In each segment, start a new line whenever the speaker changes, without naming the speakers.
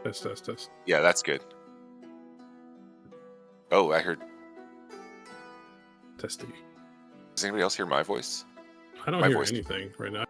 Test.
Yeah, that's good. Oh, I heard.
Testy.
Does anybody else hear my voice?
I don't
My
hear
voice.
anything right now.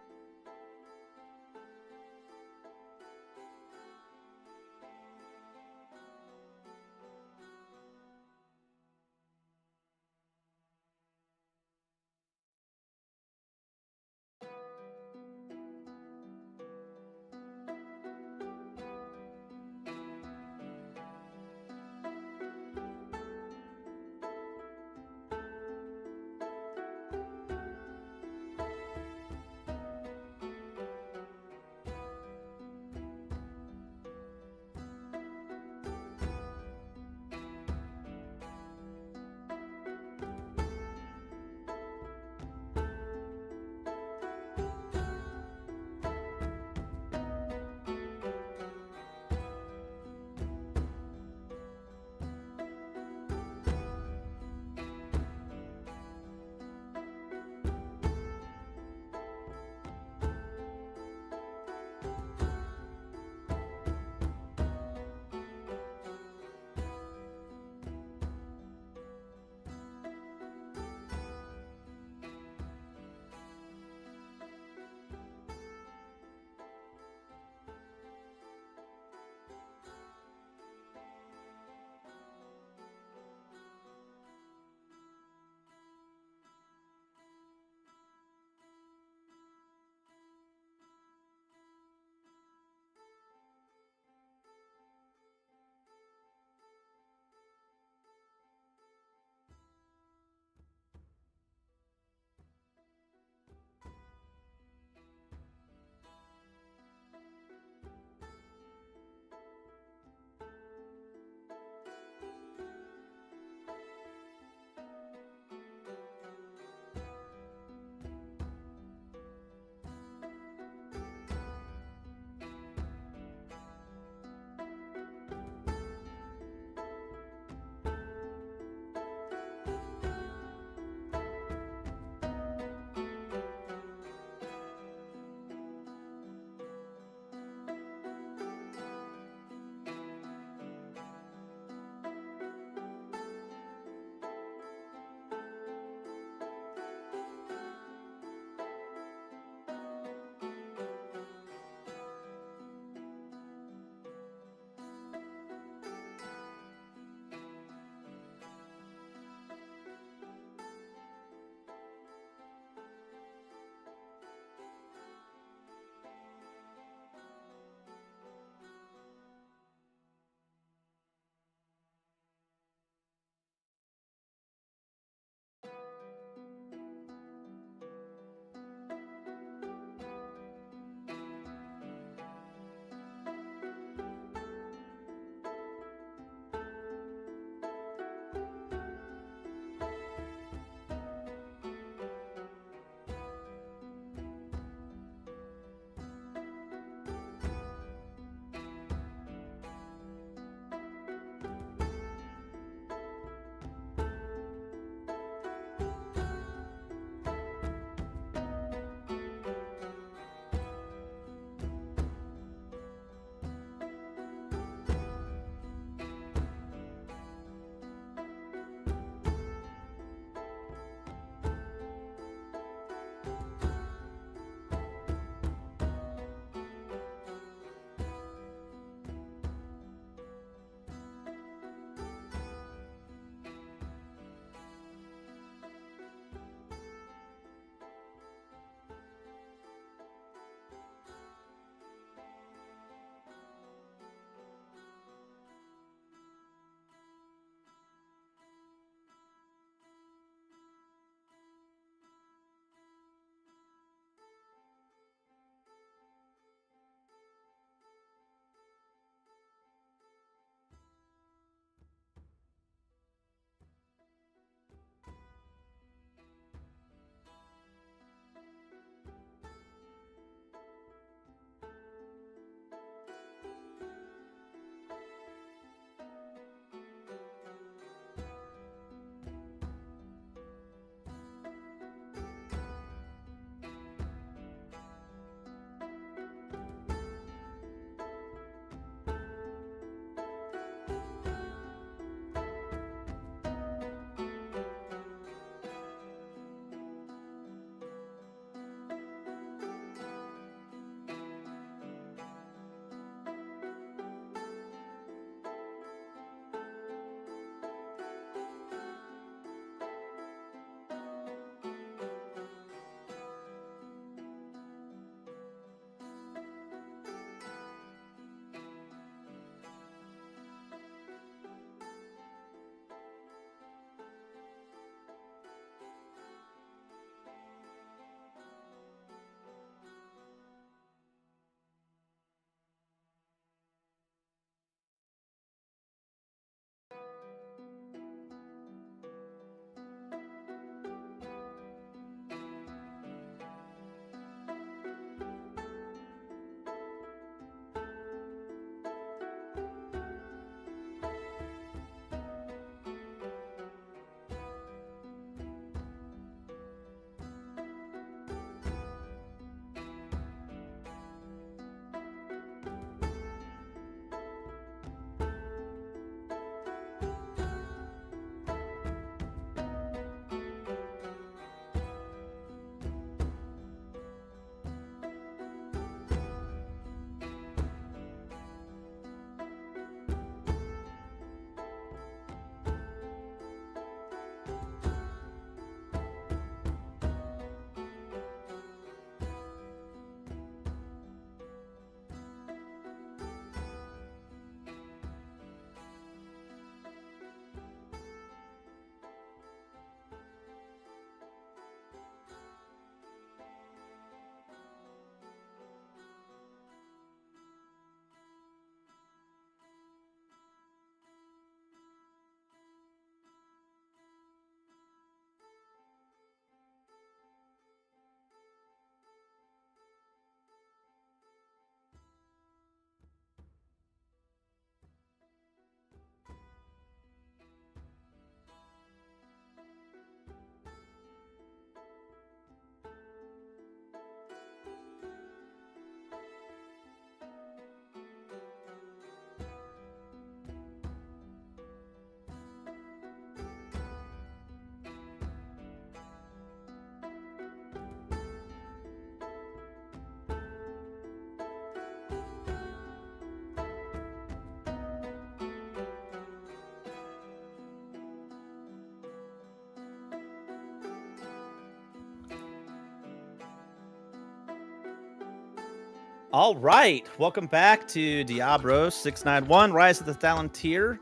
All right, welcome back to Deabros 691, Rise of the Thalantir.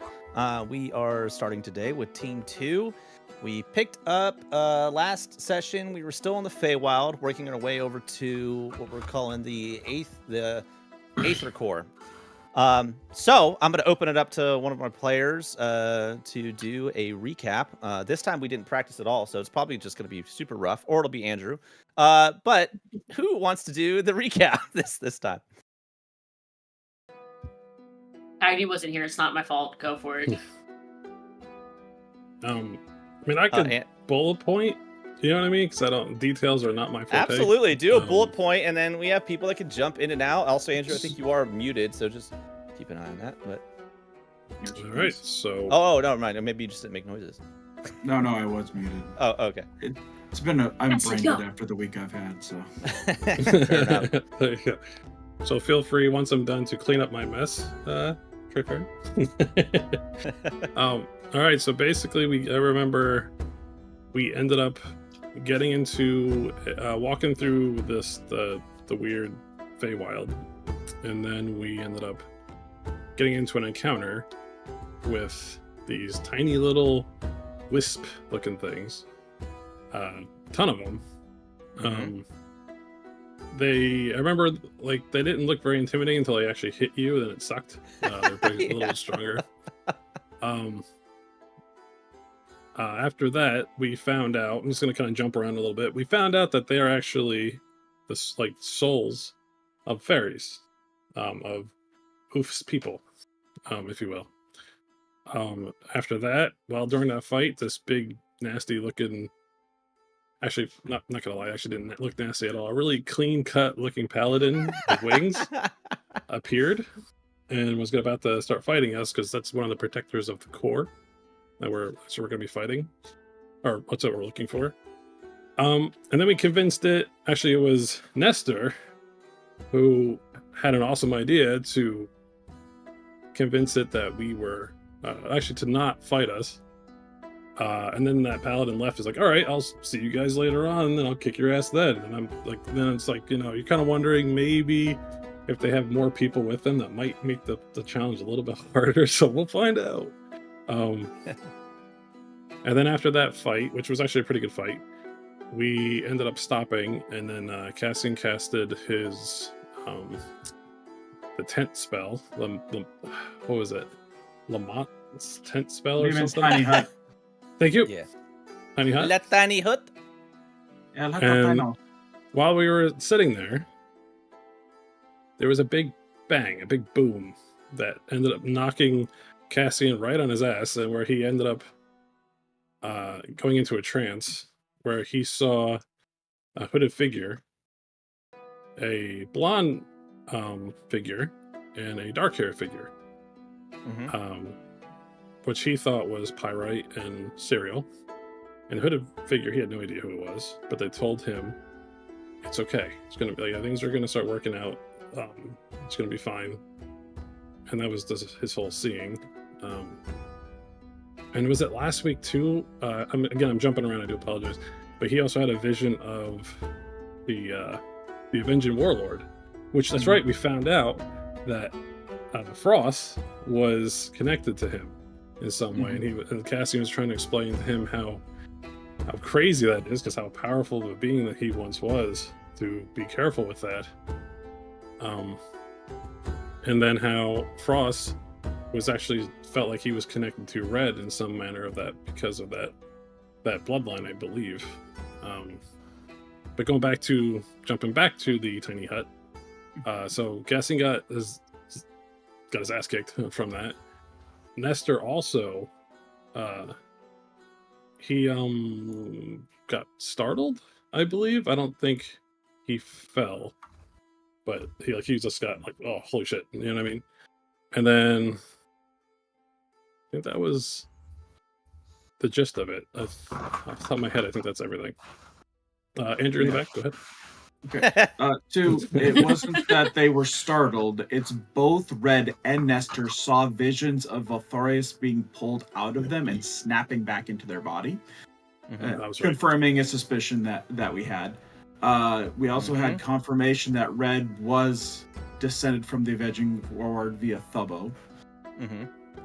We are starting today with Team 2. We picked up last session. We were still in the Feywild, working our way over to what we're calling the Aether Core. So I'm going to open it up to one of my players to do a recap. This time we didn't practice at all, so it's probably just going to be super rough, or it'll be Andrew. But who wants to do the recap this time?
Aggie wasn't here. It's not my fault. Go for it.
I mean, I could bullet point. You know what I mean? Because details are not my forte.
Absolutely, do a bullet point, and then we have people that can jump in and out. Also, Andrew, I think you are muted, so just keep an eye on that. But
all right, so
no, never mind. Maybe you just didn't make noises.
No, I was muted.
Oh, okay.
It's been I'm brain dead after the week I've had, so.
Fair enough.
There you go. So feel free once I'm done to clean up my mess. Trigger. All right, so basically, I remember we ended up getting into walking through the weird Feywild, and then we ended up getting into an encounter with these tiny little wisp-looking things. Ton of them. I remember, like, they didn't look very intimidating until they actually hit you, then it sucked. They're pretty, a little stronger. After that, we found out, I'm just going to kind of jump around a little bit. We found out that they are actually the souls of fairies, of Oof's people, if you will. After that, during that fight, this big, nasty looking, actually, not gonna lie, actually didn't look nasty at all. A really clean-cut looking paladin with wings appeared and was about to start fighting us, because that's one of the protectors of the core that we're going to be fighting, or what's what we're looking for. And then we convinced it. Actually, it was Nestor who had an awesome idea to convince it that we were actually to not fight us. And then that paladin left. Is like, all right, I'll see you guys later on, and then I'll kick your ass then. And I'm like, then it's like, you're kind of wondering maybe if they have more people with them, that might make the challenge a little bit harder. So we'll find out. And then after that fight, which was actually a pretty good fight, we ended up stopping, and then Cassian casted his the tent spell. What was it? Lamont's tent spell or something?
Tiny hut.
Thank you.
Yeah.
Tiny hut.
La tiny hut.
Yeah,
and while we were sitting there, there was a big bang, a big boom that ended up knocking Cassian right on his ass, and where he ended up going into a trance where he saw a hooded figure, a blonde figure, and a dark hair figure, which he thought was Pyrite and Serial. And the hooded figure, he had no idea who it was, but they told him it's okay. It's gonna be things are gonna start working out. It's gonna be fine. And that was his whole seeing. And was it last week too? I'm jumping around. I do apologize, but he also had a vision of the Avenging Warlord, which that's right. We found out that Frost was connected to him in some way, and Cassian was trying to explain to him how crazy that is, because how powerful of a being that he once was, to be careful with that. And then how Frost was actually felt like he was connected to Red in some manner of that, because of that bloodline, I believe. But jumping back to the tiny hut. So Cassian got his ass kicked from that. Nestor also, he got startled, I believe. I don't think he fell, but he just got like, oh, holy shit, you know what I mean? And then I think that was the gist of it. Off the top of my head, I think that's everything. Andrew in the back, go ahead.
Okay. It wasn't that they were startled. It's both Red and Nestor saw visions of Valthorius being pulled out of them and snapping back into their body,
That was right.
confirming a suspicion that we had. We also had confirmation that Red was descended from the Avenging Warlord via Thubbo.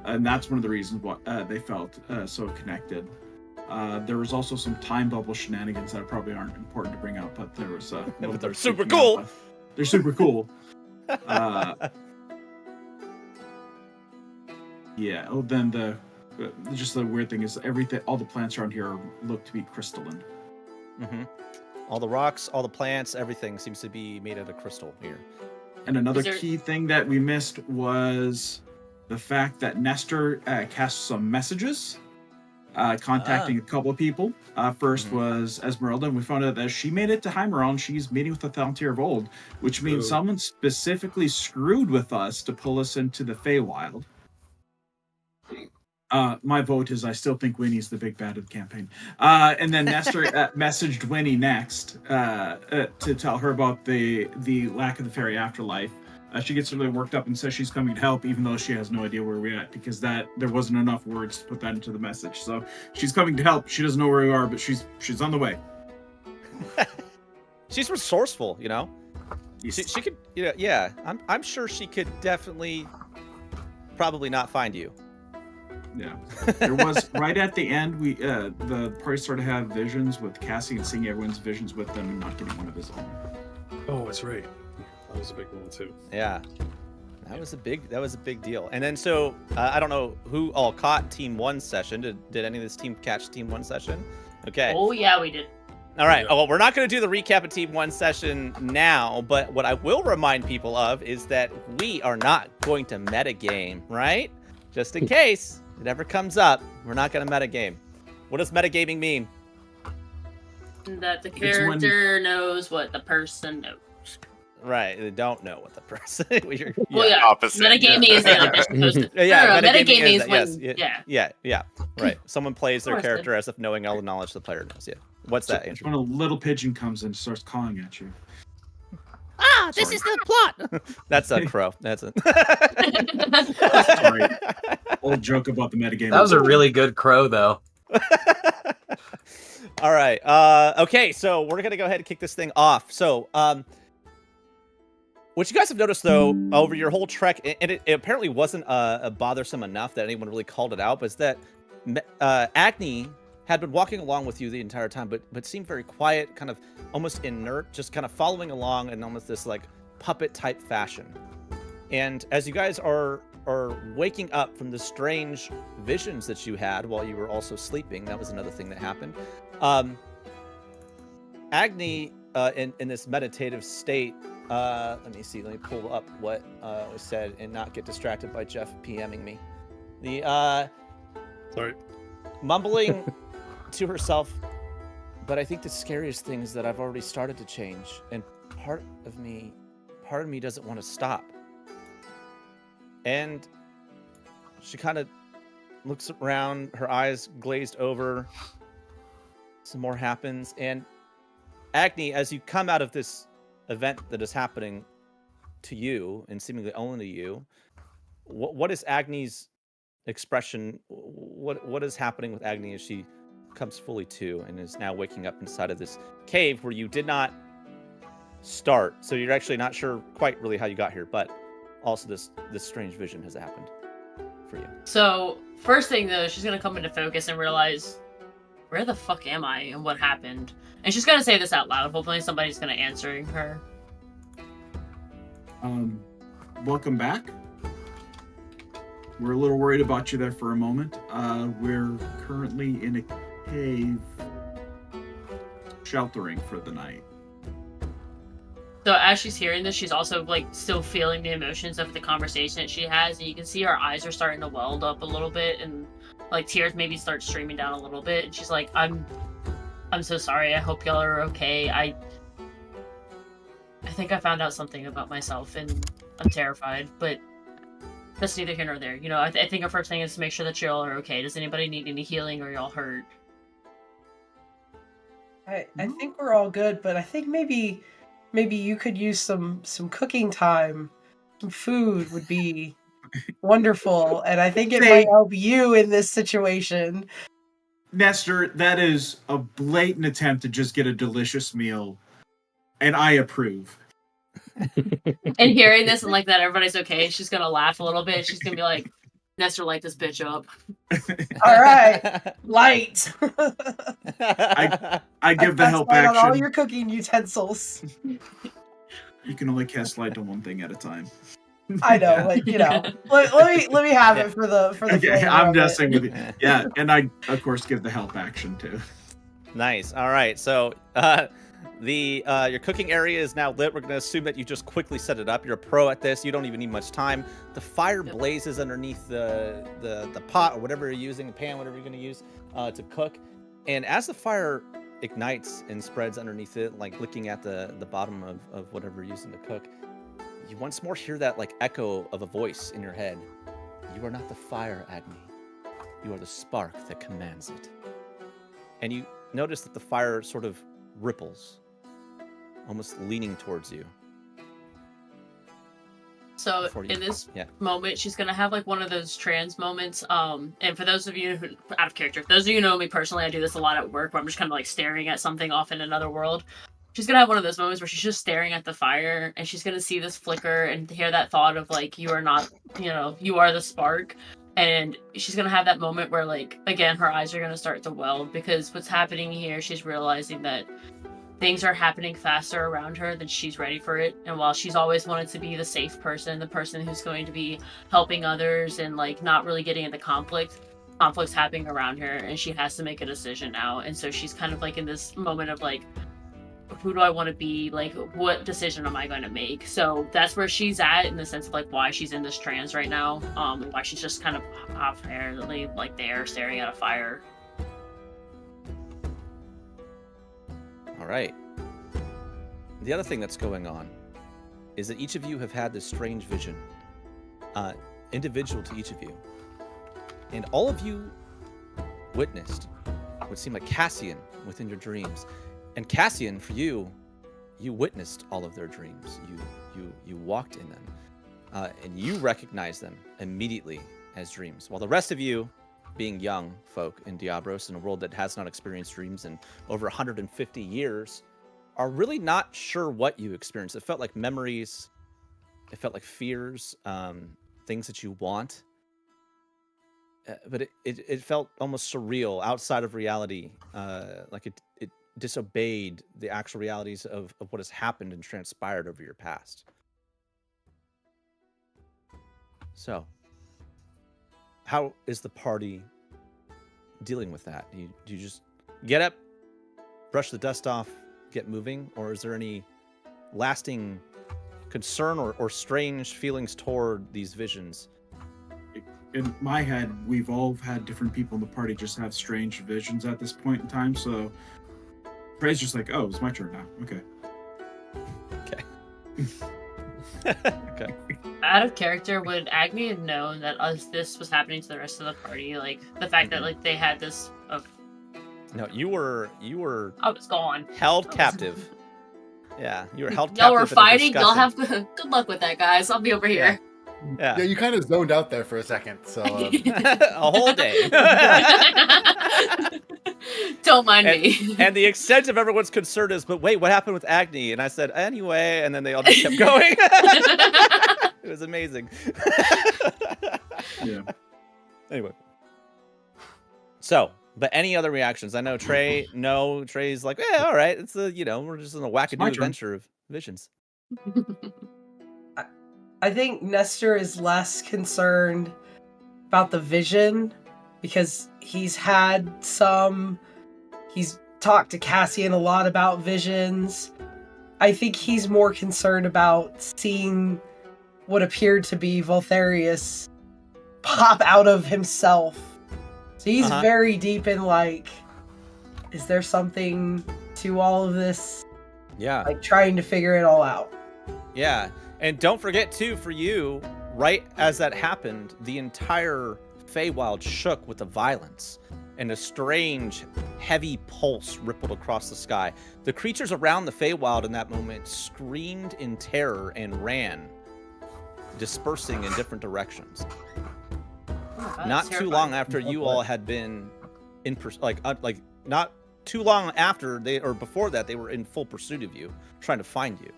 And that's one of the reasons why they felt so connected. There was also some time bubble shenanigans that probably aren't important to bring up, but there was
but they're super cool.
They're super cool. Yeah. Oh, then the weird thing is everything. All the plants around here look to be crystalline.
All the rocks, all the plants, everything seems to be made out of crystal here.
And another key thing that we missed was the fact that Nestor cast some messages, contacting a couple of people. First was Esmeralda, and we found out that she made it to Heimeron. She's meeting with the Thalantir of old, which means someone specifically screwed with us to pull us into the Feywild. My vote is I still think Winnie's the big bad of the campaign. And then Nestor messaged Winnie next to tell her about the lack of the fairy afterlife. She gets really worked up and says she's coming to help, even though she has no idea where we're at, because there wasn't enough words to put that into the message. So she's coming to help. She doesn't know where we are, but she's on the way.
She's resourceful, you know.
Yes.
She could, yeah. I'm sure she could definitely, probably not find you.
Yeah, there was right at the end. The party started to have visions with Cassie and seeing everyone's visions with them and not getting one of his own.
Oh, that's right. That was a big one too.
Yeah, that was a big deal. And then so I don't know who all caught Team 1 session. Did any of this team catch Team 1 session? Okay.
Oh yeah, we did.
All right. Oh, well, we're not going to do the recap of Team 1 session now, but what I will remind people of is that we are not going to metagame, right? Just in case it ever comes up, we're not going to metagame. What does metagaming mean?
That the character knows what the person knows.
Right, they don't know what the person.
Opposite.
Metagaming is that they're supposed to. Metagaming is when.
Yeah. Right. Someone plays their character as if knowing all the knowledge the player knows. Yeah. What's that, Andrew?
When a little pigeon comes in and starts calling at you.
This is the plot. That's a crow. That's it.
Sorry. Old joke about the metagame.
That was a really good crow, though.
All right. Okay, so we're gonna go ahead and kick this thing off. So, what you guys have noticed, though, over your whole trek, and it apparently wasn't bothersome enough that anyone really called it out, was that Agni had been walking along with you the entire time, but seemed very quiet, kind of almost inert, just kind of following along in almost this like puppet type fashion. And as you guys are waking up from the strange visions that you had while you were also sleeping, that was another thing that happened. Agni, in this meditative state, let me pull up what was said and not get distracted by Jeff PMing me.
Sorry.
Mumbling to herself, but I think the scariest thing is that I've already started to change, and part of me doesn't want to stop. And she kind of looks around, her eyes glazed over. Some more happens, and Agni, as you come out of this event that is happening to you and seemingly only to you, what is Agni's expression? What is happening with Agni as she comes fully to and is now waking up inside of this cave where you did not start? So you're actually not sure quite really how you got here, but also this strange vision has happened for you.
So first thing though, she's gonna come into focus and realize, where the fuck am I and what happened? And she's gonna say this out loud. Hopefully somebody's gonna answer her.
Welcome back. We're a little worried about you there for a moment. We're currently in a cave sheltering for the night.
So as she's hearing this, she's also like still feeling the emotions of the conversation that she has, and you can see her eyes are starting to weld up a little bit, and like tears maybe start streaming down a little bit. And she's like, I'm so sorry. I hope y'all are okay. I think I found out something about myself, and I'm terrified, but that's neither here nor there. You know, I think our first thing is to make sure that y'all are okay. Does anybody need any healing, or y'all hurt?
I think we're all good, but I think maybe you could use some cooking time. Some food would be wonderful, and I think it might help you in this situation.
Nestor, that is a blatant attempt to just get a delicious meal And I approve.
And hearing this and like that everybody's okay, she's gonna laugh a little bit. She's gonna be like, Nestor, light this bitch up.
All right, light.
I give the
cast
help
light on all
action.
your cooking utensils.
You can only cast light on one thing at a time.
I know,
Yeah.
but you know, let me have it for the
Okay,
flavor
I'm
of it.
messing with you. Yeah, and I of course give the help action too.
Nice. All right. So your cooking area is now lit. We're going to assume that you just quickly set it up. You're a pro at this. You don't even need much time. The fire blazes underneath the pot or whatever you're using, the pan, whatever you're going to use to cook. And as the fire ignites and spreads underneath it, like licking at the bottom of whatever you're using to cook, you once more hear that like echo of a voice in your head. You are not the fire, Agni. You are the spark that commands it. And you notice that the fire sort of ripples, almost leaning towards you.
So
Before you-
in this
yeah.
moment, she's gonna have like one of those trans moments. And for those of you who out of character, those of you who know me personally, I do this a lot at work where I'm just kind of like staring at something off in another world. She's gonna have one of those moments where she's just staring at the fire and she's gonna see this flicker and hear that thought of like, you are not, you are the spark. And she's gonna have that moment where like, again, her eyes are gonna start to weld because what's happening here, she's realizing that things are happening faster around her than she's ready for it. And while she's always wanted to be the safe person, the person who's going to be helping others and like not really getting into conflict's happening around her and she has to make a decision now. And so she's kind of like in this moment of like, who do I want to be? Like, what decision am I going to make? So that's where she's at in the sense of like why she's in this trance right now. And why she's just kind of apparently like there staring at a fire.
All right. The other thing that's going on is that each of you have had this strange vision, individual to each of you. And all of you witnessed what seemed like Cassian within your dreams. And Cassian, for you, you witnessed all of their dreams. You walked in them, and you recognized them immediately as dreams. While the rest of you, being young folk in Deabros, in a world that has not experienced dreams in over 150 years, are really not sure what you experienced. It felt like memories. It felt like fears, things that you want. But it felt almost surreal, outside of reality, like it disobeyed the actual realities of what has happened and transpired over your past. So, how is the party dealing with that? Do you just get up, brush the dust off, get moving, or is there any lasting concern or strange feelings toward these visions?
In my head, we've all had different people in the party just have strange visions at this point in time, so Trey's just like, oh, it's my turn now. Okay.
Okay.
Out of character, would Agni have known that this was happening to the rest of the party? Like the fact that like they had this of
No, you were
I was gone.
held captive. Yeah, you were held captive.
Y'all were
in a
fighting. Y'all
discussion.
have good luck with that, guys. I'll be over here.
Yeah.
Yeah, you kind of zoned out there for a second. So
A whole day.
Don't mind me.
And the extent of everyone's concern is, but wait, what happened with Agni? And I said, anyway, and then they all just kept going. It was amazing.
Yeah.
Anyway. So, but any other reactions? I know Trey, no, Trey's like, all right, it's we're just in a
my
wackadoo
turn.
adventure of visions.
I think Nestor is less concerned about the vision because he's talked to Cassian a lot about visions. I think he's more concerned about seeing what appeared to be Voltharius pop out of himself. So he's very deep in like, is there something to all of this?
Yeah.
Like trying to figure it all out.
Yeah. And don't forget, too, for you, right as that happened, the entire Feywild shook with the violence, and a strange, heavy pulse rippled across the sky. The creatures around the Feywild in that moment screamed in terror and ran, dispersing in different directions.
Oh,
Not too long after you all had been not too long after before that, they were in full pursuit of you, trying to find you.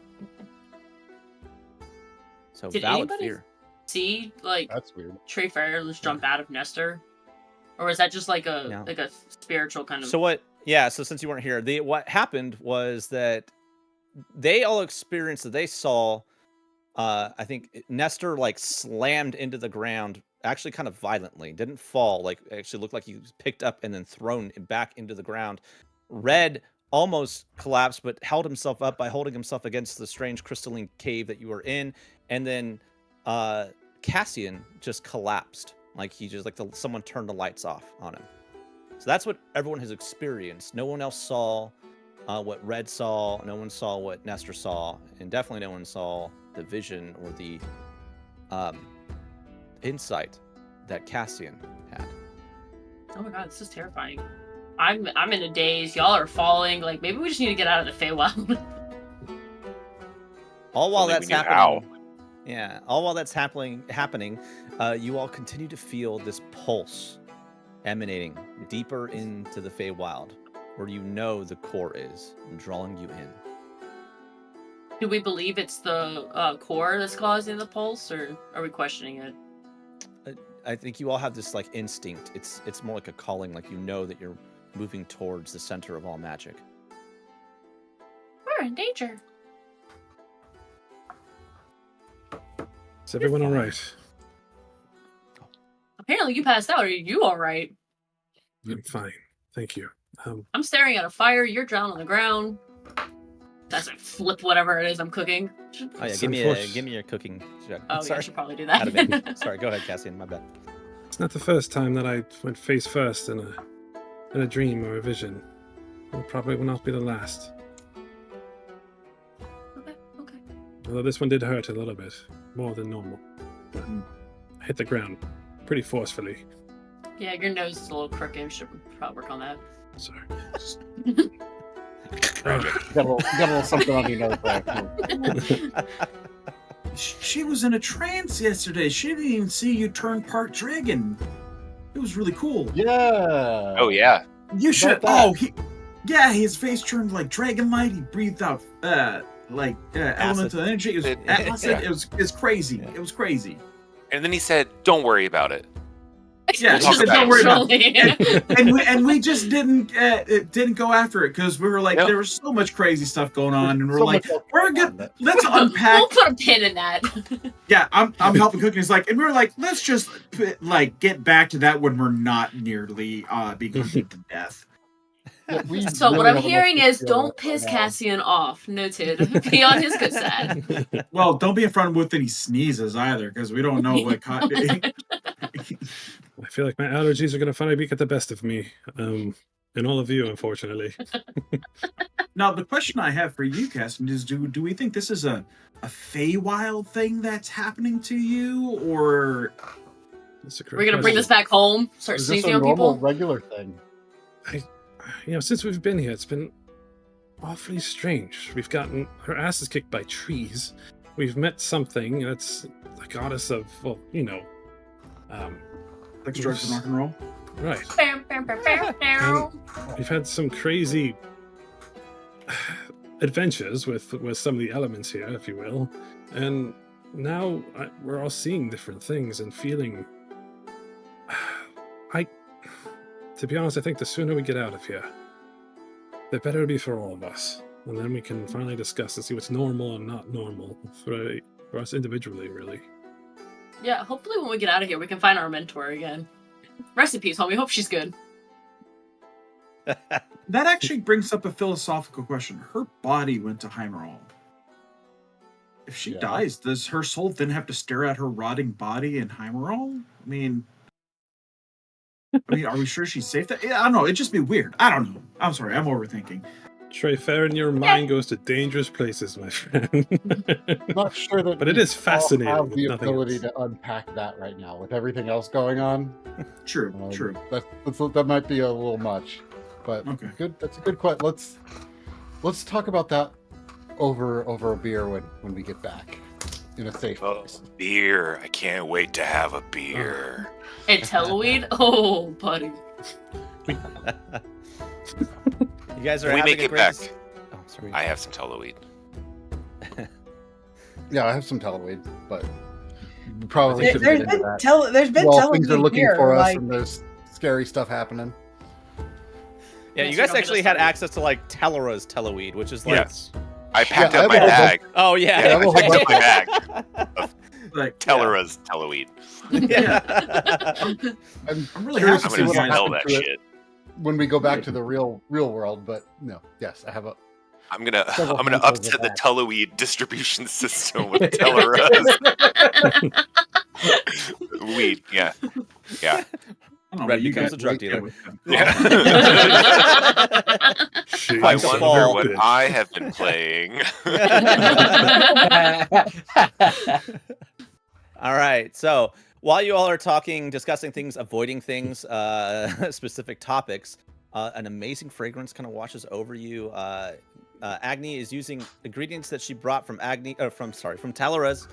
So
Did
valid
anybody
fear.
see like
That's weird.
Trey Farrell just jump out of Nestor, or is that just like a
No.
like a spiritual kind of?
So what? Yeah. So since you weren't here, what happened was that they all experienced that they saw. I think Nestor like slammed into the ground, actually kind of violently. Didn't fall. Like actually looked like he was picked up and then thrown back into the ground. Red almost collapsed, but held himself up by holding himself against the strange crystalline cave that you were in, and then Cassian just collapsed. Like he just someone turned the lights off on him. So that's what everyone has experienced. No one else saw what Red saw. No one saw what Nestor saw, and definitely no one saw the vision or the insight that Cassian had.
Oh my god, this is terrifying. I'm in a daze. Y'all are falling. Like maybe we just need to get out of the Feywild.
All while
Only
that's
we knew
happening. Yeah, all while that's happening, you all continue to feel this pulse emanating deeper into the Feywild, where you know the core is drawing you in.
Do we believe it's the core that's causing the pulse, or are we questioning it?
I think you all have this like instinct. It's more like a calling, like you know that you're moving towards the center of all magic.
We're in danger.
Is everyone all right?
Apparently you passed out. Are you all right?
I'm fine. Thank you.
I'm staring at a fire. You're drowned on the ground. That's a flip whatever it is I'm cooking.
Oh yeah,
It's
give me
unfortunate.
your cooking check.
Oh, yeah, I
Sorry.
should probably do
Out of it.
that.
Sorry, go ahead, Cassian. My bad.
It's not the first time that I went face first in a dream or a vision. It probably will not be the last.
Okay.
Although this one did hurt a little bit, more than normal. But I hit the ground pretty forcefully.
Yeah, your nose is a little crooked. We should probably work on that.
Sorry.
Got a little something on your nose there.
She was in a trance yesterday. She didn't even see you turn part dragon. It was really cool.
Yeah.
Oh yeah.
You should.
About that.
His face turned like dragon light. He breathed out elemental energy. It was acid.
Yeah.
It was crazy.
Yeah.
It was crazy.
And then he said, "Don't worry about it."
Yeah,
Just
she said, don't worry about
Actually.
and we just didn't go after it because we were like,
Nope.
there was so much crazy stuff going on, and we're
So
like,
much else
we're
going on
good.
that-
Let's unpack.
We'll put a pin in that.
Yeah, I'm helping cooking. It's like, and we were like, let's just get back to that when we're not nearly being cooked to death.
Yeah, we
So
really
what I'm
have a
hearing
much to
is
deal
don't
with
piss
right now.
Cassian off. Noted. Be on his good side.
Well, don't be in front of him with any sneezes either, because we don't know what caught.
I feel like my allergies are going to finally get the best of me. And all of you, unfortunately.
Now, the question I have for you, Cassian, is do we think this is a Feywild thing that's happening to you, or
That's a
We're gonna bring this back home. Start
Is this
sneezing
a
on
normal,
people.
regular thing?
Since we've been here, it's been awfully strange. We've gotten our asses kicked by trees. We've met something that's the goddess of,
like drugs and rock and roll?
right.
Bam, bam, bam, bam, bam.
We've had some crazy adventures with some of the elements here, if you will. And now we're all seeing different things and feeling... To be honest, I think the sooner we get out of here, the better it'll be for all of us. And then we can finally discuss and see what's normal and not normal for us individually, really.
Yeah, hopefully when we get out of here, we can find our mentor again. Rest in peace, homie. Hope she's good.
That actually brings up a philosophical question. Her body went to Heimerall. If she
Yeah.
dies, does her soul then have to stare at her rotting body in Heimerall? I mean, are we sure she's safe there? I don't know. It'd just be weird. I don't know. I'm sorry. I'm overthinking.
Trey Farron, your mind goes to dangerous places, my friend.
I'm not sure that
But it
we
is fascinating,
all have the
if nothing
ability
else.
to unpack that right now with everything else going on.
True. True.
That might be a little much, but
Okay.
good. That's a good question. Let's talk about that over a beer when we get back in a safe
Oh,
place.
beer! I can't wait to have a beer.
And Teleweed? Oh, buddy.
You guys are
Can we
having
make
a
it
great
back?
Oh, sorry.
I have some Tullowweed.
Yeah, I have some teleweed, but we probably should get into that.
There's been
Well, things are
television
looking
here,
for us,
like,
and there's scary stuff happening.
Yeah,
Yes,
you
you
guys
don't get
actually
us
had
to-
access to like Tellera's Teleweed, which is like.
Yes.
I packed
Yeah,
up
I
my
have a whole
bag.
Oh yeah.
Yeah, I
will
picked
hold
up my bag.
Like,
Tellera's Tullowweed.
Yeah.
I'm really
curious
happy
to see
I'm
for
gonna
you
what'll
guys.
sell
happen
that
to it
shit.
when we go back to the real world. But no, yes, I have a.
I'm gonna
Several
I'm gonna
handfuls of
upset the
that.
Tullowweed distribution system with Tellera's weed. Yeah. Yeah.
I don't know,
Red
you
becomes
guys
a drug
right there
dealer.
with them.
Yeah.
She's
I
Like a
a
wonder
ball.
what
bitch.
I have been playing.
All right. So while you all are talking, discussing things, avoiding things, specific topics, an amazing fragrance kind of washes over you. Agni is using ingredients that she brought from Talara's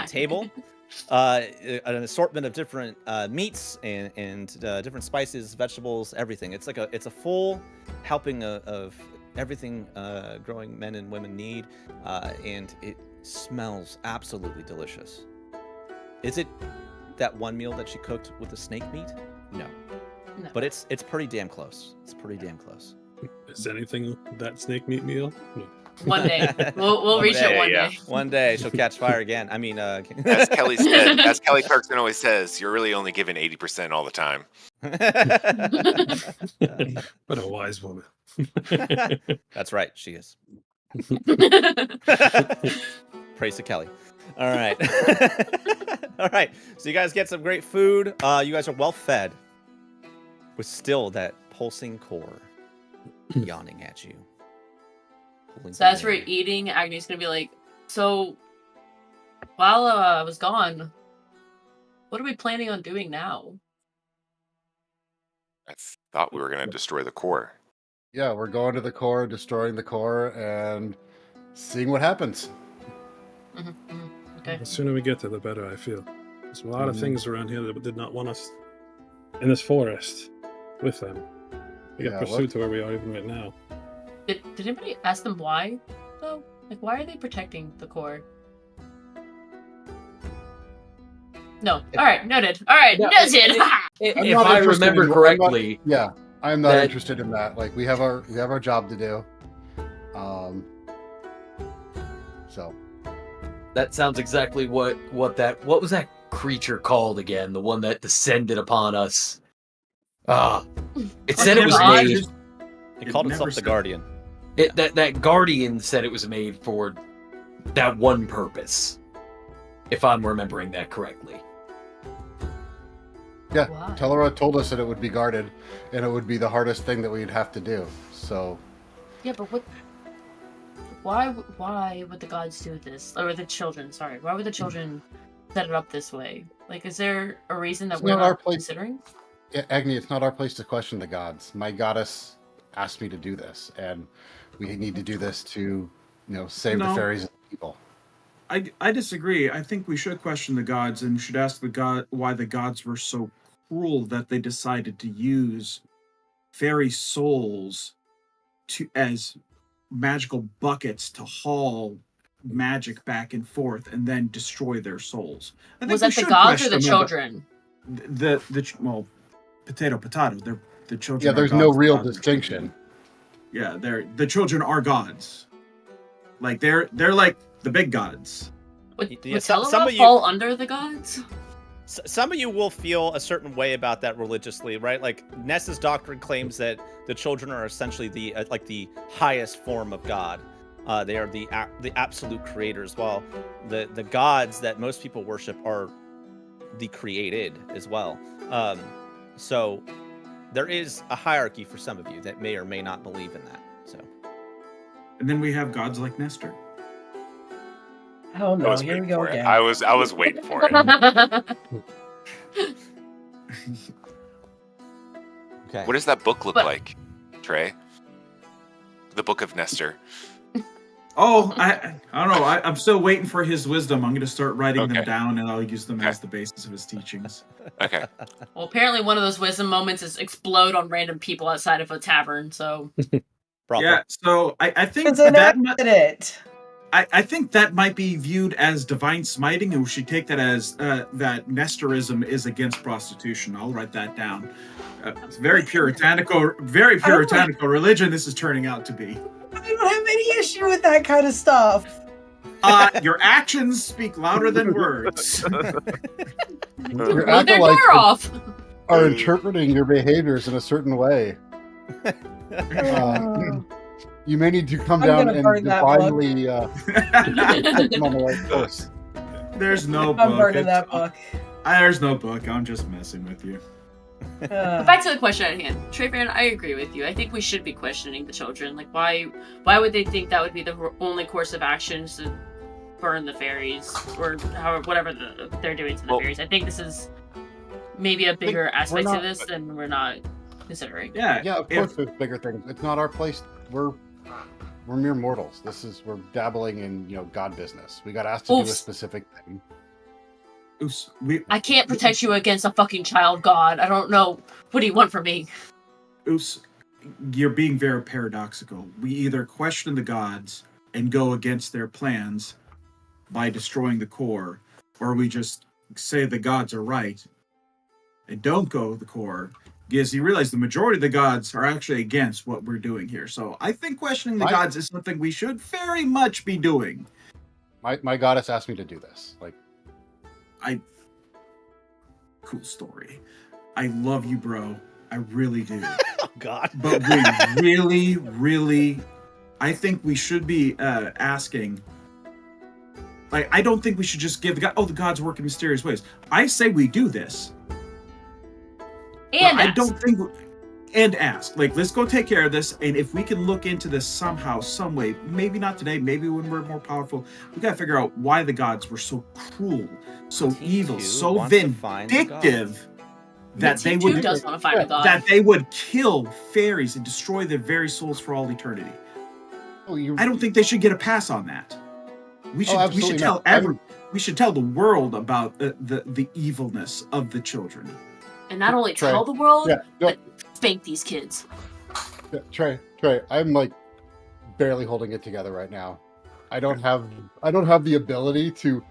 table. An assortment of different meats and different spices, vegetables, everything. It's like it's a full helping of everything growing men and women need, and it smells absolutely delicious. Is it that one meal that she cooked with the snake meat? No.
No.
But it's pretty damn close. It's pretty damn close.
Is anything that snake meat meal? No.
One day. We'll reach
day,
it one
yeah.
day.
One day she'll catch fire again. I mean,
As Kelly said, as Kelly Clarkson always says, you're really only given 80% all the time.
But a wise woman.
That's right, she is. Praise to Kelly. All right. All right. So you guys get some great food. You guys are well fed with still that pulsing core yawning at you. Pulling
So as
from
we're
there.
eating, Agni's gonna be like, so while I was gone, what are we planning on doing now?
I thought we were going to destroy the core.
Yeah, we're going to the core, destroying the core, and seeing what happens.
Okay.
The sooner we get there, the better I feel. There's a lot of
Mhm.
things around here that did not want us in this forest with them. We got
Yeah,
pursued to where we are even right now.
Did anybody ask them why, though? Like, why are they protecting the core? No. All right, noted. All right,
No,
noted.
If
I'm not
I
interested
remember
in- I'm not-
correctly,
Yeah, I'm not
That-
interested in that. Like we have our job to do. So
that sounds exactly what was that creature called again? The one that descended upon us. It said it was
God.
made.
It called
never
itself the
said-
Guardian.
That guardian said it was made for that one purpose. If I'm remembering that correctly.
yeah,
Why?
Tellera told us that it would be guarded, and it would be the hardest thing that we'd have to do. So
Yeah, but what? Why would the gods do this? Or the children? Sorry, why would the children set it up this way? Like, is there a reason that
It's
we're
not our
not
place.
considering?
yeah, Agni, it's not our place to question the gods. My goddess asked me to do this, and we need to do this to, save the
No.
fairies and the people.
I disagree. I think we should question the gods and should ask the god why the gods were so cruel that they decided to use fairy souls as magical buckets to haul magic back and forth and then destroy their souls. I think
Was
we
that the
should
gods or
question
the
them,
children?
well, potato, the children.
Yeah,
are
there's no
gods,
real
gods are
distinction.
children. Yeah, the children are gods. Like they're like the big gods.
Would
Yeah, some
Telema
of you-
fall under the gods?
Some of you will feel a certain way about that religiously, right? Like Ness's doctrine claims that the children are essentially the highest form of God. They are the absolute creators, while the gods that most people worship are the created as well. So there is a hierarchy for some of you that may or may not believe in that. So
And then we have gods like Nestor.
Oh
I
no,
was
here we
waiting
go
for it.
again.
I was waiting for it.
okay.
What does that book look
But-
like, Trey? The Book of Nestor.
Oh, I don't know. I'm still waiting for his wisdom. I'm going to start writing them
Okay.
down, and I'll use them
Okay.
as the basis of his teachings.
Okay.
Well, apparently one of those wisdom moments is explode on random people outside of a tavern. So
Brothel.
Yeah, so I think
It's an
that
accident.
I think that might be viewed as divine smiting, and we should take that as that Nestorism is against prostitution. I'll write that down. It's very puritanical religion this is turning out to be.
I don't have any issue with that kind of stuff.
Your actions speak louder than words.
Your
Move their
acolytes
door off.
are interpreting your behaviors in a certain way. You may need to come
I'm
down
gonna
and
burn that book.
divinely put them on the right course.
There's no book.
I'm burning that book.
There's no book. I'm just messing with you.
But back to the question at hand. Trayvon, I agree with you. I think we should be questioning the children. Like, why would they think that would be the only course of action to burn the fairies or whatever they're doing to the fairies? I think this is maybe a bigger aspect of this than we're not considering.
Yeah, of course there's bigger things. It's not our place. We're mere mortals. We're dabbling in, God business. We got asked to do a specific thing.
I can't protect you against a fucking child god. I don't know. What do you want from me?
You're being very paradoxical. We either question the gods and go against their plans by destroying the core, or we just say the gods are right and don't go the core, because you realize the majority of the gods are actually against what we're doing here. So I think questioning the gods is something we should very much be doing.
My goddess asked me to do this.
Cool story. I love you, bro. I really do.
Oh, God.
But we really, I think we should be asking. I don't think we should just give the gods work in mysterious ways. I say we do this.
And
I don't think. And ask. Let's go take care of this. And if we can look into this somehow, some way, maybe not today, maybe when we're more powerful, we gotta figure out why the gods were so cruel, so evil, so vindictive that they would
does want to find a god.
that they would kill fairies and destroy their very souls for all eternity. I don't think they should get a pass on that. We should tell the world about the evilness of the children.
And not only tell the world, but spank these kids.
Yeah, Trey, I'm barely holding it together right now. I don't have the ability to.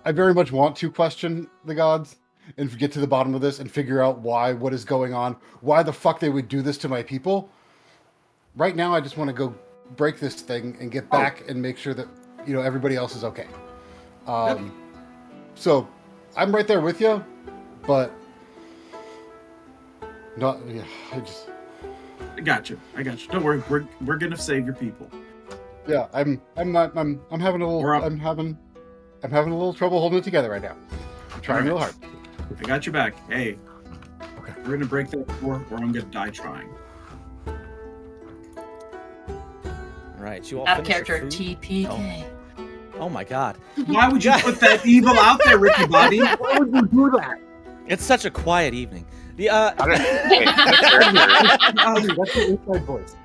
I very much want to question the gods and get to the bottom of this and figure out what is going on, why the fuck they would do this to my people. Right now, I just want to go break this thing and get back and make sure that everybody else is okay. So I'm right there with you, but. I
got you. Don't worry. We're gonna save your people.
Yeah, I'm having a little I'm having a little trouble holding it together right now. I'm trying real hard.
I got your back. Hey.
Okay.
We're gonna break that door, or I'm gonna die trying.
All right, you all
Out of
finish your
character,
food?
TPK.
Oh my God.
Why would you put that evil out there, Ricky Bobby? Why would you do that?
It's such a quiet evening.
Out of
That's the inside voice.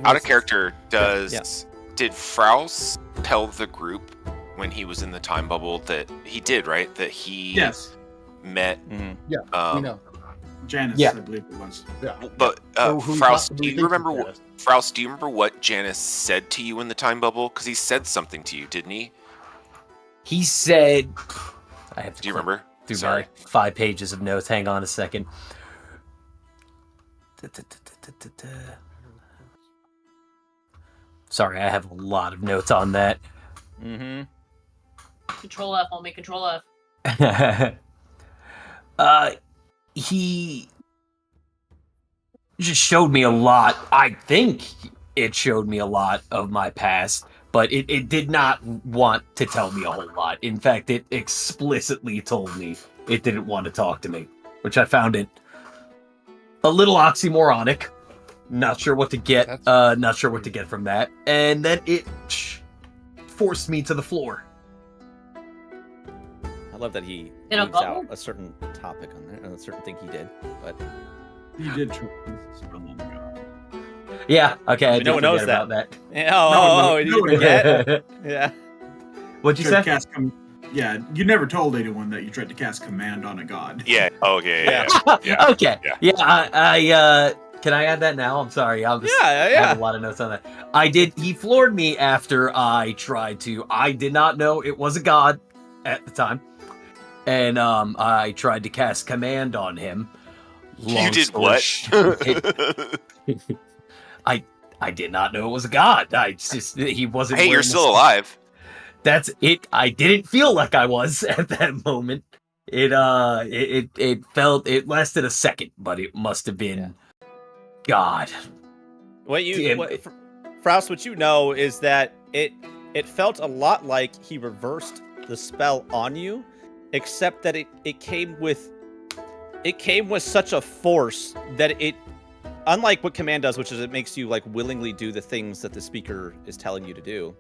Out of character, did Fraus tell the group when he was in the time bubble that he did, right? That he met
we know.
Janice, I believe it was.
Yeah. But Fraus, do you remember what Janice said to you in the time bubble? Because he said something to you, didn't he?
He said, I have to
Do you remember?
Through my 5 pages of notes. Hang on a second. Sorry, I have a lot of notes on that.
Mm-hmm.
Control F, homie. Control F.
He just showed me a lot. I think it showed me a lot of my past, but it did not want to tell me a whole lot. In fact, it explicitly told me it didn't want to talk to me, which I found it a little oxymoronic. Not sure what to get. Not sure what to get from that. And then it forced me to the floor.
I love that he
In a
leaves
bubble?
out a certain topic on there, a certain thing he did, but
You did spell on the god.
Yeah. Okay. I
no one
did
knows
forget about that.
yeah, did you forget? Yeah.
What'd you
Tried
say?
to cast yeah, you never told anyone that you tried to cast command on a god.
Yeah. Okay. Yeah.
Okay.
Yeah.
Yeah. Can I add that now? I'm sorry. I
Yeah.
have a lot of notes on that. I did. He floored me after I tried to. I did not know it was a god at the time, and I tried to cast command on him.
You did what?
I did not know it was a god. He wasn't.
Hey, you're still alive.
That's it. I didn't feel like I was at that moment. It lasted a second, but it must have been God.
Froust, what you know is that it felt a lot like he reversed the spell on you, except that it came with such a force that it, unlike what command does, which is it makes you like willingly do the things that the speaker is telling you to do.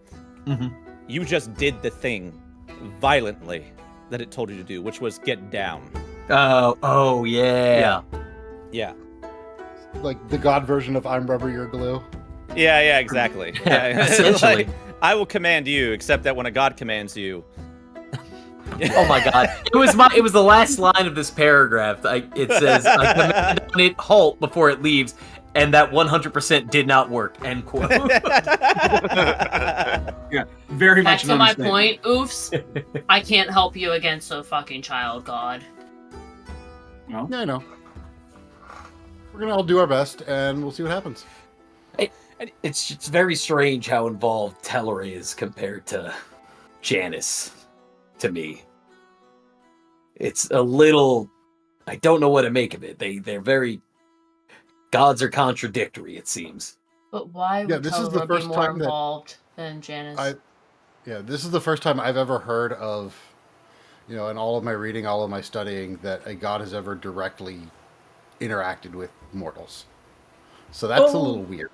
Mm-hmm.
You just did the thing violently that it told you to do, which was get down.
Oh yeah.
Like the god version of I'm rubber, you're glue.
Yeah, exactly. Yeah.
Essentially.
Like, I will command you, except that when a god commands you.
Oh my god. It was the last line of this paragraph. It says, I command on it halt before it leaves, and that 100% did not work. End quote.
Yeah, very
Back
much.
to my point, oofs. I can't help you against a fucking child god.
No.
Yeah, I know. We're gonna all do our best, and we'll see what happens.
It's very strange how involved Tellery is compared to Janice. To me, it's a little. I don't know what to make of it. They're very. Gods are contradictory. It seems.
But why would
this is
Tellery
the first
be more
time
involved than Janice?
This is the first time I've ever heard of, in all of my reading, all of my studying, that a god has ever directly interacted with mortals. So that's a little weird.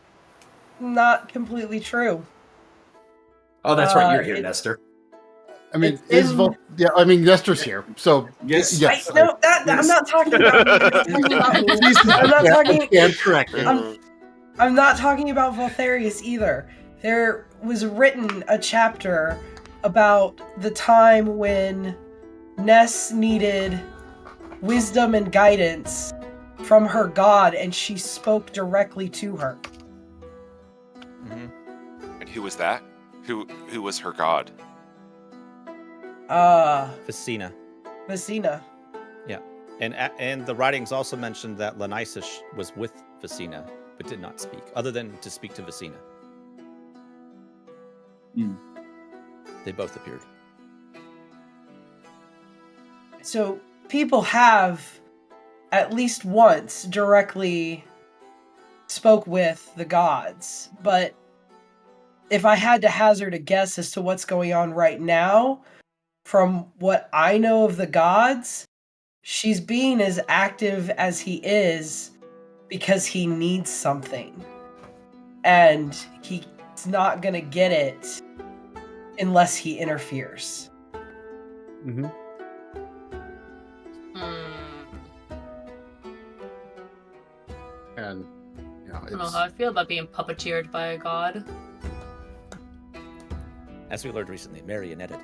Not completely true.
Oh, that's right. You're here, Nestor.
I mean, Nestor's here. So
yes.
No, I'm not talking about. I'm not talking.
Stand corrected.
I'm not talking about Voltharius either. There was written a chapter about the time when Ness needed wisdom and guidance from her god, and she spoke directly to her.
Mm-hmm. And who was that? Who was her god?
Vicina.
Yeah.
And the writings also mentioned that Lanisis was with Vicina, but did not speak, other than to speak to Vicina. They both appeared.
So people have at least once directly spoke with the gods, but if I had to hazard a guess as to what's going on right now, from what I know of the gods, she's being as active as he is because he needs something. And he's not going to get it unless he interferes.
Mm-hmm. And,
I don't know how I feel about being puppeteered by a god.
As we learned recently, marionetted.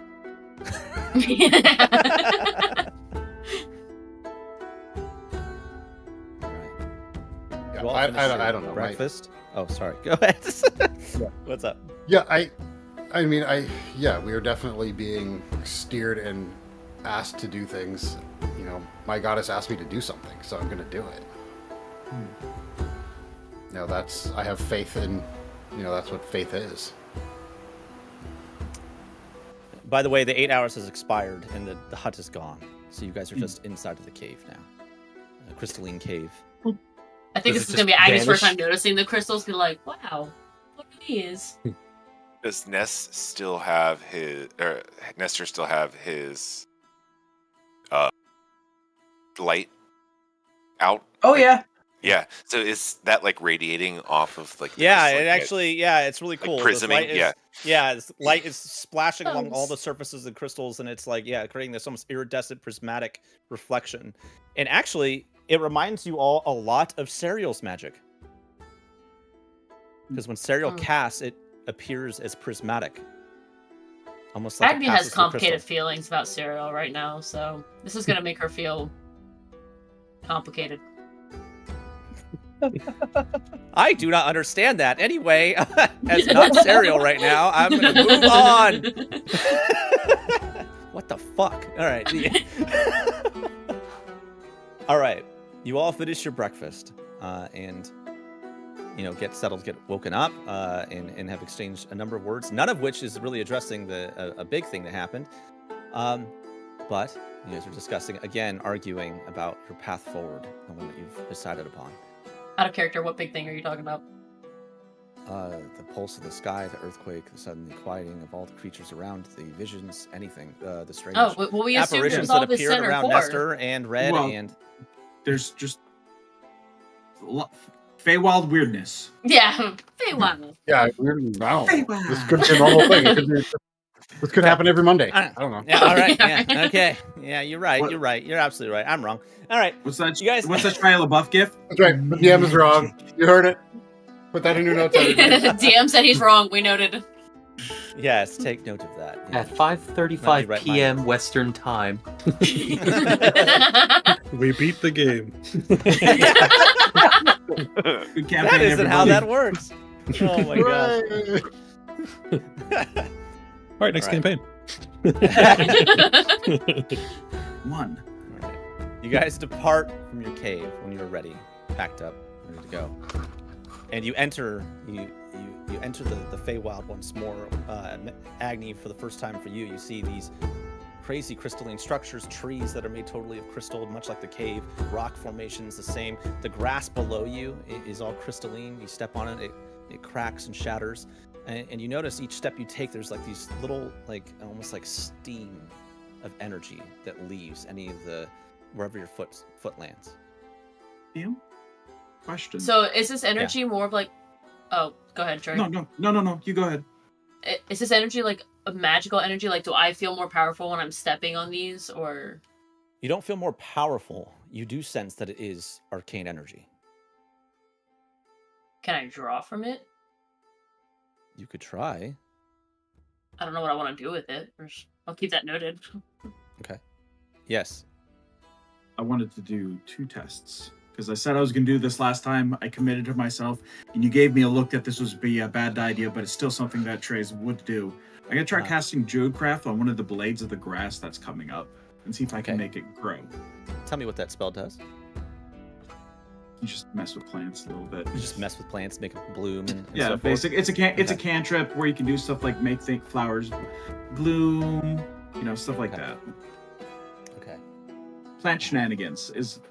I don't know.
Breakfast? Oh, sorry. Go ahead. What's up?
Yeah, we are definitely being steered and asked to do things. My goddess asked me to do something, so I'm going to do it. I have faith in, that's what faith is.
By the way, the 8 hours has expired and the hut is gone. So you guys are just inside of the cave now. A crystalline cave.
I think this is going to be Agnes' first time noticing the crystals. Be like, wow, what are these?
Does Nestor still have his light out?
Oh, yeah.
Yeah. So is that like radiating off of like?
It's really cool.
Prisming,
this light is splashing along all the surfaces and crystals, and it's like creating this almost iridescent prismatic reflection. And actually, it reminds you all a lot of Serial's magic, because when Serial casts, it appears as prismatic, almost like
Agnes has complicated feelings about Serial right now, so this is gonna make her feel complicated.
I do not understand that. Anyway, as not cereal right now, I'm going to move on. What the fuck? All right. All right. You all finish your breakfast and, get settled, get woken up and have exchanged a number of words, none of which is really addressing a big thing that happened. But you guys are discussing, again, arguing about your path forward, the one that you've decided upon.
Out of character, what big thing are you talking about?
The pulse of the sky, the earthquake, the sudden quieting of all the creatures around, the visions, anything, the strange
we
apparitions that appeared around Nestor and Red, and
there's just Feywild weirdness.
Yeah, Feywild.
Yeah, weird. Wow. This could be a normal thing. This could happen every Monday. I don't know.
Yeah, all right. Yeah. Okay. Yeah, you're right. You're right. You're absolutely right. I'm wrong. All right.
What's that?
You guys.
What's that Shia LaBeouf gift?
That's right. The DM is wrong. You heard it. Put that in your notes.
DM said he's wrong. We noted.
Yes, take note of that. Yeah.
At 5:35 p.m. Western time.
We beat the game.
Good campaign,
that isn't
everybody.
how that works. Oh my god.
All right, next campaign.
One.
All right. You guys depart from your cave when you're ready, packed up, ready to go, and you enter. You enter the Feywild once more. Agni, for the first time for you, you see these crazy crystalline structures, trees that are made totally of crystal, much like the cave. Rock formations the same. The grass below you is all crystalline. You step on it, it cracks and shatters. And you notice each step you take, there's like these little, almost like steam of energy that leaves wherever your foot lands.
You? Question.
So is this energy more of like, oh, go ahead, Trey.
No. You go ahead.
Is this energy like a magical energy? Like, do I feel more powerful when I'm stepping on these, or?
You don't feel more powerful. You do sense that it is arcane energy.
Can I draw from it?
You could try.
I don't know what I want to do with it. I'll keep that noted.
Okay. Yes.
I wanted to do 2 tests because I said I was going to do this last time. I committed to myself, and you gave me a look that this would be a bad idea, but it's still something that Trey's would do. I'm going to try casting Druidcraft on one of the blades of the grass that's coming up and see if I can make it grow.
Tell me what that spell does.
You just mess with plants a little bit.
You just mess with plants, make them bloom, and
yeah,
so
basic. It's a cantrip where you can do stuff like make flowers bloom, stuff like that.
Okay.
Plant shenanigans is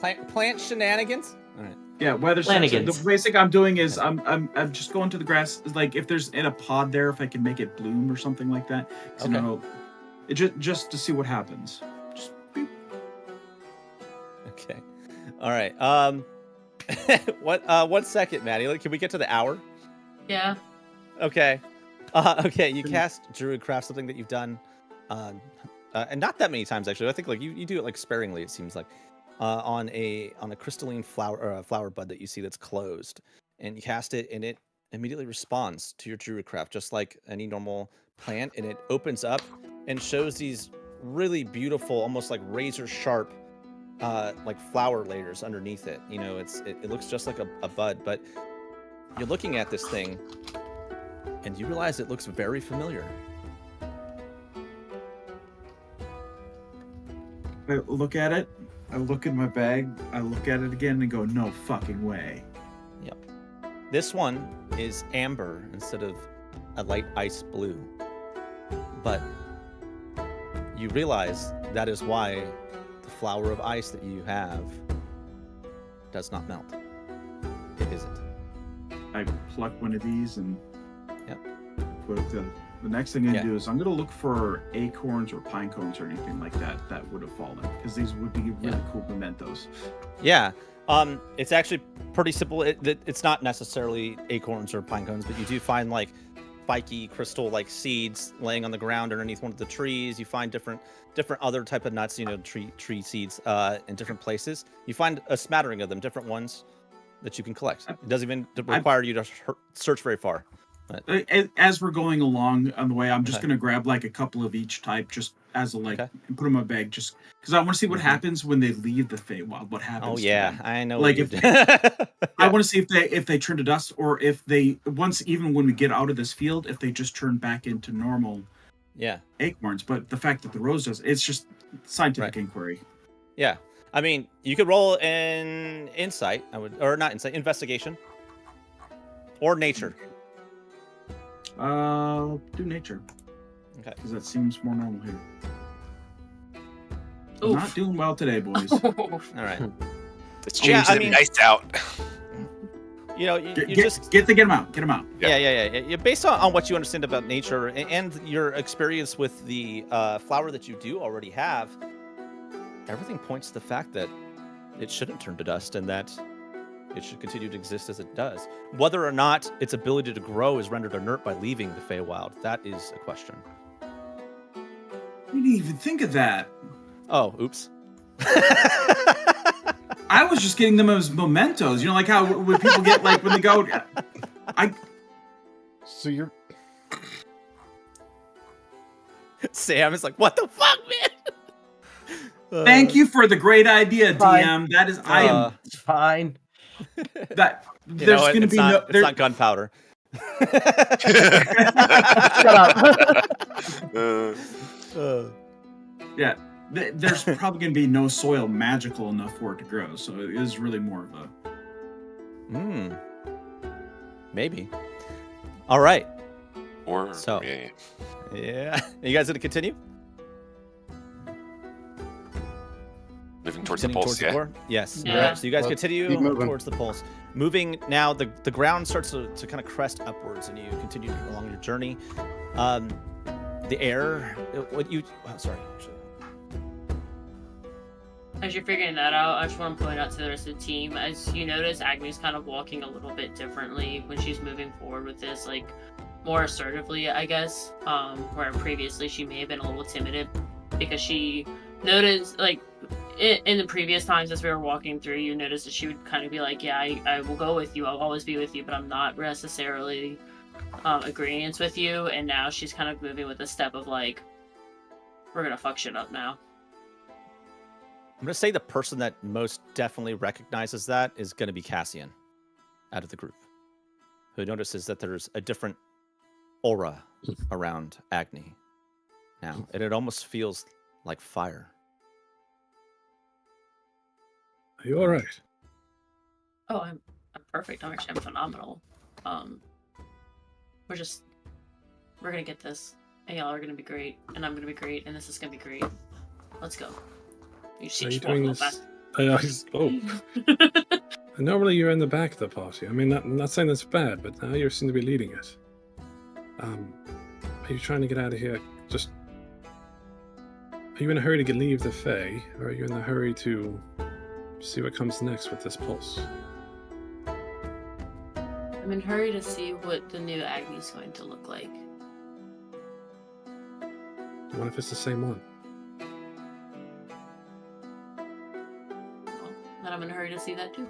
plant shenanigans. All right.
Yeah, weather shenanigans. The basic I'm doing is I'm just going to the grass. Like if there's in a pod there, if I can make it bloom or something like that. Okay. Just to see what happens. Just beep.
Okay. All right. 1 second, Maddie. Can we get to the hour?
Yeah.
Okay. Okay. You cast Druidcraft, something that you've done, and not that many times actually. I think you do it sparingly. It seems like on a crystalline flower bud that you see that's closed, and you cast it, and it immediately responds to your Druidcraft just like any normal plant, and it opens up and shows these really beautiful, almost like razor sharp. Flower layers underneath it. It looks just like a bud, but you're looking at this thing and you realize it looks very familiar.
I look at it, I look in my bag, I look at it again and go, no fucking way.
Yep. This one is amber instead of a light ice blue. But you realize that is why the flower of ice that you have does not melt. It isn't.
I pluck one of these and
put
the next thing I do is I'm going to look for acorns or pine cones or anything like that would have fallen, because these would be really cool mementos.
Yeah. It's actually pretty simple. It's not necessarily acorns or pine cones, but you do find spiky crystal seeds laying on the ground underneath one of the trees. You find different other type of nuts, tree seeds in different places. You find a smattering of them, different ones that you can collect. It doesn't even require you to search very far.
As we're going along on the way, I'm just gonna grab like a couple of each type, just as a and put them in my bag, just because I want to see what happens when they leave the Feywild. What happens?
Oh yeah, to them. I know.
Like I want to see if they turn to dust, or if they even when we get out of this field, if they just turn back into normal.
Yeah.
Acorns, but the fact that the rose does, it's just scientific inquiry.
Yeah. I mean, you could roll an insight, or not insight, investigation. Or nature.
Do nature.
Okay.
Because that seems more normal here. Not doing well today, boys.
All right.
Let's change the dice out.
You know, you
just get them out. Get them out.
Yeah. Based on what you understand about nature and your experience with the flower that you do already have, everything points to the fact that it shouldn't turn to dust and that it should continue to exist as it does. Whether or not its ability to grow is rendered inert by leaving the Feywild, that is a question.
We didn't even think of that.
Oh, oops.
I was just getting them as mementos. You know, like how when people get like when they go.
So you're.
Sam is like, what the fuck, man?
Thank you for the great idea, DM. That is, I am
fine.
That there's going to be no.
It's not gunpowder.
Shut up. Yeah. There's probably going to be no soil magical enough for it to grow, so it is really more of a...
Maybe. All right.
Or...
So, yeah. Are you guys going to continue?
Moving towards the pulse, yeah?
Yes.
Yeah.
Right. So you guys continue towards the pulse. Moving now, the ground starts to kind of crest upwards, and you continue along your journey. The air... sorry, actually.
As you're figuring that out, I just want to point out to the rest of the team, as you notice, Agni's kind of walking a little bit differently when she's moving forward with this, like, more assertively, I guess, where previously she may have been a little timid, because she noticed, like, in the previous times as we were walking through, you noticed that she would kind of be like, yeah, I will go with you, I'll always be with you, but I'm not necessarily agreeing with you, and now she's kind of moving with a step of, like, we're gonna fuck shit up now.
I'm going to say the person that most definitely recognizes that is going to be Cassian out of the group, who notices that there's a different aura around Agni now, and it almost feels like fire.
Are you all right?
Oh, I'm perfect. I'm phenomenal. We're gonna get this, and y'all are gonna be great, and I'm gonna be great, and this is gonna be great. Let's go. You see,
you doing this? Normally you're in the back of the party. I mean, I'm not saying that's bad, but now you seem to be leading it. Are you trying to get out of here? Are you in a hurry to leave the Fae, or are you in a hurry to see what comes next with this pulse?
I'm in a hurry to see what the new Agni's going to look like.
What if it's the same one?
Then I'm in a hurry to see that too.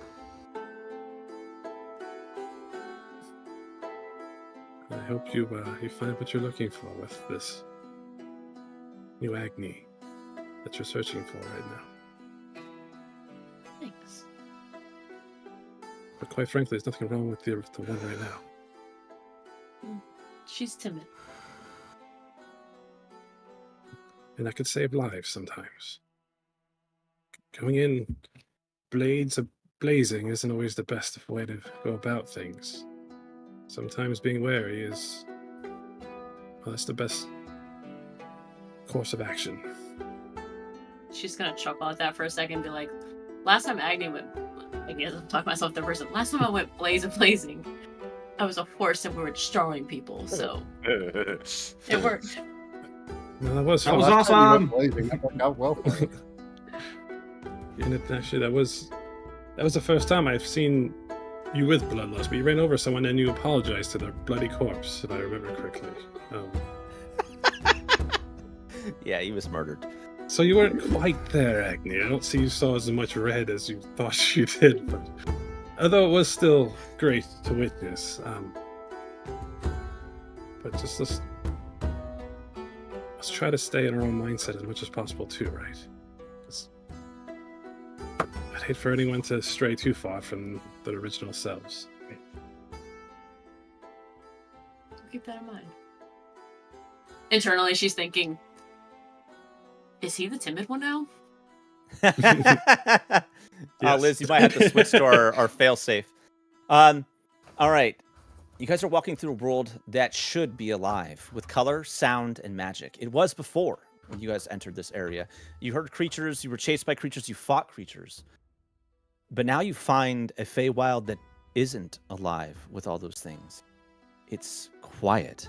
I hope you find what you're looking for with this new Agni that you're searching for right now.
Thanks.
But quite frankly, there's nothing wrong with the one right now.
She's timid.
And that could save lives sometimes. Going in blades blazing isn't always the best way to go about things. Sometimes being wary is, well, that's the best course of action.
She's gonna chuckle at that for a second and be like, last time Agni went, I guess I'm talking myself the person, last time I went blazing, I was a horse and we were destroying people, so it worked.
No, that was
awesome.
That worked out well for you.
And actually, that was the first time I've seen you with bloodlust, but you ran over someone and you apologized to their bloody corpse, if I remember correctly.
Yeah, he was murdered.
So you weren't quite there, Agni. I don't see you saw as much red as you thought you did, but although it was still great to witness, let's try to stay in our own mindset as much as possible too, right? I'd hate for anyone to stray too far from their original selves.
Keep that in mind. Internally, she's thinking, is he the timid one now?
Yes. Liz, you might have to switch to our fail-safe. All right. You guys are walking through a world that should be alive with color, sound, and magic. It was before when you guys entered this area. You heard creatures, you were chased by creatures, you fought creatures. But now you find a Feywild that isn't alive with all those things. It's quiet.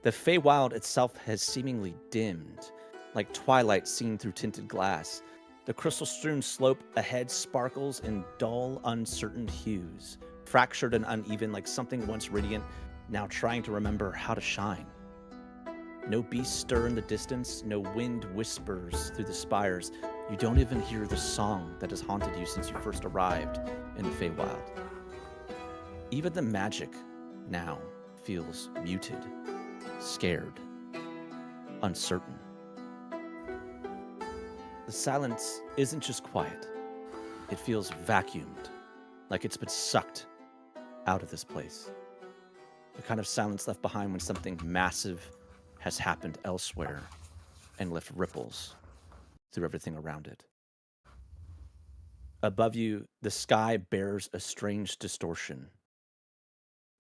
The Feywild itself has seemingly dimmed, like twilight seen through tinted glass. The crystal-strewn slope ahead sparkles in dull, uncertain hues, fractured and uneven like something once radiant, now trying to remember how to shine. No beasts stir in the distance, no wind whispers through the spires. You don't even hear the song that has haunted you since you first arrived in the Feywild. Even the magic now feels muted, scared, uncertain. The silence isn't just quiet. It feels vacuumed, like it's been sucked out of this place. The kind of silence left behind when something massive has happened elsewhere and left ripples through everything around it. Above you, the sky bears a strange distortion.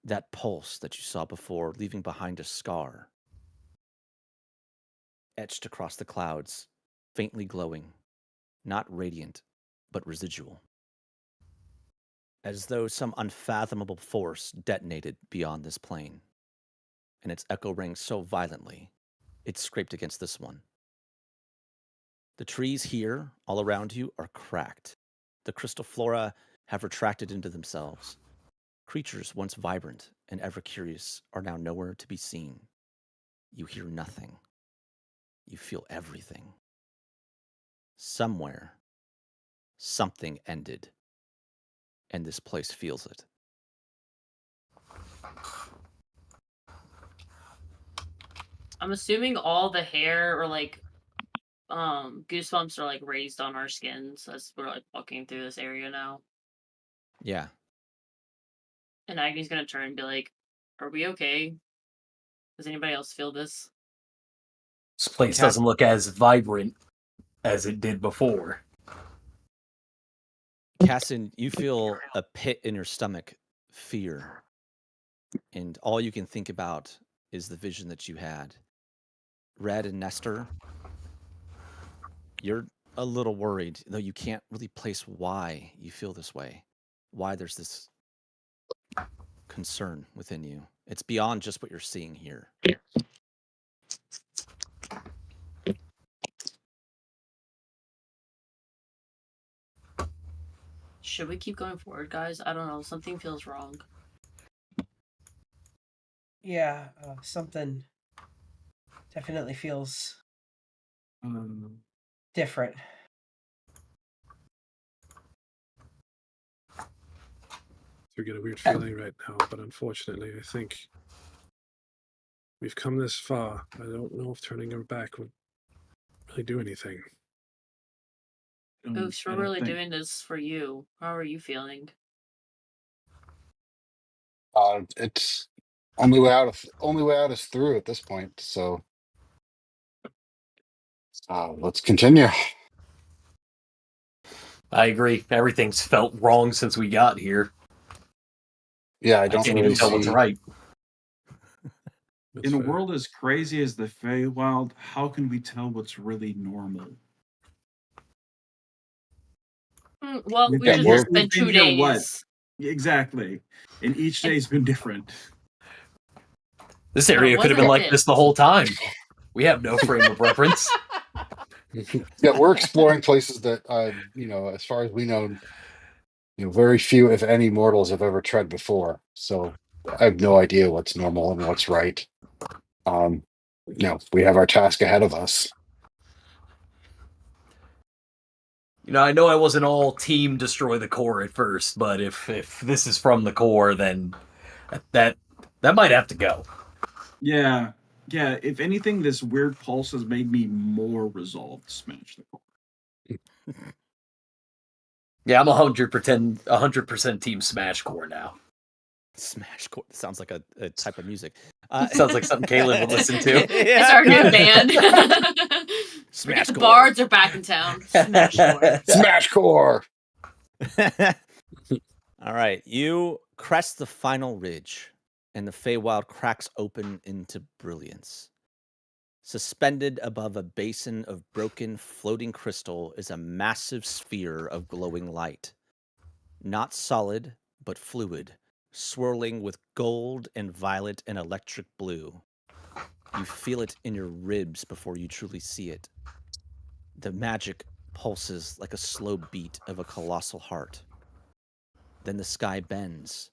That pulse that you saw before, leaving behind a scar, etched across the clouds, faintly glowing, not radiant, but residual. As though some unfathomable force detonated beyond this plane, and its echo rang so violently, it scraped against this one. The trees here, all around you, are cracked. The crystal flora have retracted into themselves. Creatures once vibrant and ever curious are now nowhere to be seen. You hear nothing. You feel everything. Somewhere, something ended, and this place feels it.
I'm assuming all the hair or like goosebumps are like raised on our skins as we're like walking through this area now.
Yeah.
And Agni's gonna turn and be like, "Are we okay? Does anybody else feel this?"
This place doesn't look as vibrant as it did before.
Cassin, you feel a pit in your stomach, fear. And all you can think about is the vision that you had. Red and Nestor, you're a little worried, though you can't really place why you feel this way. Why there's this concern within you. It's beyond just what you're seeing here.
Should we keep going forward, guys? I don't know. Something feels wrong.
Yeah, something definitely feels different.
I get a weird feeling right now, but unfortunately, I think we've come this far. I don't know if turning her back would really do anything.
Oops, we're really doing this for you. How are you feeling?
It's only way out is through at this point. So let's continue.
I agree. Everything's felt wrong since we got here.
Yeah,
I can't even tell what's right.
In a world as crazy as the Feywild, how can we tell what's really normal?
Well, we just spent 2 days.
What? Exactly. And each day's been different.
This area could have been like this the whole time. We have no frame of reference.
Yeah, we're exploring places that, as far as we know, very few, if any, mortals have ever tread before. So I have no idea what's normal and what's right. We have our task ahead of us.
I know I wasn't all team destroy the core at first, but if this is from the core, then that might have to go.
Yeah. Yeah, if anything, this weird pulse has made me more resolved to smash the core.
Yeah, I'm 100% Team Smash Core now.
Smash core sounds like a type of music.
Sounds like something Kaylin would listen to.
It's our new band.
Smash
the
core.
bards are back in town. Smash core.
Smash core.
All right, you crest the final ridge, and the Feywild cracks open into brilliance. Suspended above a basin of broken, floating crystal is a massive sphere of glowing light. Not solid, but fluid, swirling with gold and violet and electric blue. You feel it in your ribs before you truly see it. The magic pulses like a slow beat of a colossal heart. Then the sky bends.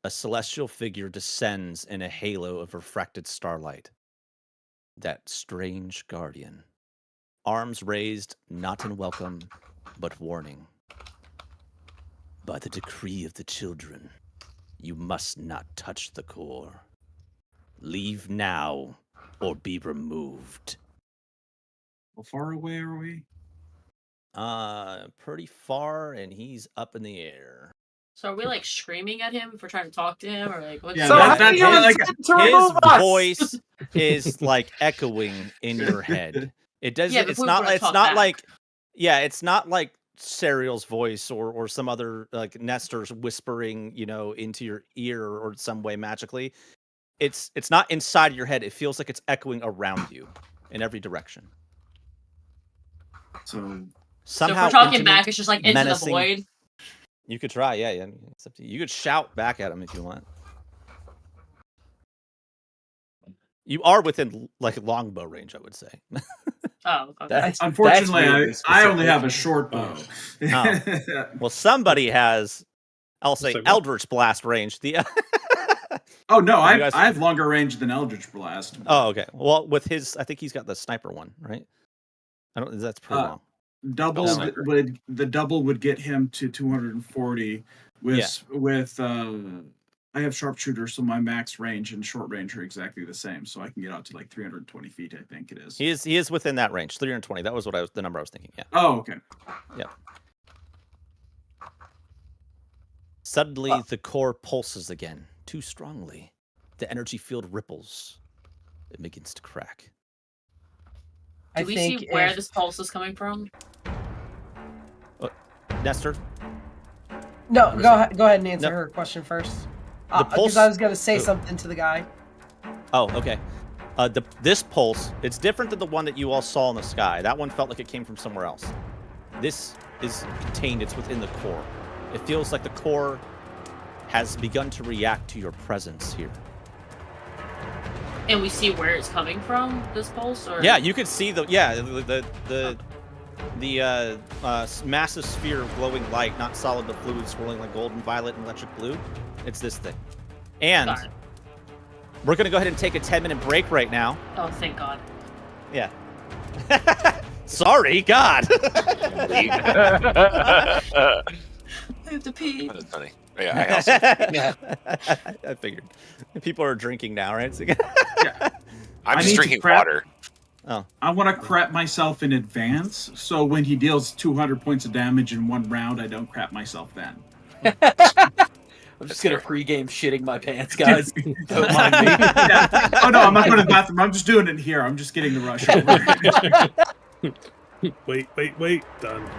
A celestial figure descends in a halo of refracted starlight. That strange guardian. Arms raised, not in welcome, but warning. By the decree of the children, you must not touch the core. Leave now, or be removed.
How far away are we?
Pretty far, and he's up in the air.
So are we like screaming at him if we're trying to talk to him, or like what's
Yeah,
So
that-
how
that's
do you
like-
intend to remove
His
us?
voice is like echoing in your head. It doesn't.
Yeah, but
it's
we
not.
wanna
It's
talk
not
back.
like. Yeah, it's not like Serial's voice or some other like Nestor's whispering, into your ear or some way magically. It's not inside your head. It feels like it's echoing around you in every direction.
So
Somehow,
if we're talking
intimate,
back, it's just like into
menacing.
the void.
You could try, yeah. It's up to you. You could shout back at him if you want. You are within like longbow range, I would say.
Oh, okay.
That's
unfortunately,
weirdly
I only
specific.
have a short bow.
Oh. Well, somebody has, I'll say,
Say what?
Eldritch Blast range. The
Oh no,
You guys-
I have longer range than Eldritch Blast.
Oh, okay. Well, with his, I think he's got the sniper one, right? I don't. That's pretty long.
Double
Sniper.
would get him to 240 with I have sharpshooter, so my max range and short range are exactly the same, so I can get out to like 320 feet. I think it is.
He is within that range, 320. That was the number I was thinking. Yeah.
Oh, okay.
Suddenly, the core pulses again, too strongly. The energy field ripples. It begins to crack.
Do we see where this pulse is coming from?
Nestor,
No, go ahead and answer
No.
her question first.
The
Because
pulse-
I was going to say something to the guy.
Oh, okay. This pulse, it's different than the one that you all saw in the sky. That one felt like it came from somewhere else. This is contained. It's within the core. It feels like the core has begun to react to your presence here.
And we see where it's coming from, this pulse? Or...
Yeah, you could see the massive sphere of glowing light, not solid but fluid, swirling like gold and violet and electric blue. It's this thing. And
Got it.
we're going to go ahead and take a 10-minute break right now.
Oh, thank God.
Yeah. Sorry, God.
I have to pee.
That's funny. Yeah, I also.
I figured. People are drinking now, right? So-
I'm
I
just
need to
drinking
prep-
water.
Oh.
I want to crap myself in advance, so when he deals 200 points of damage in one round, I don't crap myself then.
I'm just gonna pregame shitting my pants, guys. Don't mind me.
Yeah. Oh no, I'm not going to the bathroom. I'm just doing it here. I'm just getting the rush over.
Wait. Done.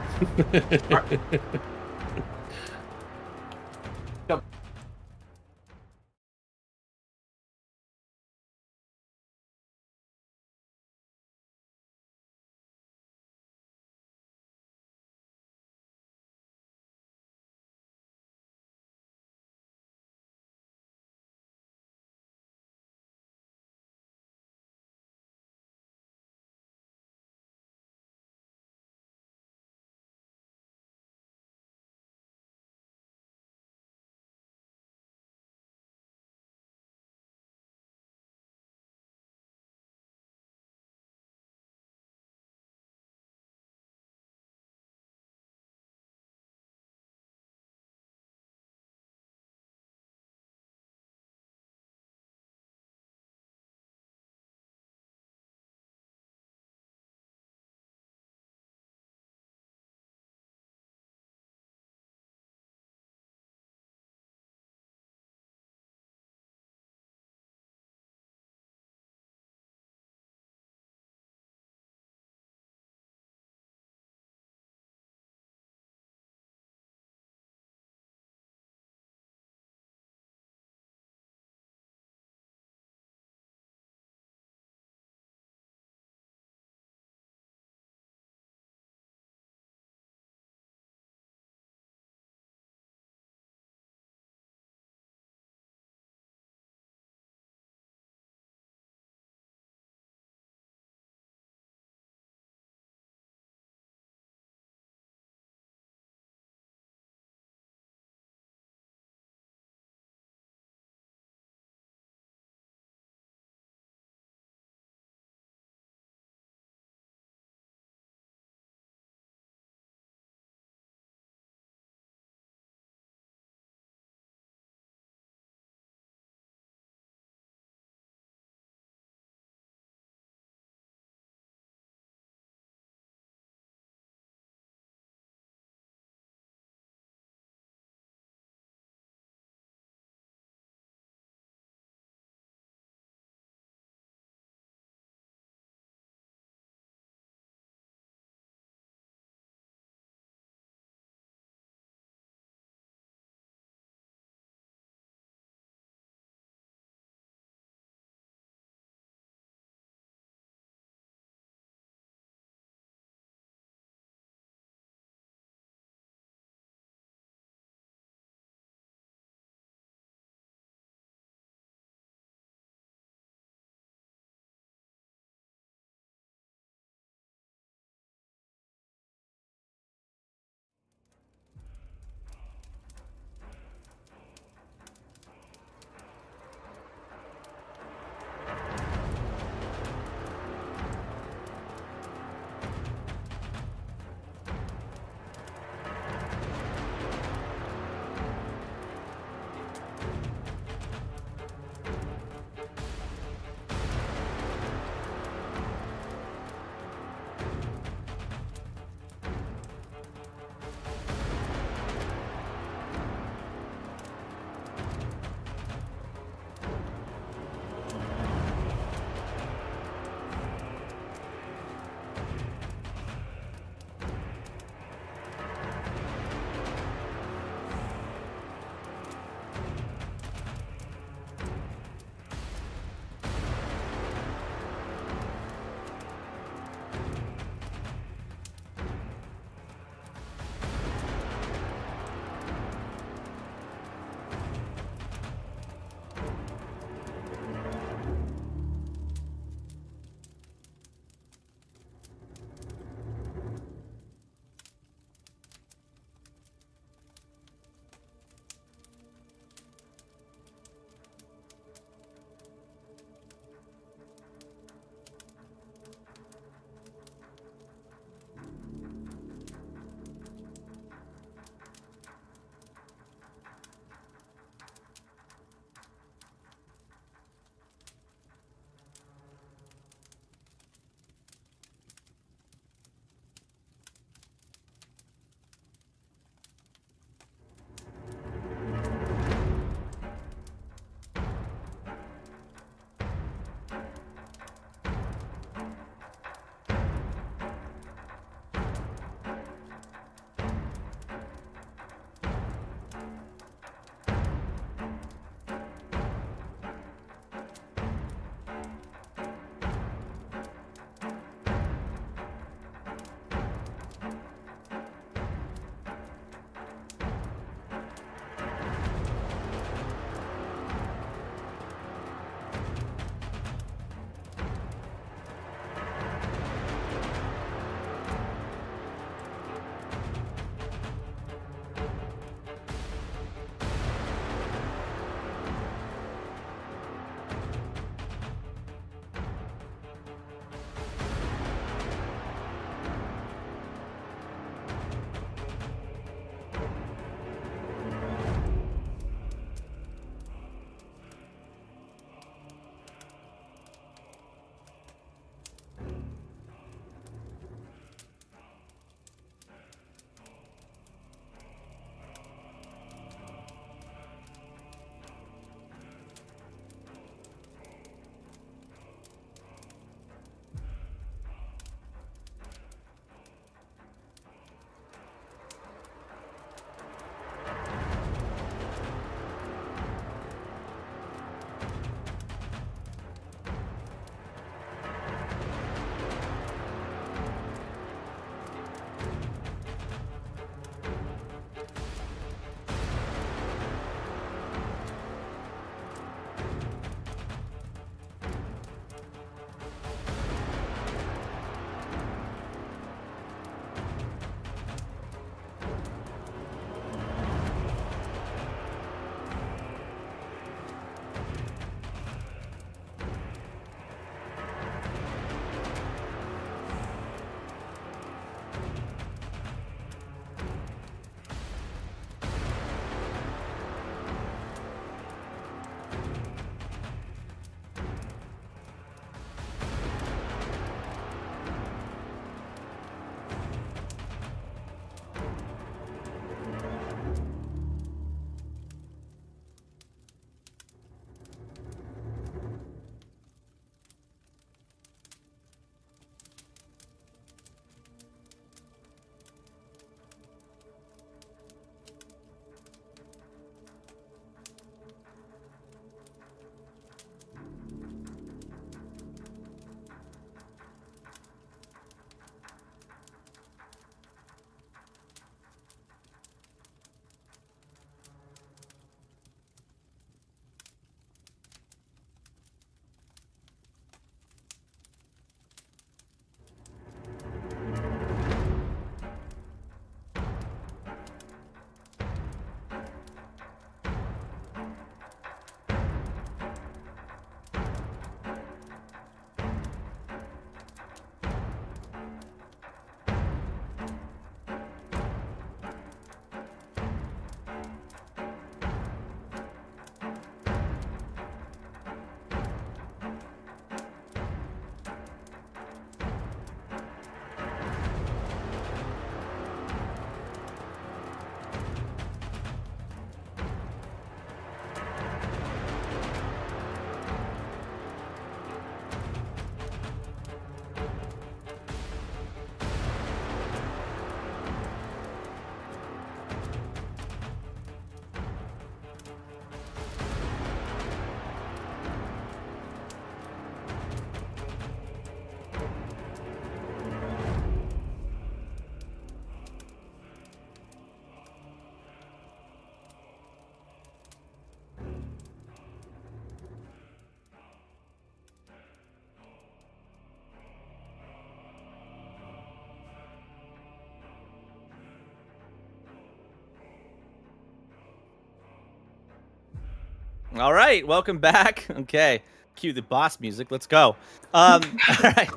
All right, welcome back. Okay, cue the boss music. Let's go. All right,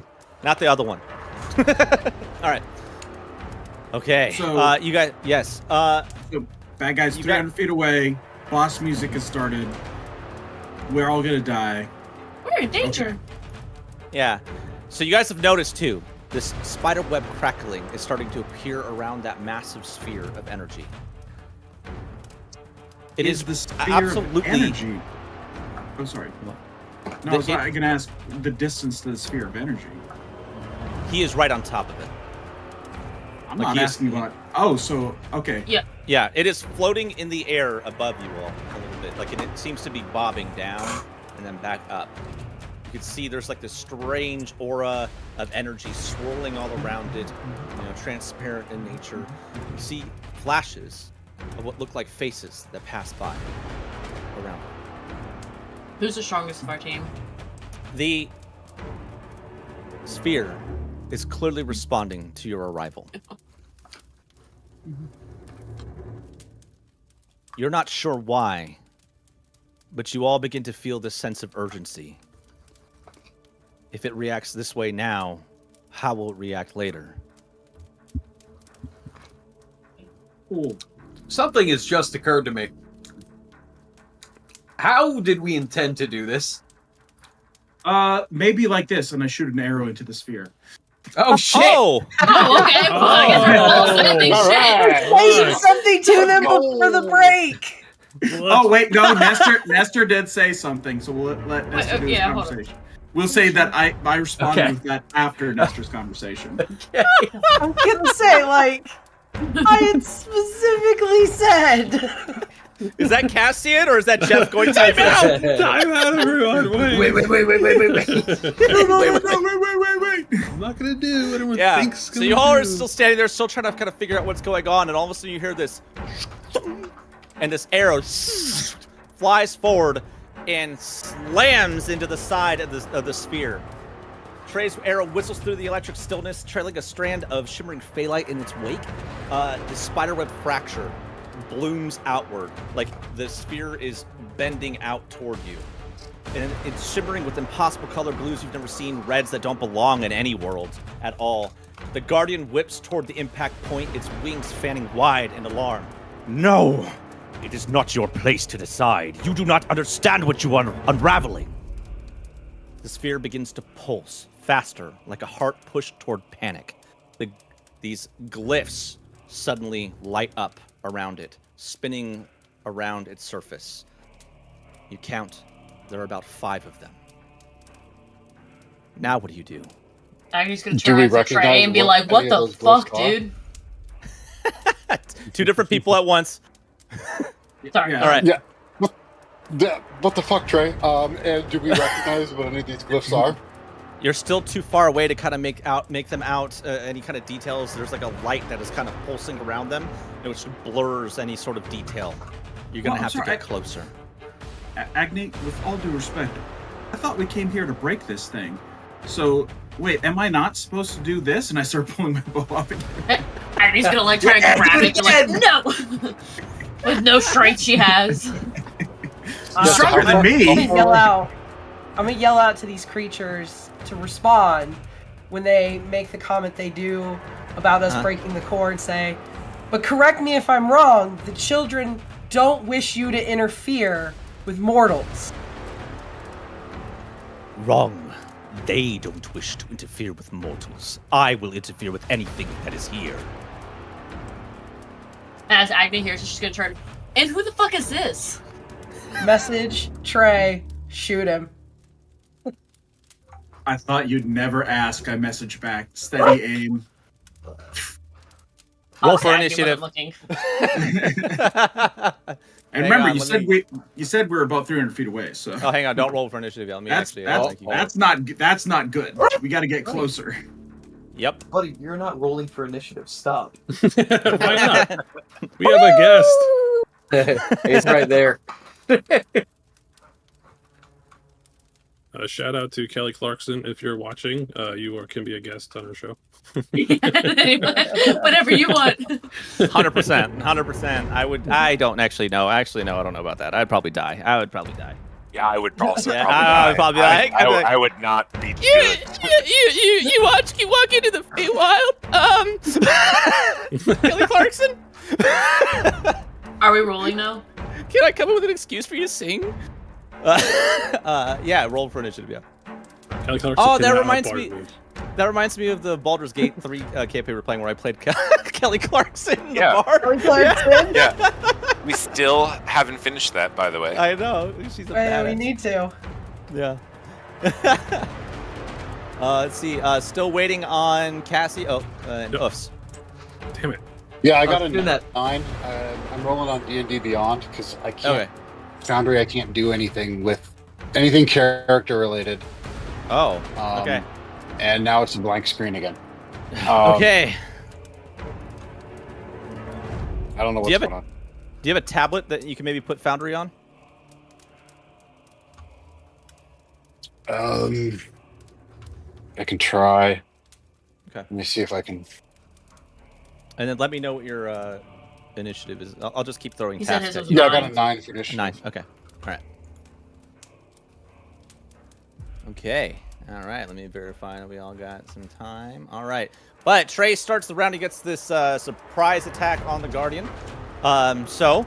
not the other one. All right. Okay.
So-
you guys. Yes.
The bad guy's 300 feet away. Boss music has started. We're all gonna die.
We're in danger.
Okay.
Yeah. So you guys have noticed too. This spider web crackling is starting to appear around that massive sphere of energy. It is
the sphere
absolutely
of energy. Oh, sorry. No, I was going to ask the distance to the sphere of energy.
He is right on top of it.
I'm not asking about. Oh, so okay.
Yeah.
Yeah, it is floating in the air above you all a little bit. Like it seems to be bobbing down and then back up. You can see there's like this strange aura of energy swirling all around it, transparent in nature. You see flashes of what look like faces that pass by around it.
Who's the strongest of our team?
The sphere is clearly responding to your arrival. You're not sure why, but you all begin to feel this sense of urgency. If it reacts this way now, how will it react later?
Cool.
Something has just occurred to me. How did we intend to do this?
Maybe like this, and I shoot an arrow into the sphere.
Oh shit!
Oh!
Oh, okay. Well, I guess we're all sending
all
shit.
right.
Say something to them before the break.
Oh wait, no, Nestor did say something, so we'll let Nestor do his
yeah, hold on.
conversation. We'll say that I responded
Okay.
with that after Nestor's conversation.
I'm gonna say, like, I had specifically said.
Is that Cassian or is that Jeff going time out?
Time out, everyone.
Wait.
Wait.
I'm not gonna do what everyone
Yeah.
thinks.
So you all are still standing there, still trying to kind of figure out what's going on, and all of a sudden you hear this, and this arrow flies forward and slams into the side of the sphere. Trey's arrow whistles through the electric stillness, trailing a strand of shimmering phalite in its wake. The spiderweb fracture blooms outward, like the sphere is bending out toward you. And it's shimmering with impossible color blues you've never seen, reds that don't belong in any world at all. The Guardian whips toward the impact point, its wings fanning wide in alarm. No! It is not your place to decide. You do not understand what you are unraveling. The sphere begins to pulse faster, like a heart pushed toward panic. These glyphs suddenly light up around it, spinning around its surface. You count. There are about 5 of them. Now what do you do?
Agnes gonna
Do we
turn to
recognize
Trey and be
what
like, "What
any
the
of those glyphs
fuck,
are?"
dude?"
2 different people at once.
Sorry.
Yeah.
All right.
Yeah. What the fuck, Trey? And do we recognize what any of these glyphs are?
You're still too far away to kind of make them out any kind of details. There's like a light that is kind of pulsing around them, which blurs any sort of detail. You're gonna
Well,
have to
sorry,
get closer.
Agni, with all due respect, I thought we came here to break this thing. So, wait, am I not supposed to do this? And I start pulling my bow up again.
Agnes gonna like try to grab it. You're like, "No!" With no strength she has.
Stronger than
I'm
me.
gonna yell out. I'm gonna yell out to these creatures to respond when they make the comment they do about us breaking the core and say, "But correct me if I'm wrong. The children don't wish you to interfere with mortals."
Wrong. They don't wish to interfere with mortals. I will interfere with anything that is here.
As Agnes hears it, she's gonna turn. And who the fuck is this?
Message Trey, shoot him.
I thought you'd never ask. I message back. Steady aim.
Roll for
Agnes
initiative.
wasn't looking.
And
Hang
remember,
on,
you said we were about 300 feet away. So
Oh, hang on. Don't roll for initiative. Let me actually.
that's not good. We got to get closer.
Yep.
Buddy, you're not rolling for initiative. Stop.
Why not? We have a guest.
It's right there.
Shout out to Kelly Clarkson. If you're watching, can be a guest on our show.
Whatever you want.
100%. I don't actually know. Actually, no, I don't know about that. I'd probably die. I would probably die.
Yeah, I would also
Yeah,
probably
I
die.
would probably die.
I would not be good.
You walk into the Feywild. Kelly Clarkson.
Are we rolling now?
Can I come up with an excuse for you to sing? Yeah, roll for initiative. Yeah.
Kelly Clarkson
Oh, that
cannot
reminds
bar
me.
move.
That reminds me of the Baldur's Gate 3 campaign we were playing, where I played Kelly Clarkson in the
Yeah.
bar.
Kelly Clarkson?
Yeah. We still haven't finished that, by the way.
I know. She's a
Right,
badass.
we need to.
Yeah. Let's see. Still waiting on Cassie. Oh, and
Yep.
Oofs.
Damn it.
Yeah, I got a
doing that.
9. I'm rolling on D&D Beyond because I can't.
Okay.
Foundry, I can't do anything with anything character related.
Oh. Okay.
And now it's a blank screen again.
Okay.
I don't know
Do
what's
you have
going on.
Do you have a tablet that you can maybe put Foundry on?
I can try.
Okay.
Let me see if I can.
And then let me know what your initiative is. I'll just keep throwing
He said
tasks
his
at
was
you.
Yeah, I got a
9.
9 for initiative.
9. Okay. All right. Okay. All right. Let me verify that we all got some time. All right. But Trey starts the round. He gets this surprise attack on the Guardian. So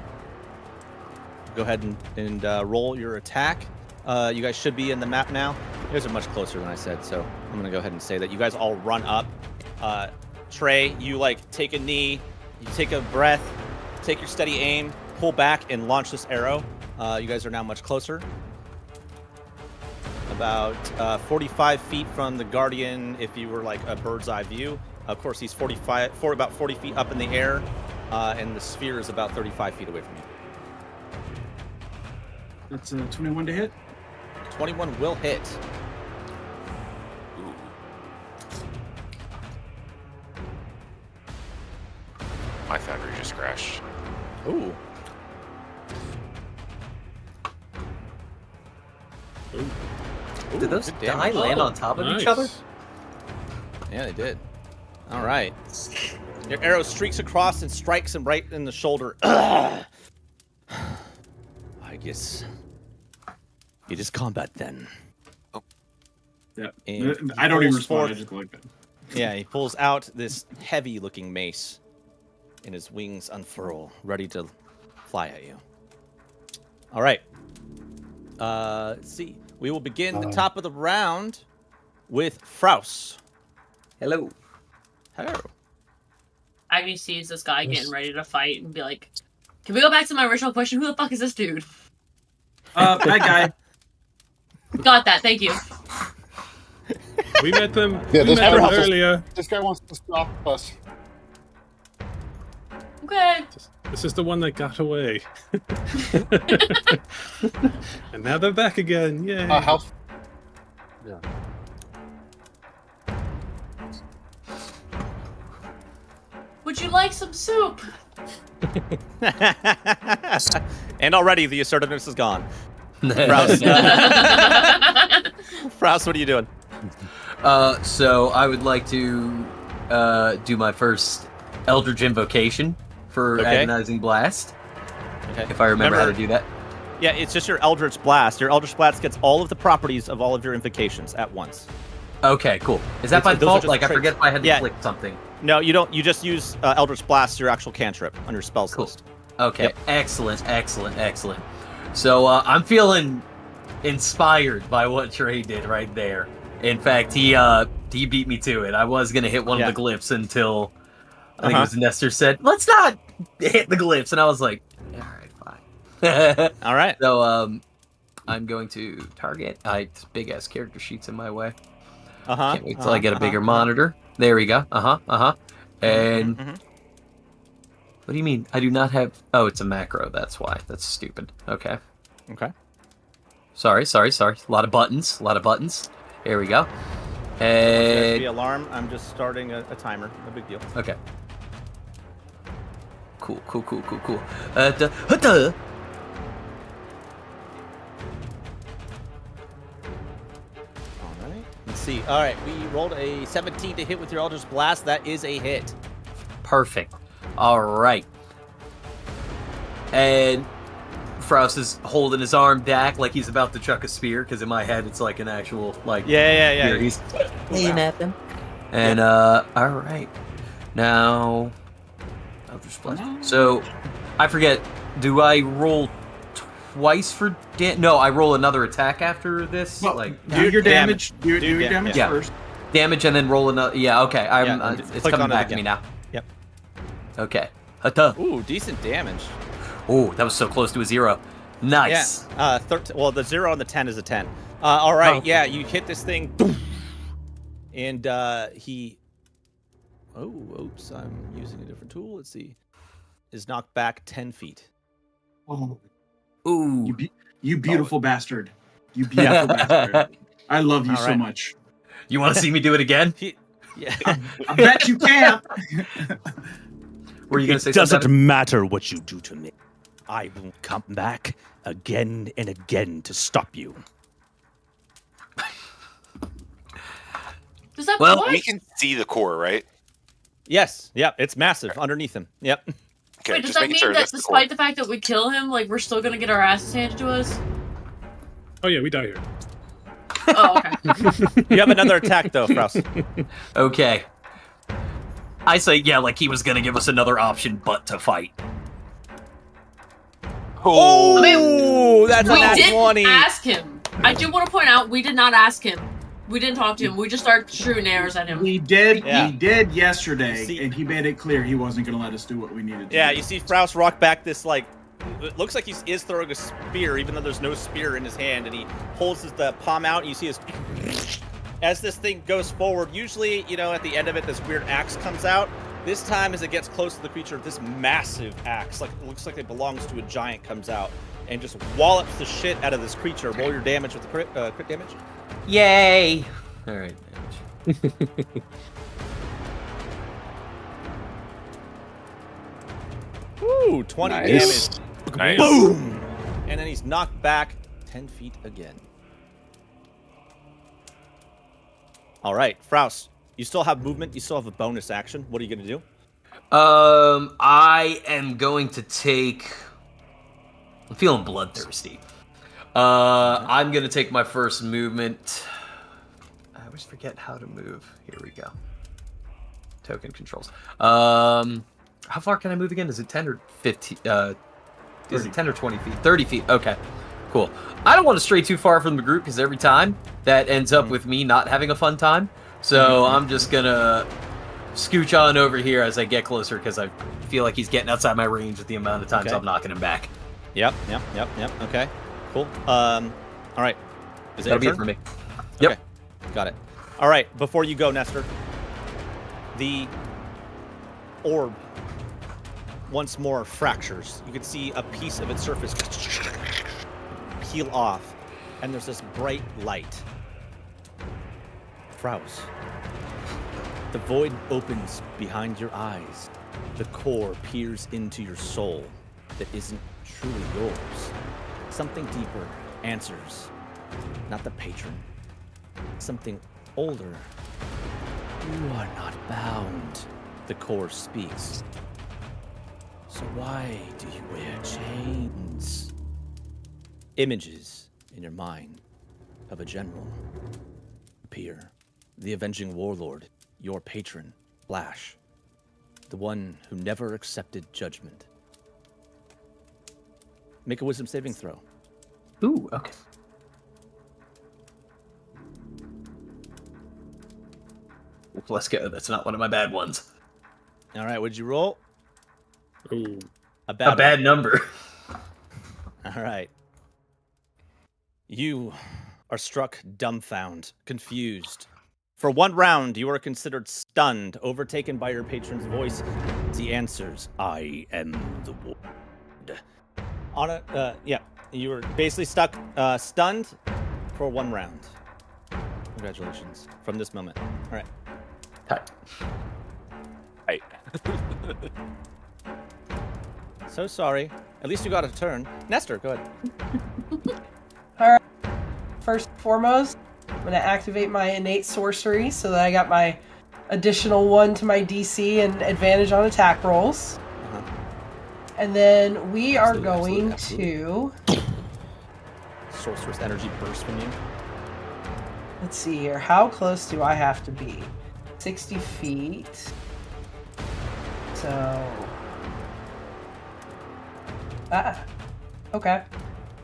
go ahead and roll your attack. You guys should be in the map now. You guys are much closer than I said, so I'm gonna go ahead and say that you guys all run up. Trey, you take a knee, you take a breath, take your steady aim, pull back, and launch this arrow. You guys are now much closer. About 45 feet from the Guardian, if you were a bird's eye view. Of course, he's about 40 feet up in the air, and the sphere is about 35 feet away from you.
That's a 21 to hit.
21 will hit.
Ooh. My foundry just crashed.
Ooh.
Ooh.
Did those
good
die
damage.
land on top of
Nice.
each other?
Yeah, they did. All right. Your arrow streaks across and strikes him right in the shoulder. I guess it is combat then.
Yeah.
And
I don't even
pulls
respond. I
forth-
just go like that.
Yeah, he pulls out this heavy-looking mace, and his wings unfurl, ready to fly at you. All right. Let's see. We will begin the top of the round with Fraus.
Hello.
Hello.
Agni sees this guy getting ready to fight and be like, "Can we go back to my original question? Who the fuck is this dude?"
That guy.
Got that. Thank you.
We met them,
Yeah,
we
this
met
guy
them
wants to-
earlier.
This guy wants to stop us.
Okay.
This is the one that got away. And now they're back again. Yay.
How? Yeah.
Would you like some soup?
And already the assertiveness is gone. Fraus, Fraus, what are you doing?
So I would like to do my first Eldritch Invocation for
Okay.
Agonizing Blast,
Okay.
if I remember how to do that.
Yeah, it's just your Eldritch Blast. Your Eldritch Blast gets all of the properties of all of your invocations at once.
Okay, cool. Is that by
Those are
default?
just
Like, I
traits.
forget if I had to
Yeah.
click something.
No, you don't. You just use Eldritch Blast, your actual cantrip, on your spells
Cool.
list.
Okay,
Yep.
excellent. So I'm feeling inspired by what Trey did right there. In fact, he beat me to it. I was gonna hit one
Yeah.
of the glyphs until I think it was Nestor said, "Let's not hit the glyphs," and I was like, "All right, fine."
All right.
So I'm going to target. Big ass character sheets in my way. Can't wait till I get a bigger monitor. There we go. And
Mhm.
what do you mean? I do not have. Oh, it's a macro. That's why. That's stupid. Okay.
Okay.
Sorry. A lot of buttons. There we go.
There's the
And
alarm. I'm just starting a timer. No big deal.
okay. Cool.
see. All right, we rolled a 17 to hit with your Eldritch Blast. That is a hit.
Perfect. All right. And Frost is holding his arm back like he's about to chuck a spear, because in my head it's like an actual, like...
Yeah.
Spear. He's aiming at them. And, all right. Now... Eldritch Blast. So, I forget, do I roll twice for No, I roll another attack after this.
Well,
like
do your damage. Do your damage
yeah.
first.
Damage and then roll another. Yeah, okay. It's coming back to me now.
Yep.
Okay.
Ooh, decent damage.
Ooh, that was so close to a 0. Nice.
Yeah. 13. Well, the 0 on the 10 is a 10. All right. Yeah, you hit this thing, and he. Oh, oops! I'm using a different tool. Let's see. Is knocked back 10 feet.
Oh.
Ooh.
You beautiful bastard. You beautiful bastard. I love you so much.
You want to see me do it again?
Yeah.
I bet you can.
Were you going to say
something? It doesn't
something?
matter what you do to me. I will come back again and again to stop you.
Does that
Well,
we can see the core, right?
Yes. Yep. It's massive underneath him. Yep.
Okay,
Wait, does
just
that
making
mean
sure
that
that's the
despite
core.
the fact that we kill him, like, we're still gonna get our asses handed to us?
Oh yeah, we die here.
Oh, okay.
You have another attack though, Frost.
Okay. I say, yeah, like he was going to give us another option but to fight.
Oh,
I mean,
that's a
we
nat
didn't
20.
ask him. I do want to point out, we did not ask him. We didn't talk to him. We just started shooting arrows at him.
We did.
Yeah.
We did yesterday,
See-
and he made it clear he wasn't going to let us do what we needed to.
Yeah,
do.
you see Frost rock back this, like, it looks like he is throwing a spear, even though there's no spear in his hand, and he holds the palm out, and you see his... As this thing goes forward, usually, you know, at the end of it, this weird axe comes out. This time, as it gets close to the creature, this massive axe, like, it looks like it belongs to a giant, comes out and just wallops the shit out of this creature. Roll your damage with the crit damage.
Yay! All right, damage.
Ooh, 20
Nice.
damage.
Nice.
Boom! And then he's knocked back 10 feet again. All right, Frost, you still have movement. You still have a bonus action. What are you going to do?
I am going to take... I'm feeling bloodthirsty. I'm going to take my first movement. I always forget how to move. Here we go. Token controls. How far can I move again? Is it 10 or 15? Is it 10 or 20 feet? 30 feet. Okay, cool. I don't want to stray too far from the group because every time that ends up with me not having a fun time. So I'm just going to scooch on over here as I get closer because I feel like he's getting outside my range with the amount of times I'm knocking him back.
Yep. Okay, cool. All right. Is
That'll be
your
it for
turn?
me. Yep.
Okay, got it. All right, before you go, Nestor, the orb once more fractures. You can see a piece of its surface peel off, and there's this bright light. Frowse. The void opens behind your eyes. The core peers into your soul that isn't truly yours. Something deeper answers. Not the patron. Something older. You are not bound, the core speaks. So why do you wear chains? Images in your mind of a general appear. The avenging warlord, your patron, Flash. The one who never accepted judgment. Make a wisdom saving throw.
Ooh, okay. Let's go. That's not one of my bad ones.
All right, what'd you roll?
Ooh.
A bad
bad number.
All right. You are struck dumbfound, confused. For 1 round, you are considered stunned, overtaken by your patron's voice. He answers, I am the ward. On a, you were basically stuck, stunned for 1 round. Congratulations from this moment. All right.
Right.
So sorry. At least you got a turn. Nestor, go ahead.
All right. First and foremost, going to activate my innate sorcery so that I got my additional 1 to my DC and advantage on attack rolls. And then we are going to...
Sorceress energy burst from you.
Let's see here. How close do I have to be? 60 feet. So... okay.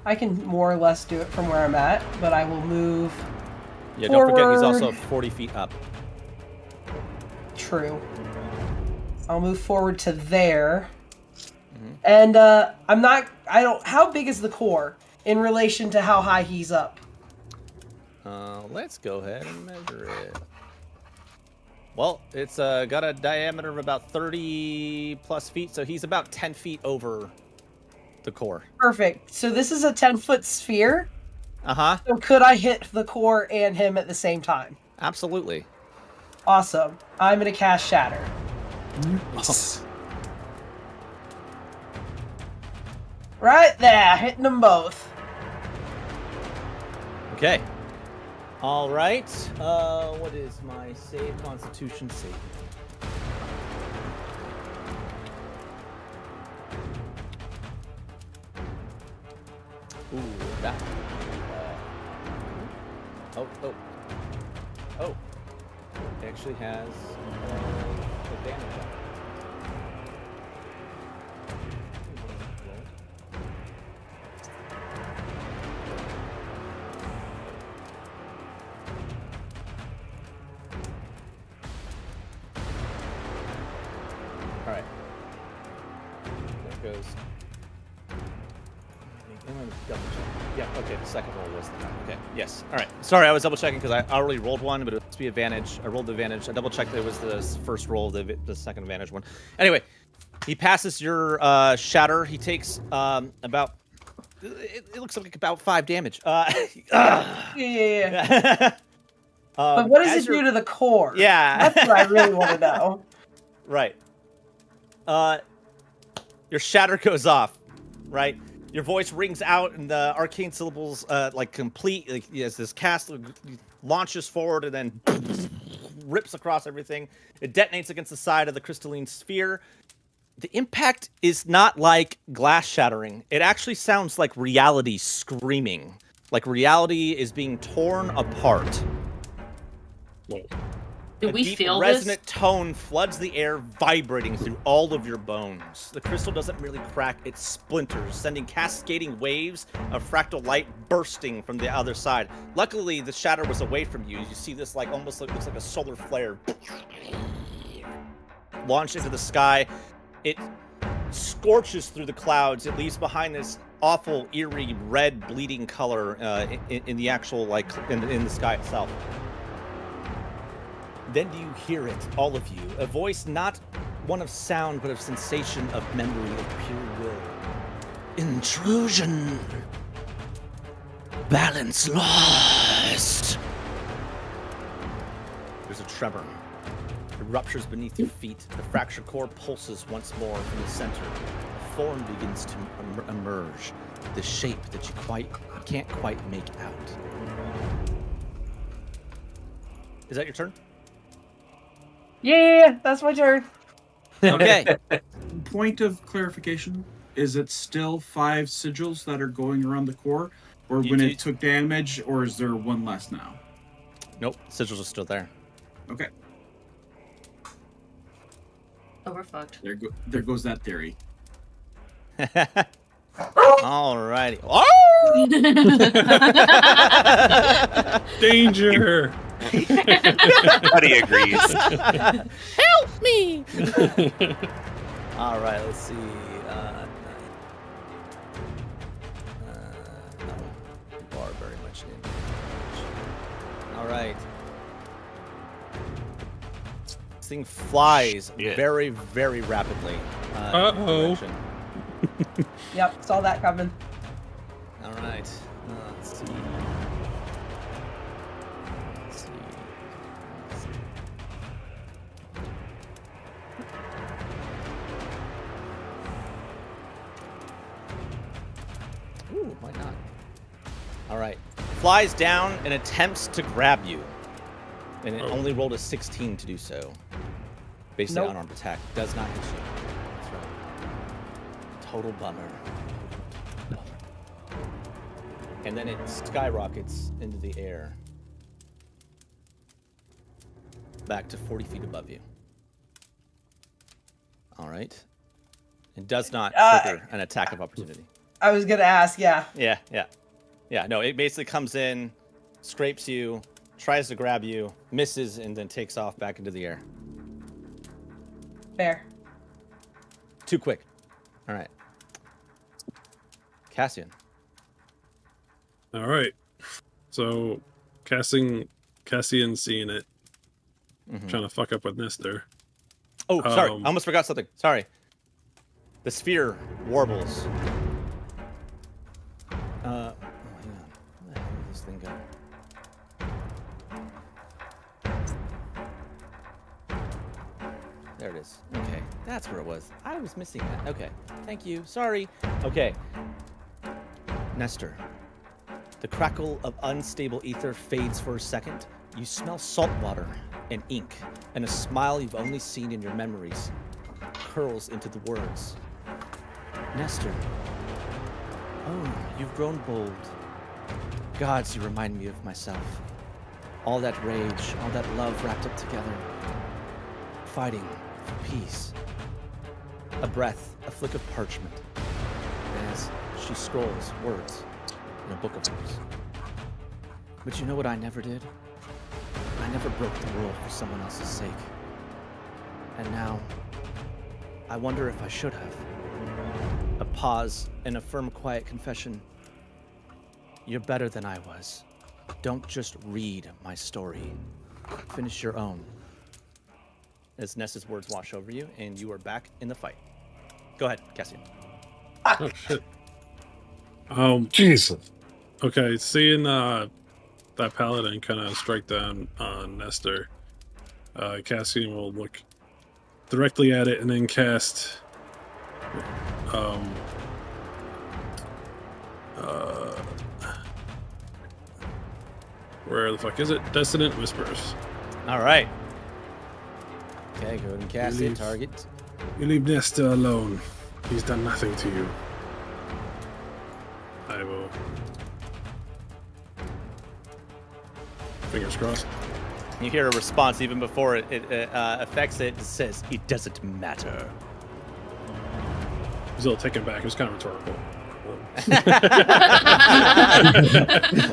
I can more or less do it from where I'm at, but I will move
Yeah,
forward.
don't forget he's also 40 feet up.
True. I'll move forward to there. And how big is the core in relation to how high he's up?
Let's go ahead and measure it. Well, it's got a diameter of about 30 plus feet, so he's about 10 feet over the core.
Perfect. So this is a 10-foot sphere.
Uh-huh.
So could I hit the core and him at the same time?
Absolutely.
Awesome. I'm going to cast Shatter.
Nice.
Right there, hitting them both.
Okay. All right. What is my save? Constitution save. Ooh, that. Oh. It actually has advantage on it. All right. There goes. I'm gonna double check. Yeah, okay, the second roll was the time. Okay, yes. All right. Sorry, I was double checking because I already rolled one, but it must be advantage. I rolled the advantage. I double checked that it was the first roll, the second advantage one. Anyway, he passes your shatter. He takes about. It looks like about 5 damage.
Yeah. But what does it do to the core?
Yeah.
That's what I really want to know.
Right. Your shatter goes off, right? Your voice rings out, and the arcane syllables, complete. As this cast launches forward, and then rips across everything. It detonates against the side of the crystalline sphere. The impact is not like glass shattering. It actually sounds like reality screaming, like reality is being torn apart.
Do we
deep,
feel
resonant
this?
tone floods the air, vibrating through all of your bones. The crystal doesn't merely crack, it splinters, sending cascading waves of fractal light bursting from the other side. Luckily, the shatter was away from you. You see this looks like a solar flare launch into the sky. It scorches through the clouds. It leaves behind this awful, eerie, red, bleeding color in the actual, in the sky itself. Then do you hear it, all of you? A voice not one of sound, but of sensation, of memory, of pure will. Intrusion. Balance lost. There's a tremor. It ruptures beneath your feet. The fractured core pulses once more from the center. A form begins to emerge. The shape that you can't quite make out. Is that your turn?
Yeah, that's my turn.
Okay.
Point of clarification, is it still 5 sigils that are going around the core? Or when it took damage, or is there one less now?
Nope, sigils are still there.
Okay.
Oh, we're fucked.
There goes that theory.
Alrighty. Oh!
Danger!
Buddy agrees.
Help me! All right, let's see. No, you are very much in. All right. This thing flies very, very rapidly.
Uh-oh.
Yep, saw that coming.
All right. Let's see. Ooh, why not? All right. flies down and attempts to grab you. And it
Oh.
only rolled a 16 to do so. Basically,
Nope.
unarmed attack. Does not hit you. That's right. Total bummer. And then it skyrockets into the air. Back to 40 feet above you. All right. It does not trigger an attack of opportunity.
I was gonna ask, yeah.
Yeah. No, it basically comes in, scrapes you, tries to grab you, misses, and then takes off back into the air.
Fair.
Too quick. All right. Cassian.
All right. So, Cassian seeing it, trying to fuck up with Nestor.
Oh, sorry. I almost forgot something. Sorry. The sphere warbles. Hang on. Where the hell did this thing go? There it is. Okay, that's where it was. I was missing that. Okay, thank you. Sorry. Okay. Nestor. The crackle of unstable ether fades for a second. You smell salt water and ink, and a smile you've only seen in your memories curls into the words. Nestor. Oh, you've grown bold. Gods, you remind me of myself. All that rage, all that love wrapped up together. Fighting for peace. A breath, a flick of parchment. As she scrolls words in a book of hers. But you know what I never did? I never broke the world for someone else's sake. And now, I wonder if I should have. A pause and a firm, quiet confession. You're better than I was. Don't just read my story. Finish your own. As Ness's words wash over you, and you are back in the fight. Go ahead, Cassian.
Oh, shit.
Jesus.
Okay, seeing that paladin kind of strike down on Nestor, Cassian will look directly at it and then cast where the fuck is it? Dissonant Whispers.
All right. Okay, go ahead and cast it. Target.
You leave Nestor alone. He's done nothing to you. I will. Fingers crossed.
You hear a response even before it affects it. It says, "It doesn't matter."
He's a little taken back. It was kind of rhetorical.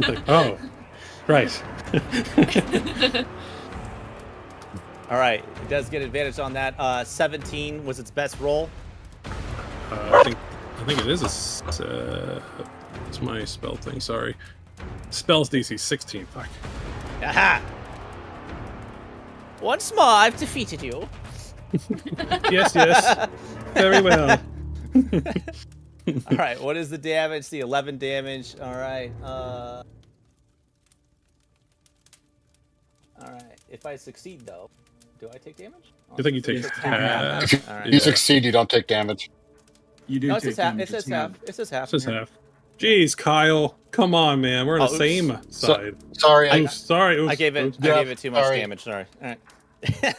Like, oh, right.
All right, it does get advantage on that. 17 was its best roll.
I think it is it's my spell thing. Sorry, spells DC 16. Fuck.
Aha! Once more, I've defeated you.
Yes. Very well.
All right, what is the damage? The 11 damage. All right. All right. If I succeed, though, do I take damage?
I think you take half.
If
All right.
you succeed, you don't take damage.
You do
No, it
take
says half.
damage.
It says half. It says half.
Just half. Jeez, Kyle, come on, man. We're on the
Oops.
same side.
Sorry.
I'm sorry.
I gave it.
Yeah,
I gave it too much
sorry.
damage. Sorry. All right.
Okay.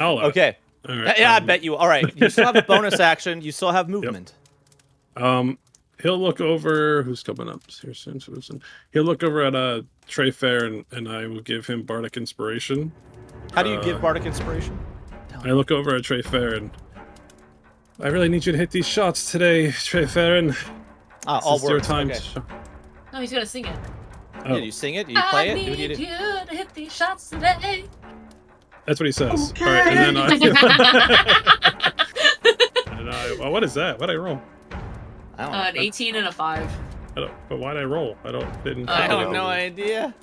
Okay.
All right.
Yeah, I bet you. All right. You still have a bonus action. You still have movement.
He'll look over. Who's coming up here soon? He'll look over at Trey Fair, and I will give him Bardic Inspiration.
How do you give Bardic Inspiration?
I look over at Trey Fair, and I really need you to hit these shots today, Trey Farron.
All
It's your
words.
time.
Okay.
No, he's gonna sing it.
Oh,
Yeah, do you sing it? Do you play
I
it?
need
Do you
you
do-
to hit these shots today.
that's what he says. All right, and then well, what is that? What'd I roll?
I don't know.
An 18 and a 5.
But why'd I roll? Didn't.
I
Oh.
have no idea.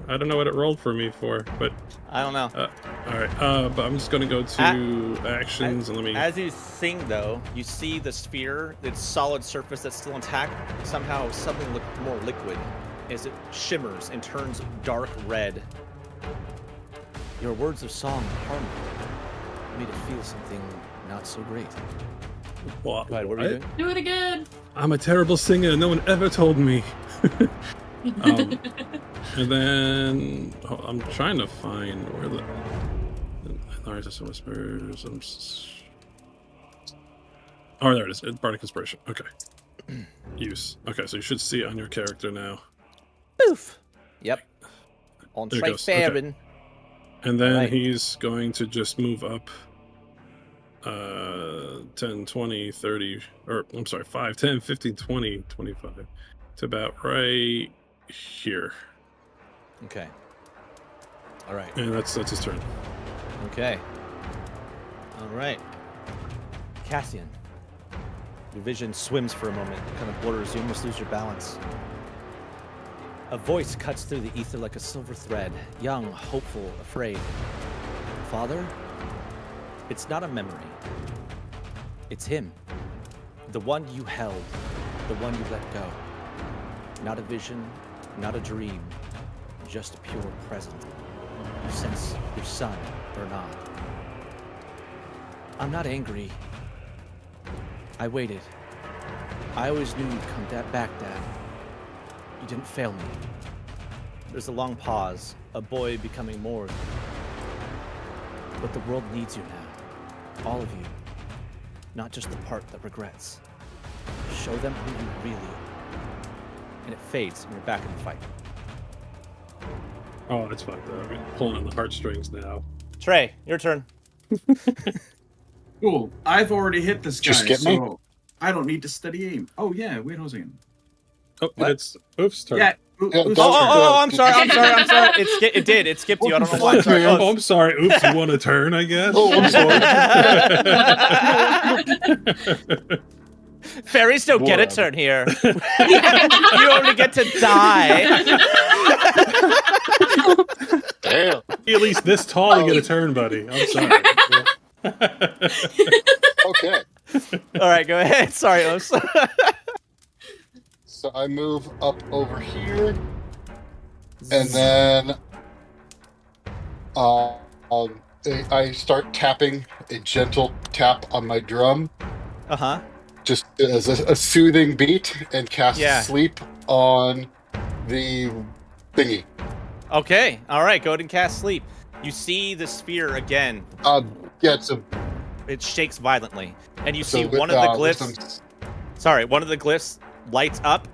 I don't know what it rolled for me for, but
I don't know.
all right. But I'm just gonna go to actions and let me.
As you sing, though, you see the sphere, its solid surface that's still intact, somehow suddenly look more liquid as it shimmers and turns dark red. Your words of song and harmony made it feel something not so great.
Well,
Go ahead, what were you doing?
Do it again.
I'm a terrible singer. No one ever told me. And then I'm trying to find where the largest whispers. Oh, there it is. Bardic Inspiration. Okay. Use. Okay, so you should see it on your character now.
Poof. Yep. On
There it
Trey
goes. Okay.
Farron.
And then
Alright.
he's going to just move up 10, 20, 30, or I'm sorry, 5, 10, 15, 20, 25 to about right here.
Okay. All right.
And that's his turn.
Okay. All right. Cassian. Your vision swims for a moment, kind of blurs. You almost lose your balance. A voice cuts through the ether like a silver thread. Young, hopeful, afraid. Father, it's not a memory. It's him. The one you held. The one you let go. Not a vision, not a dream. Just a pure present. You sense your son or not. I'm not angry. I waited. I always knew you'd come back, Dad. You didn't fail me. There's a long pause, a boy becoming more. But the world needs you now. All of you. Not just the part that regrets. Show them who you really are. And it fades and you're back in the fight.
Oh, that's fine. I'm pulling on the heartstrings now.
Trey, your turn.
Cool. I've already hit this guy,
Just skip me?
so I don't need to study aim. Oh yeah, wait, hold on.
Oh,
What?
it's Oof's turn.
Yeah.
Yeah,
Who's
don't-
turn?
I'm sorry. It did. It skipped you. I don't know why. Sorry.
Oh, I'm sorry. Oops, you want a turn, I guess?
Oh, I'm sorry.
Fairies don't get a
Whatever.
turn here. You only get to die.
Damn.
At least this tall to get a turn, buddy. I'm sorry.
Okay.
All right, go ahead. Sorry, Oos.
So I move up over here, and then I start tapping a gentle tap on my drum,
Uh-huh.
just as a soothing beat, and cast
Yeah.
sleep on the thingy.
Okay. All right, go ahead and cast sleep. You see the sphere again.
Yeah, it's a
It shakes violently. And you
so
see
with,
one of the glyphs.
wisdom-
One of the glyphs lights up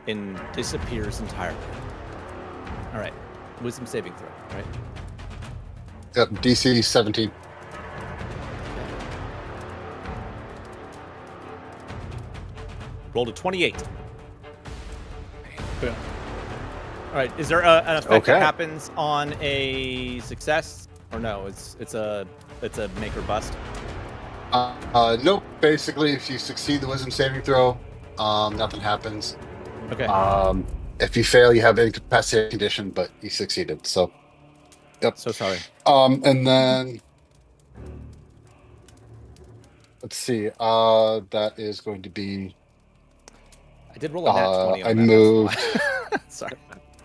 and disappears entirely. All right. Wisdom saving throw, right?
Yep, DC 17.
Rolled a 28.
Yeah.
All right. Is there an effect
Okay.
that happens on a success, or no? It's a make or bust.
Nope. Basically, if you succeed the wisdom saving throw, nothing happens.
Okay.
If you fail, you have incapacitated condition, but you succeeded. So, yep.
So sorry.
And then let's see. That is going to be.
I did roll a nat 20 on
I
that,
moved.
that's why.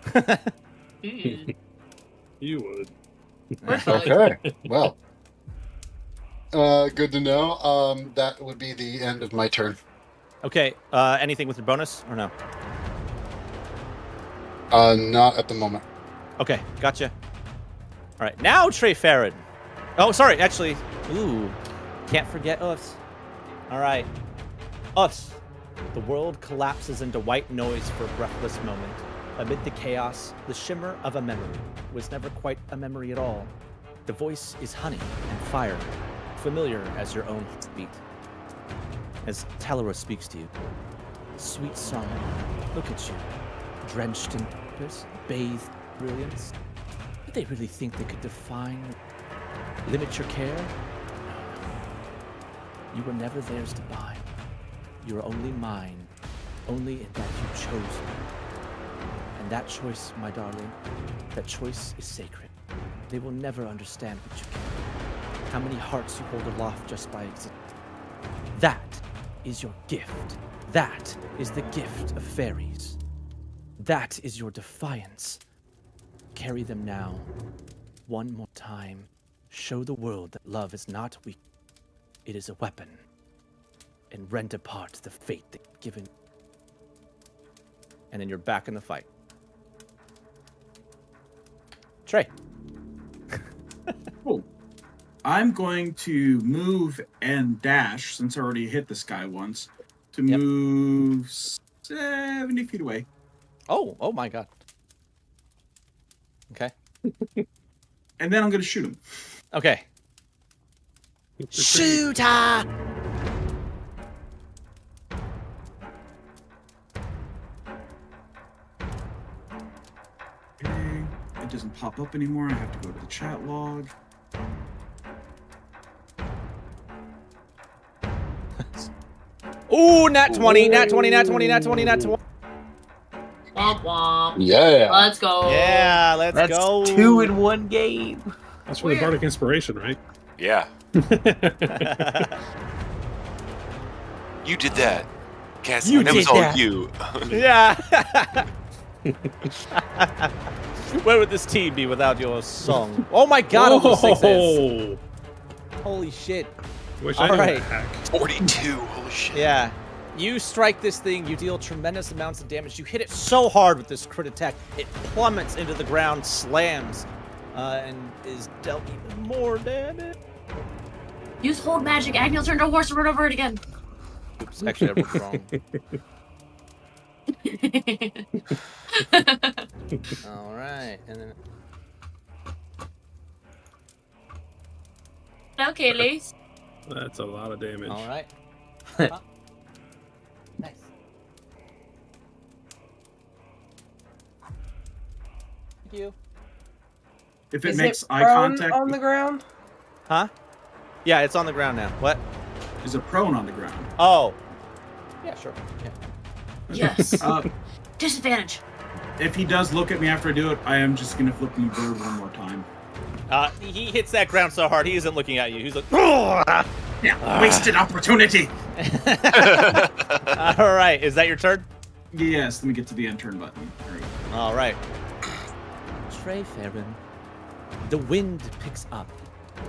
Sorry.
Mm.
You would.
Okay. Well, good to know. That would be the end of my turn.
Okay. Anything with your bonus or no?
Not at the moment.
Okay. Gotcha. All right. Now Trey Farron. Oh, sorry. Actually, ooh, can't forget us. All right. Us. The world collapses into white noise for a breathless moment. Amid the chaos, the shimmer of a memory was never quite a memory at all. The voice is honey and fire, familiar as your own heartbeat. As Talaros speaks to you, sweet song, look at you, drenched in purpose, bathed in brilliance. Did they really think they could define, limit your care? No. You were never theirs to buy. You are only mine, only in that you chose me. And that choice, my darling, that choice is sacred. They will never understand what you carry, how many hearts you hold aloft just by existing. That is your gift. That is the gift of fairies. That is your defiance. Carry them now. One more time. Show the world that love is not weak. It is a weapon. And rend apart the fate that you've given. And then you're back in the fight. Trey.
Cool. I'm going to move and dash, since I already hit this guy once, to move 70 feet away.
Oh my god. Okay.
And then I'm going to shoot him.
Okay. Shooter!
Okay. It doesn't pop up anymore. I have to go to the chat log.
Ooh, nat 20, nat 20, nat 20, nat 20, nat 20.
Womp womp.
Yeah.
Let's go.
Yeah, let's
That's
go.
2 in 1 game.
That's for the Bardic Inspiration, right?
Yeah. You did that. Cassie,
You
that was
did
all
that.
you.
Yeah. Where would this team be without your song? Oh my god, almost sixes.
Oh!
Holy shit.
Wish
All
I knew
right.
that hack.
42. Holy shit.
Yeah. You strike this thing, you deal tremendous amounts of damage. You hit it so hard with this crit attack, it plummets into the ground, slams, and is dealt even more damage.
Use hold magic. Agnew turned to a horse and run over it again.
Oops, actually I rolled wrong. All right, and then
Okay, Lace.
That's a lot of damage.
all right. Nice. Thank you.
If it
Is
makes
it
eye
prone
contact,
on the ground?
Huh? Yeah, it's on the ground now. What?
is it prone on the ground?
Oh. Yeah, sure. Yeah.
Yes.
Uh,
Disadvantage.
if he does look at me after I do it, I am just going to flip him a bird one more time.
He hits that ground so hard he isn't looking at you. He's like, "Ugh."
Yeah, wasted opportunity.
All right, is that your turn?
Yes, let me get to the end turn button. There we go.
All right. Trey Farron. The wind picks up,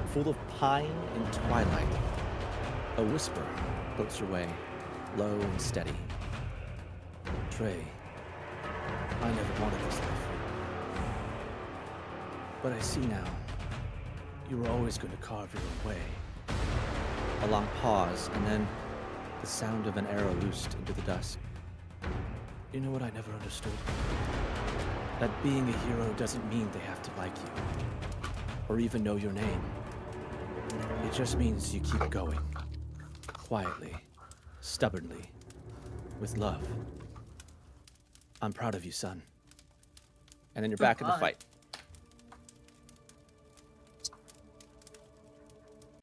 full of pine and twilight. A whisper floats your way, low and steady. Trey, I never wanted this life. But I see now, you were always going to carve your own way. A long pause, and then the sound of an arrow loosed into the dusk. You know what I never understood? That being a hero doesn't mean they have to like you, or even know your name. It just means you keep going, quietly, stubbornly, with love. I'm proud of you, son. And then you're back in the fight.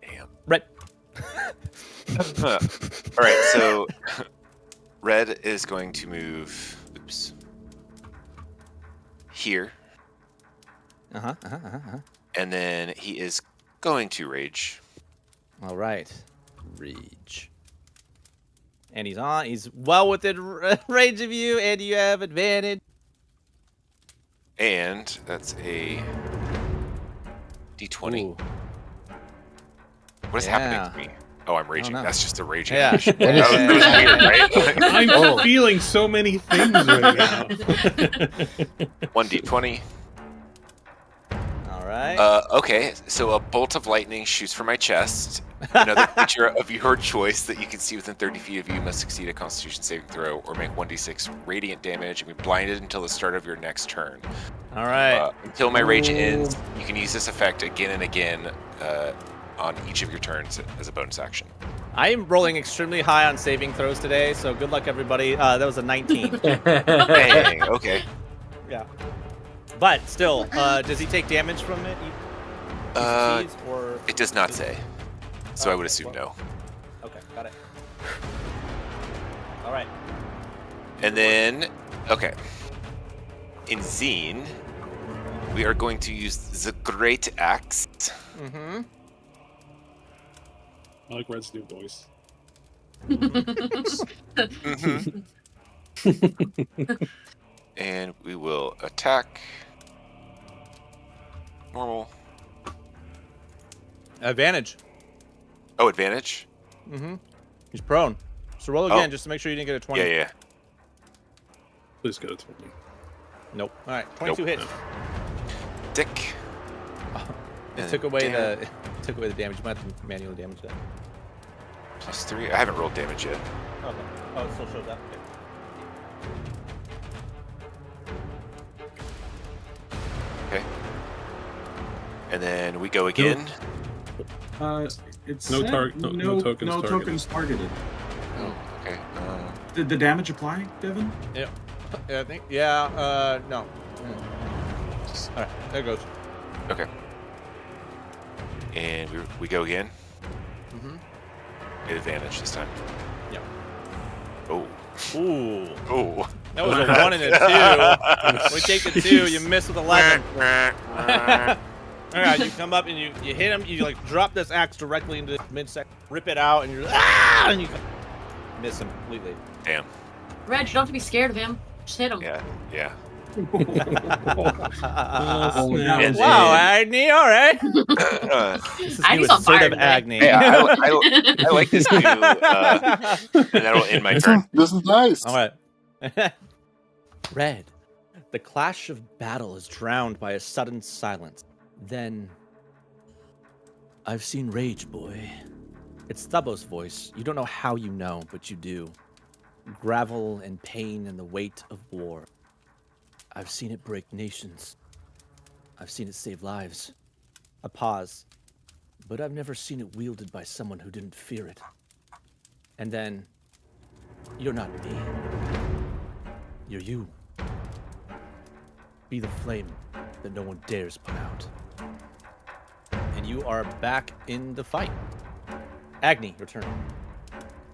Damn.
Red.
All right, so Red is going to move. Oops. Here, and then he is going to rage.
All right, rage. And he's well within range of you, and you have advantage.
And that's a D20.
Ooh.
What is happening to me? Oh, I'm raging.
know.
That's just a raging.
Yeah.
That was weird, right?
I'm feeling so many things right now.
1D20.
All right.
Okay, so a bolt of lightning shoots from my chest. Another creature of your choice that you can see within 30 feet of you must succeed a Constitution saving throw or make 1d6 radiant damage and be blinded until the start of your next turn.
All right.
Until my rage ends, you can use this effect again and again on each of your turns as a bonus action.
I am rolling extremely high on saving throws today, so good luck, everybody. That was a 19.
Dang, okay.
Yeah. But still, does he take damage from it? Or
It does not say, so I would assume no.
Okay, got it. All right.
And then, okay. In Zine, we are going to use the Great Axe.
Mm-hmm.
I like Red's new voice.
And we will attack. Normal.
Advantage.
Oh, advantage?
Mm-hmm. He's prone. So roll again just to make sure you didn't get a 20.
Yeah.
Please go to 20.
Nope. All right. 22 hits.
Dick.
It took away the damage. You might have to manually damage that.
+3. I haven't rolled damage yet.
Okay. Oh, it still shows up.
Okay. And then we go again.
It's
No
said
no tokens targeted.
Oh, okay.
Did the damage apply, Devin?
Yeah, I think. Yeah. No. All right. There it goes.
Okay. And we go again.
Mm-hmm.
Get advantage this time.
Yep.
Oh.
Ooh.
Oh.
That was a 1 and a 2. We take the 2. You miss with 11. All right, you come up and you hit him. You like drop this axe directly into the midsection, rip it out, and you're and you miss him completely.
Damn.
Red, you don't have to be scared of him. Just hit him.
Yeah. Yeah.
Wow, Agni, all right. This is
Agni's
new
on fire
assertive
today.
Agni.
Hey, I like this new. And that'll end my turn.
This is nice.
All right. Red. The clash of battle is drowned by a sudden silence. Then, I've seen rage, boy. It's Thubbo's voice. You don't know how you know, but you do. Gravel and pain and the weight of war. I've seen it break nations. I've seen it save lives. A pause. But I've never seen it wielded by someone who didn't fear it. And then, you're not me. You're you. Be the flame that no one dares put out. And you are back in the fight. Agni, your turn.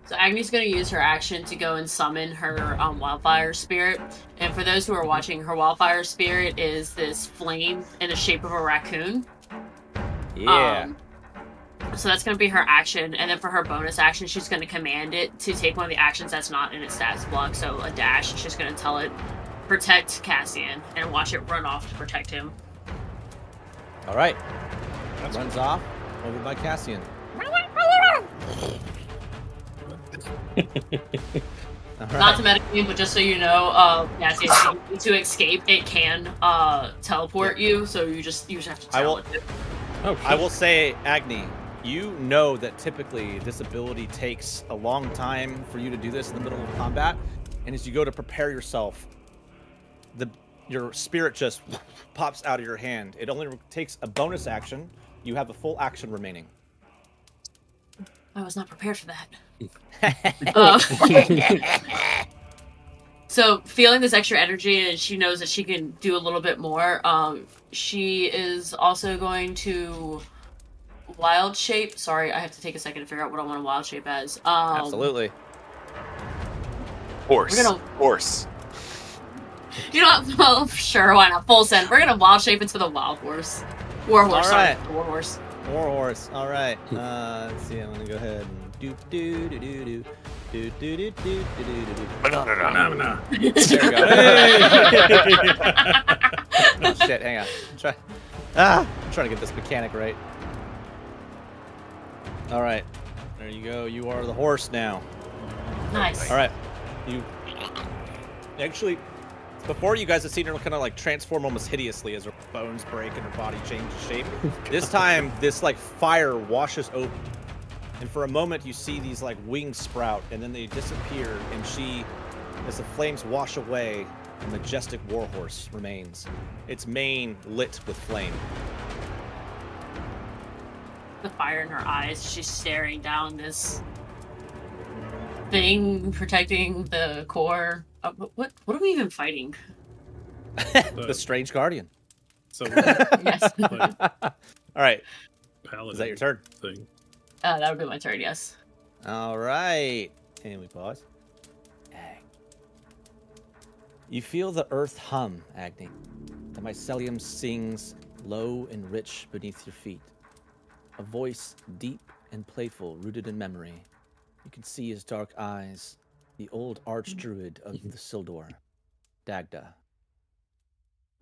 So Agni's going to use her action to go and summon her wildfire spirit. And for those who are watching, her wildfire spirit is this flame in the shape of a raccoon.
Yeah.
So that's going to be her action. And then for her bonus action, she's going to command it to take one of the actions that's not in its stats block. So a dash, she's just going to tell it, protect Cassian, and watch it run off to protect him.
All right. Runs off over by Cassian. All
Not to
right.
metagame, but just so you know, Cassian, to escape, it can teleport you. So you just have to tell it.
Oh,
I will say, Agni, you know that typically this ability takes a long time for you to do this in the middle of combat. And as you go to prepare yourself, your spirit just pops out of your hand. It only takes a bonus action. You have a full action remaining.
I was not prepared for that. So feeling this extra energy, and she knows that she can do a little bit more. She is also going to wild shape. Sorry, I have to take a second to figure out what I want to wild shape as.
Absolutely.
Horse.
We're gonna-
Horse.
You know what? Well, sure, why not? Full send. We're gonna wild shape into the wild horse. War horse,
All
sorry.
right.
The war horse.
Warhorse. All right. Let's see. I'm gonna go ahead and do.
Banana.
There we go. Oh, shit. Hang on. I'm trying to get this mechanic right. All right. There you go. You are the horse now.
Nice.
All right. You actually, before you guys have seen her kind of like transform almost hideously as her bones break and her body changes shape. This time, this like fire washes over, and for a moment you see these like wings sprout, and then they disappear. And she, as the flames wash away, a majestic warhorse remains, its mane lit with flame.
The fire in her eyes. She's staring down this thing protecting the core. What are we even fighting?
The strange guardian.
So
Yes.
All right.
paladin
Is that your turn?
thing.
That would be my turn, yes.
All right. And we pause. Dang. You feel the earth hum, Agni. The mycelium sings low and rich beneath your feet. A voice deep and playful, rooted in memory. You can see his dark eyes, the old archdruid of the Sildor, Dagda.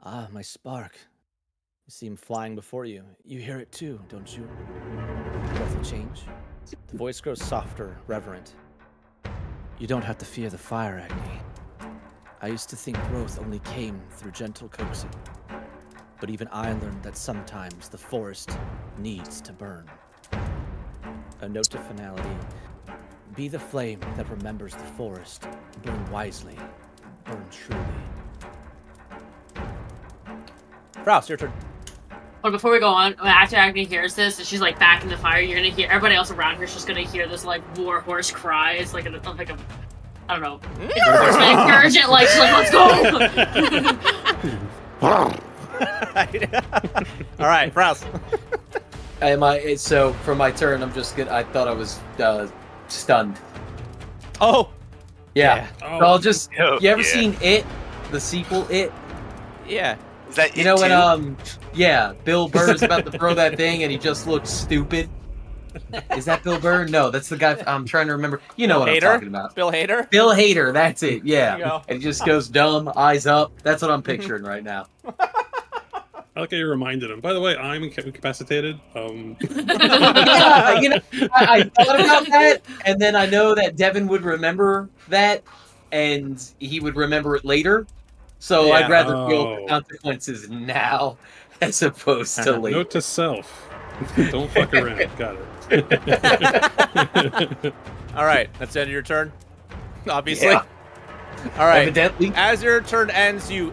Ah, my spark. You see him flying before you. You hear it too, don't you? Breath of change. The voice grows softer, reverent. You don't have to fear the fire, Agni. I used to think growth only came through gentle coaxing. but even I learned that sometimes the forest needs to burn. A note to finality. Be the flame that remembers the forest. Burn wisely. Burn truly. Rouse, your turn.
But before we go on, after Agni hears this, and she's like back in the fire, you're gonna hear everybody else around her is just gonna hear this like war horse cry. It's like a I don't know. Enforcement encouragement, like she's like, let's go.
All right, Rouse.
So for my turn, I'm just good. I thought I was stunned.
Oh,
Yeah.
Oh,
So I'll just.
Oh,
You ever
yeah.
seen It? The sequel, It?
yeah.
Is that
You know
it
when
too?
yeah, Bill Burr's about to throw that thing and he just looks stupid. Is that Bill Burr? No, that's the guy. I'm trying to remember. You know what I'm
Hader?
talking about.
Bill Hader.
Bill Hader. That's it.
There you
Yeah.
go.
And he just goes dumb, eyes up. That's what I'm picturing right now.
I like how you reminded him. By the way, I'm incapacitated.
Yeah, you know, I thought about that, and then I know that Devin would remember that, and he would remember it later. So
Yeah.
I'd rather feel
Oh.
the consequences now as opposed to later.
Note to self: don't fuck around. Got it.
All right, that's the end of your turn. Obviously.
Yeah.
All right.
Evidently.
As your turn ends, you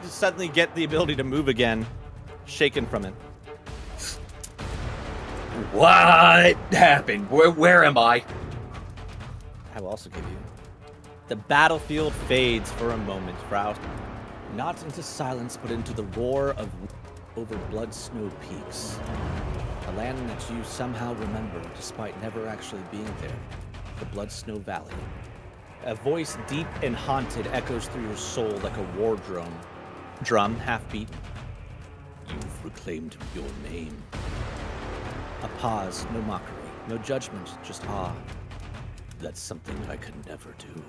suddenly get the ability to move again, shaken from it.
What happened? Where am I?
I will also give you. The battlefield fades for a moment, Proud. Not into silence, but into the roar of over blood snow peaks. A land that you somehow remember despite never actually being there. The Blood Snow Valley. A voice deep and haunted echoes through your soul like a war drum half-beaten. You've reclaimed your name. A pause, no mockery, no judgment, just awe. That's something I could never do.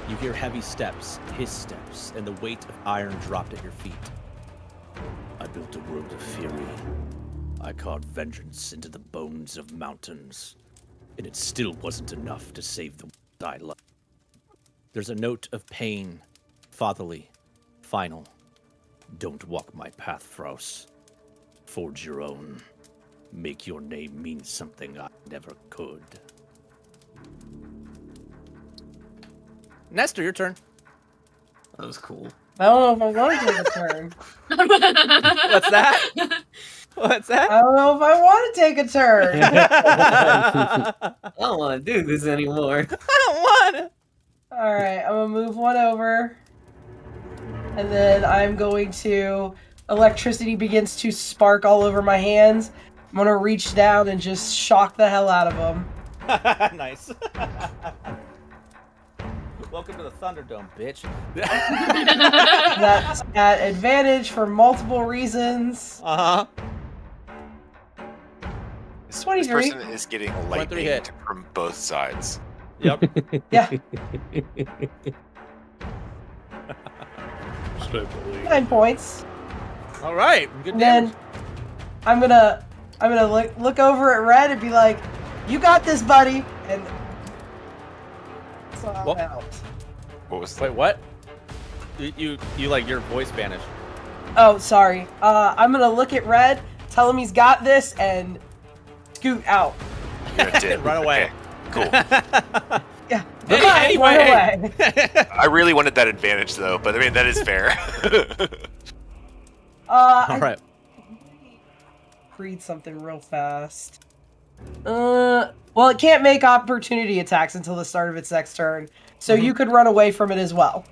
You hear heavy steps, his steps, and the weight of iron dropped at your feet. I built a world of fury. I carved vengeance into the bones of mountains, and it still wasn't enough to save the world I love. There's a note of pain, fatherly, final. Don't walk my path, Frost. Forge your own. Make your name mean something I never could. Nestor, your turn.
That was cool.
I don't know if I want to take a turn.
What's that? What's that?
I don't know if I want to take a turn.
I don't want to do this anymore.
I don't want it.
All right, I'm gonna move one over, and then I'm going to. Electricity begins to spark all over my hands. I'm gonna reach down and just shock the hell out of them.
Nice. Welcome to the Thunderdome, bitch.
That's at advantage for multiple reasons.
Uh-huh.
This
23.
person is getting
23
lightning
hit.
from both sides.
Yep.
Yeah,
Should I believe?
9 points.
All right. Good
And
damage.
then I'm gonna look over at Red and be like, "You got this, buddy." And so I'm
What?
out.
What was
Wait, what? You like your voice vanished.
Oh, sorry. I'm gonna look at Red, tell him he's got this, and scoot out.
You're gonna dip.
Run away.
Okay, cool.
Yeah.
Anyway.
Run away.
I really wanted that advantage though, but I mean that is fair.
All right.
Read something real fast. Well, it can't make opportunity attacks until the start of its next turn, so you could run away from it as well.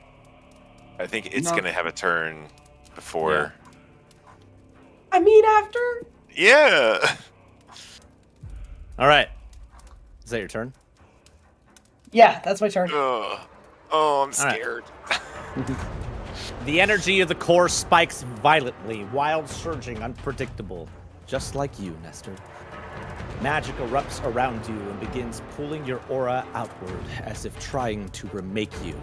I think it's
No.
gonna have a turn before.
I mean, after.
Yeah.
All right. Is that your turn?
Yeah, that's my turn.
Ugh. Oh, I'm
All right.
scared.
The energy of the core spikes violently, wild, surging, unpredictable, just like you, Nestor. Magic erupts around you and begins pulling your aura outward, as if trying to remake you.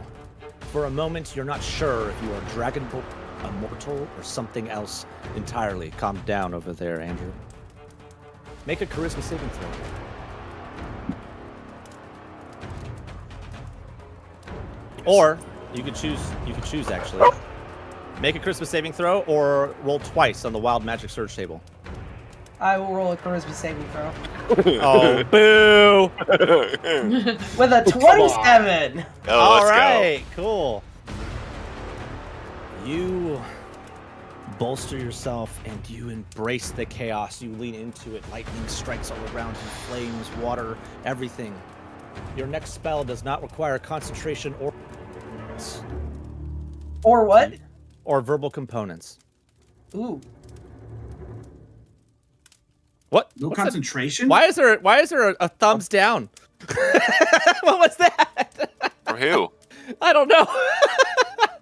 For a moment, you're not sure if you are dragonborn, a mortal, or something else entirely. Calm down over there, Andrew. Make a charisma saving throw. Or you could choose. You could choose actually. Make a charisma saving throw or roll twice on the wild magic surge table.
I will roll a charisma saving throw.
Oh, boo!
With a 27!
All right, cool. You bolster yourself and you embrace the chaos. You lean into it. Lightning strikes all around you, flames, water, everything. Your next spell does not require concentration or
what?
Or verbal components.
Ooh.
What?
No
What's
concentration?
Why is there a thumbs down? What was that?
For who?
I don't know.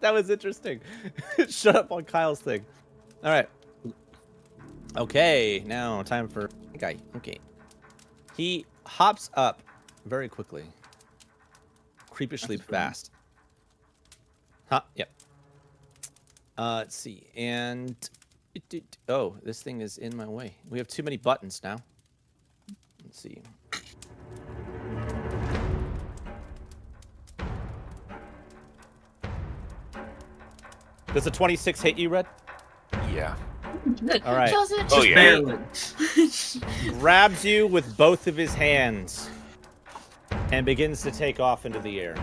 That was interesting. Shut up on Kyle's thing. All right. Okay, now time for guy. Okay. He hops up very quickly. Creepishly fast. Huh? Yep. Let's see. And oh, this thing is in my way. We have too many buttons now. Let's see. Does a 26 hit you, Red?
Yeah.
All right.
Oh, yeah.
Grabs you with both of his hands and begins to take off into the air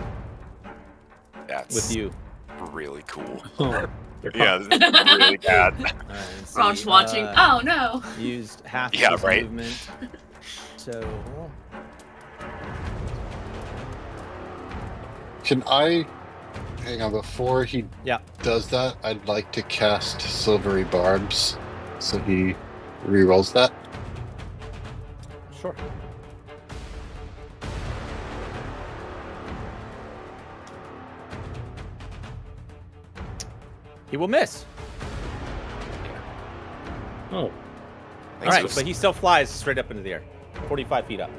That's
with you.
really cool.
Oh,
Yeah, this is really bad.
All right, let's
Ron's
see,
watching. Oh no.
Used half
Yeah,
of his
right.
movement. So
Can I hang on before he
yeah.
does that? I'd like to cast Silvery Barbs, so he rerolls that.
Sure. He will miss.
Oh,
All
Thanks,
right,
Moose.
but he still flies straight up into the air, 45 feet up.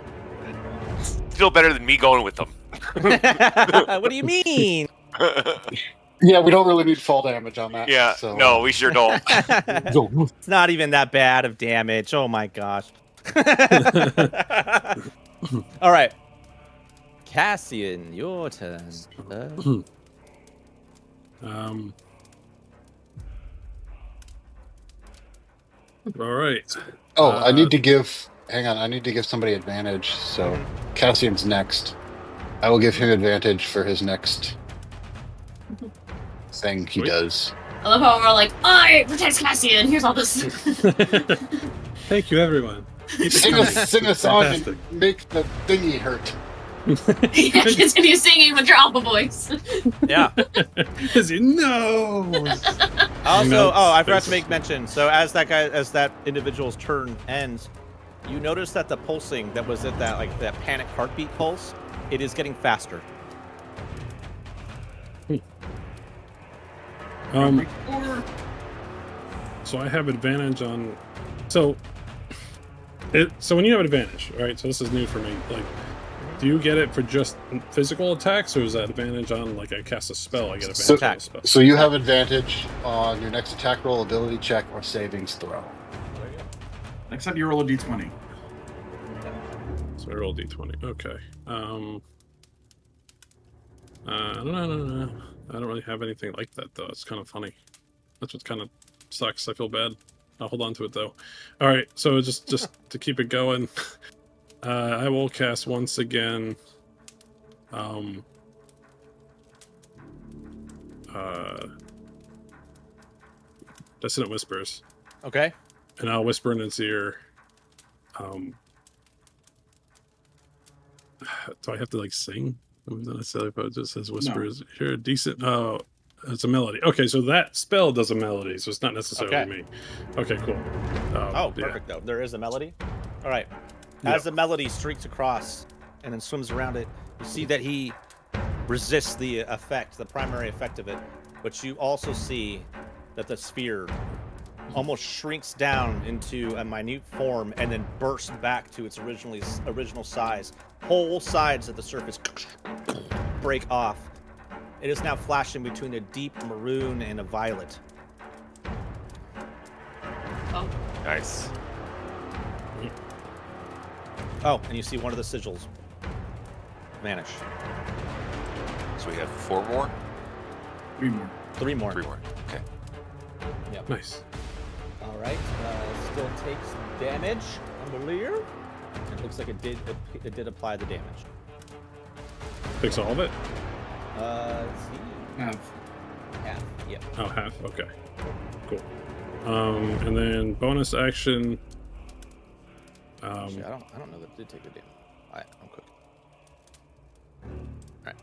Still better than me going with them.
What do you mean?
Yeah, we don't really need fall damage on that.
Yeah,
so,
no, we sure don't.
It's not even that bad of damage. Oh my gosh. All right. Cassian, your turn.
all right.
Oh, I need to give. Hang on, I need to give somebody advantage. So Cassian's next. I will give him advantage for his next thing he
Sweet.
does.
I love how we're like, I protect Cassian. Here's all this.
Thank you, everyone.
Sing a song
Fantastic.
and make the thingy hurt.
Yeah, continue singing with your alpha voice.
Yeah.
Because he knows.
Also, I forgot to make mention. So as that individual's turn ends, you notice that the pulsing that was at that panic heartbeat pulse, it is getting faster.
So I have advantage on. So when you have advantage, right? So this is new for me. Like, do you get it for just physical attacks, or is that advantage on like I cast a spell? I get advantage on a spell.
So you have advantage on your next attack roll, ability check, or savings throw.
Next time you roll a d20.
So I roll d20. Okay. I don't know. I don't really have anything like that though. It's kind of funny. That's what kind of sucks. I feel bad. I'll hold on to it though. All right. So just to keep it going, I will cast once again. Dissonant Whispers.
Okay.
And I'll whisper in his ear. Do I have to like sing? Not necessarily, but it just says whispers. You're a decent. Oh, it's a melody. Okay, so that spell does a melody, so it's not necessarily me. Okay, cool.
Perfect though. There is a melody. All right. As the melody streaks across and then swims around it, you see that he resists the effect, the primary effect of it. But you also see that the sphere almost shrinks down into a minute form and then bursts back to its original size. Whole sides of the surface break off. It is now flashing between a deep maroon and a violet.
Oh.
Nice.
Oh, and you see one of the sigils vanish.
So we have 4 more?
3 more.
3 more.
3 more. Okay.
Yep.
Nice.
All right. Still takes damage, I believe. It looks like it did apply the damage.
Fix all of it?
Let's see. Half. Yep.
Oh, half. Okay. Cool. And then bonus action.
Actually, I don't know that it did take the damage. I'm quick. All right.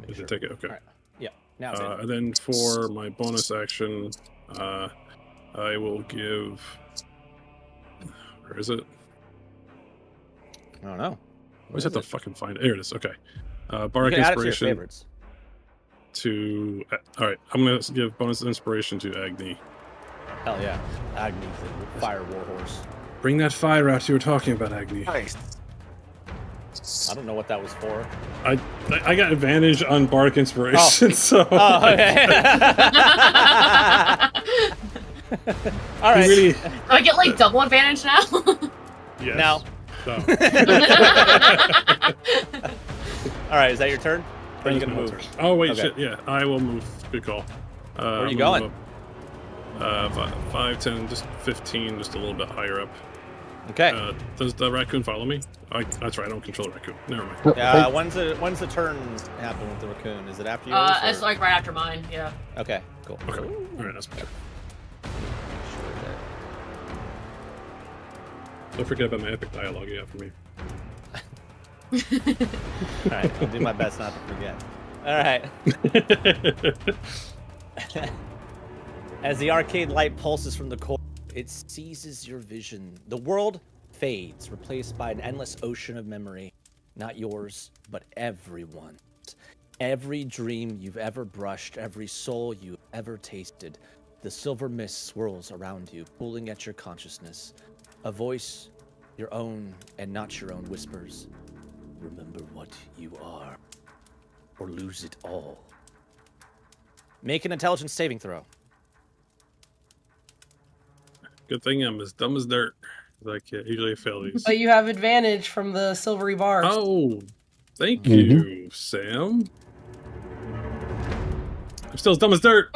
Did it take it? Okay.
All right. Yeah. Now it's in.
And then for my bonus action, I will give. Where is it?
I don't know.
I always have to fucking find it. There it is. Okay.
You
Bardic
can add it to your
inspiration
favorites.
to. All right. I'm gonna give bonus inspiration to Agni.
Hell yeah. Agni, the fire warhorse.
Bring that fire out you were talking about, Agni.
Nice.
I don't know what that was for.
I got advantage on Bardic inspiration, so.
Oh, okay. All right.
Really,
Do I get like double advantage now?
yes.
Now.
So,
All right. Is that your turn? Or are you
that is
gonna
my
move?
turn. Oh wait,
Okay.
shit. Yeah, I will move. Good call.
Where are you
I'm
going?
gonna move up, 5, 10, just 15, just a little bit higher up.
Okay.
Does the raccoon follow me? That's right. I don't control the raccoon. Never mind.
When's the turn happen with the raccoon? Is it after yours?
It's like right after mine. Yeah.
Okay. Cool.
Okay. All right. That's better. Don't forget about my epic dialogue you have for me.
All right. I'll do my best not to forget. All right. As the arcade light pulses from the core, it seizes your vision. The world fades, replaced by an endless ocean of memory. Not yours, but everyone's. Every dream you've ever brushed, every soul you've ever tasted. The silver mist swirls around you, pulling at your consciousness. A voice, your own and not your own, whispers, "Remember what you are, or lose it all." Make an intelligence saving throw.
Good thing I'm as dumb as dirt. I can't usually fail these.
But you have advantage from the silvery bars.
Oh, thank you, Sam. I'm still as dumb as dirt.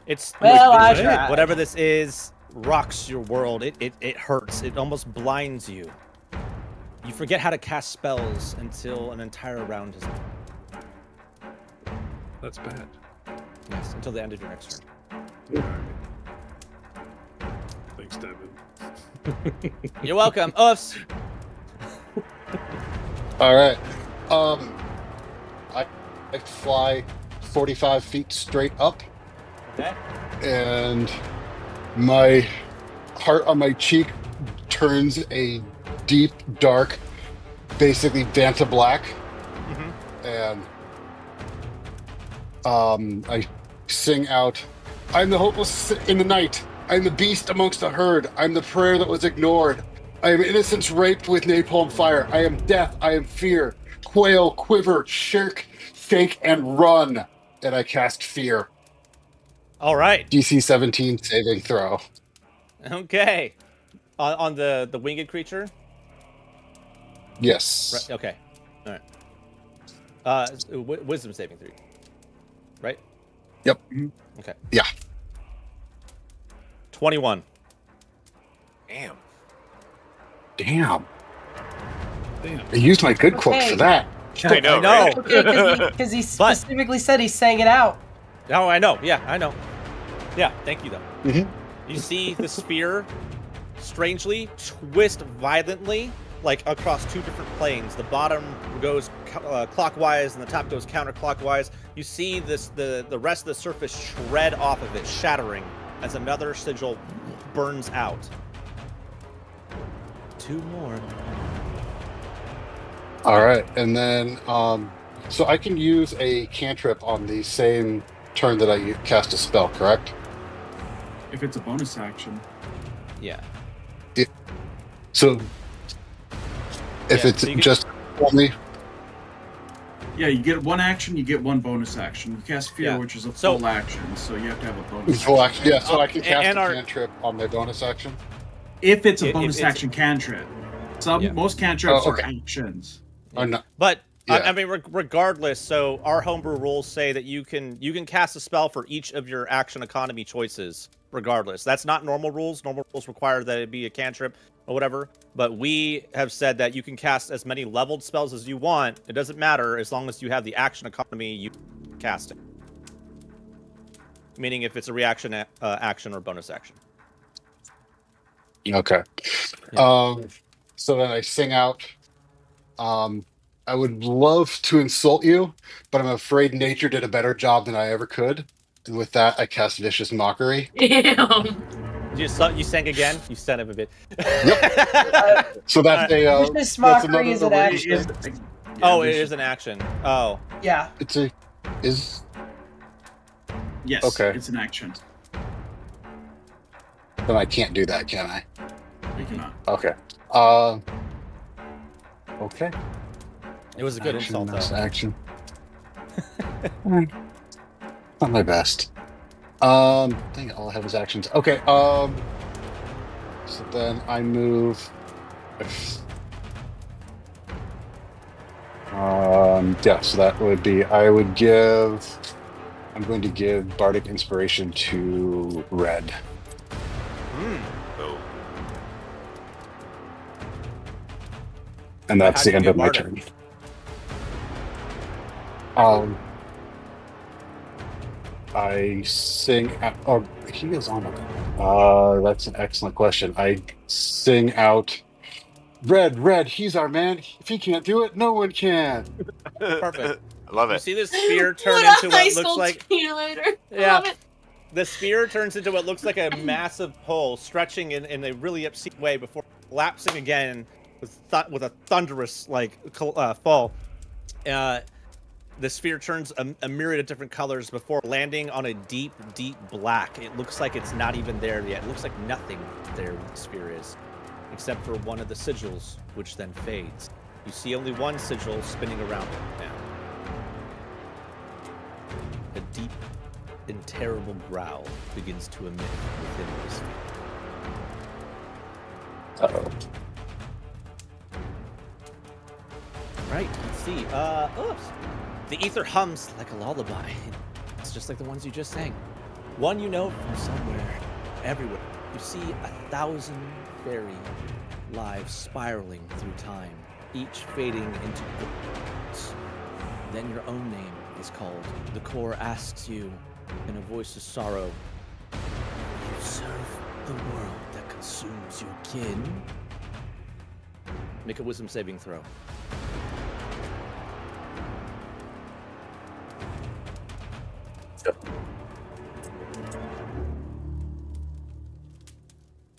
It's
Well, I
it-
tried.
whatever this is rocks your world. It hurts. It almost blinds you. You forget how to cast spells until an entire round has.
That's bad.
Yes, until the end of your next turn.
Thanks, Devin.
You're welcome. Oofs.
All right. I fly 45 feet straight up,
Okay.
and my heart on my cheek turns a deep, dark, basically Vanta black, and I sing out, "I'm the hopeless in the night. I'm the beast amongst the herd. I'm the prayer that was ignored. I am innocence raped with napalm fire. I am death. I am fear. Quail, quiver, shirk, fake, and run." And I cast fear.
All right.
DC 17 saving throw.
Okay. On the winged creature.
Yes.
Right. Okay. All right. Wisdom saving 3. Right.
Yep.
Okay.
Yeah.
21.
Damn.
Damn.
Damn.
I used my good quote
Okay.
for that.
I know.
I know.
Right?
Okay, because he
But-
specifically said he sang it out.
Oh, I know. Yeah, I know. Yeah, thank you, though.
Mhm.
You see the spear strangely twist violently, like across 2 different planes. The bottom goes clockwise and the top goes counterclockwise. You see the rest of the surface shred off of it, shattering as another sigil burns out. 2 more.
All right, and then so I can use a cantrip on the same turn that I cast a spell, correct?
If it's a bonus action.
Yeah.
So if
Yeah,
it's
so you can-
just only,
Yeah, you get 1 action, you get 1 bonus action. You cast fear,
Yeah.
which is a
So-
full action, so you have to have a bonus
full
action.
action. Yeah, so I can cast
and
a
our-
cantrip on my bonus action.
If it's a
If
bonus
it's-
action cantrip.
Yeah.
Most cantrips
Oh,
are
okay.
actions.
Or not?
But I mean, regardless. So our homebrew rules say that you can cast a spell for each of your action economy choices. Regardless, that's not normal rules. Normal rules require that it be a cantrip or whatever. But we have said that you can cast as many leveled spells as you want. It doesn't matter as long as you have the action economy you cast it. Meaning if it's a reaction, action, or bonus action.
Okay.
Yeah.
So then I sing out. I would love to insult you, but I'm afraid nature did a better job than I ever could. And with that, I cast Vicious Mockery.
Damn.
You sang again? You son of a bit.
Yep. So that's a
Vicious
that's
Mockery is an
another
action.
Oh, it is an action. Oh.
Yeah.
It's a is
Yes.
Okay.
It's an action.
then I can't do that, can I?
You cannot.
Okay. Okay.
It was a good
Action,
insult,
that's
though.
action. Not my best. Dang it, all I have is actions. Okay. So then I move. Yeah. So that would be. I'm going to give Bardic Inspiration to Red.
Oh.
And that's
How
the
do you
end
get
of my
Bardic?
turn. I sing. Oh, he goes on. That's an excellent question. I sing out. Red, he's our man. If he can't do it, no one can.
Perfect.
I love
You
it.
see this sphere turn
What
into
a high
what looks
school
like...
simulator. I
Yeah.
love it.
The sphere turns into what looks like a massive pole, stretching in a really obscene way before collapsing again with a thunderous fall. The sphere turns a myriad of different colors before landing on a deep, deep black. It looks like it's not even there yet. It looks like nothing there the sphere is, except for one of the sigils, which then fades. You see only one sigil spinning around it now. A deep and terrible growl begins to emit within the sphere.
Uh-oh.
Right, let's see. Oops. The ether hums like a lullaby. It's just like the ones you just sang. One you know from somewhere, everywhere. You see 1,000 fairy lives spiraling through time, each fading into goodness. Then your own name is called. The core asks you in a voice of sorrow, you serve the world that consumes your kin? Make a wisdom saving throw.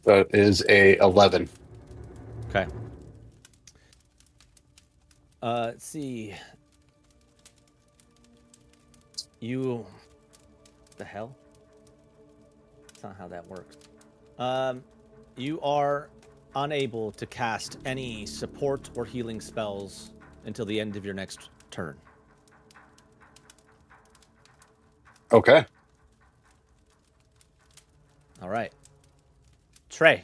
That is a 11.
Okay. Let's see. You... The hell? That's not how that works. You are unable to cast any support or healing spells until the end of your next turn.
Okay.
All right. Trey.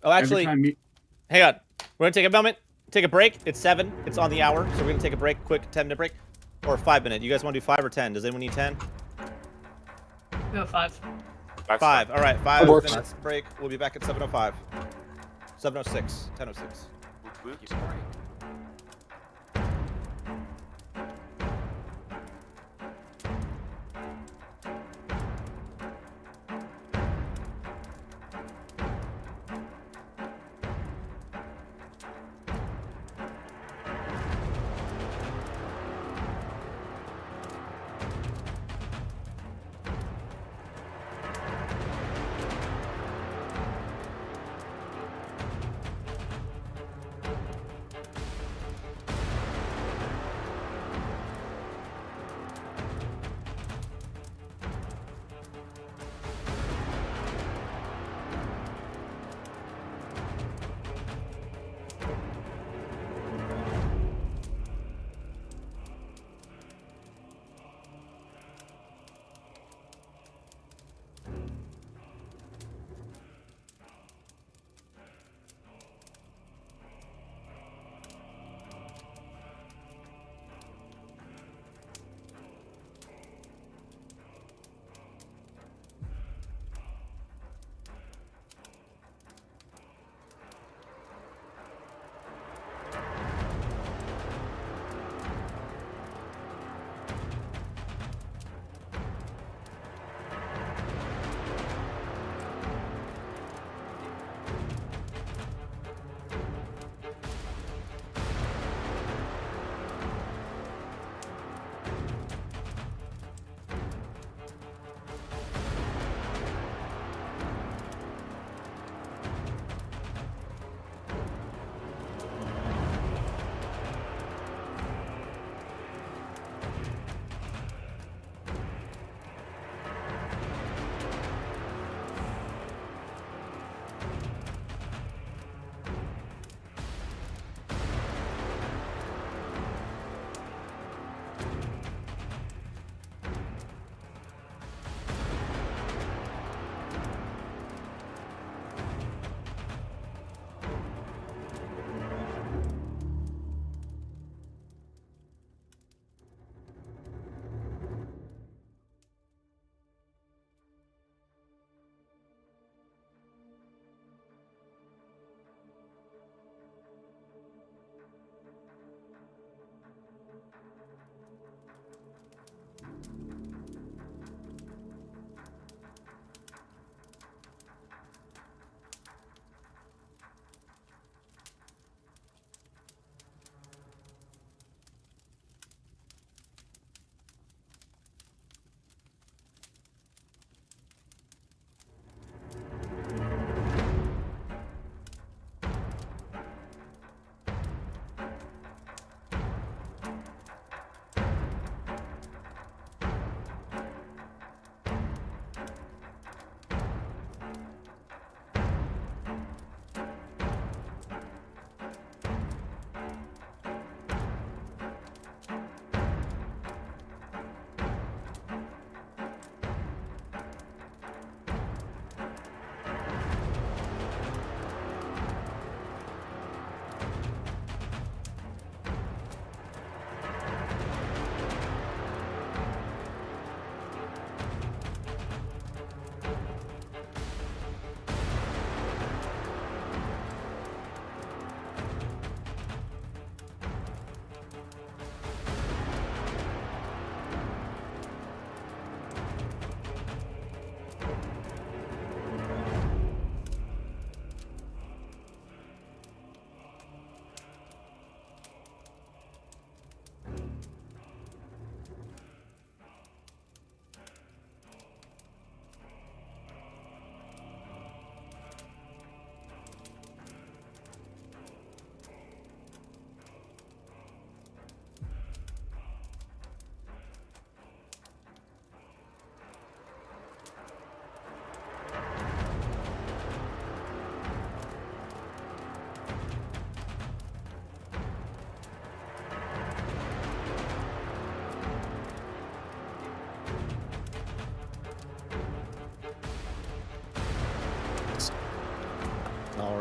Oh, actually, hang on. We're going to take a moment, take a break. It's 7. It's on the hour, so we're going to take a break, quick 10-minute break. Or 5-minute. You guys want to do 5 or 10? Does anyone need 10?
We have 5.
5. All right, 5
works.
minutes break. We'll be back at 7:05. 7:06. 10:06.
Woot, woot.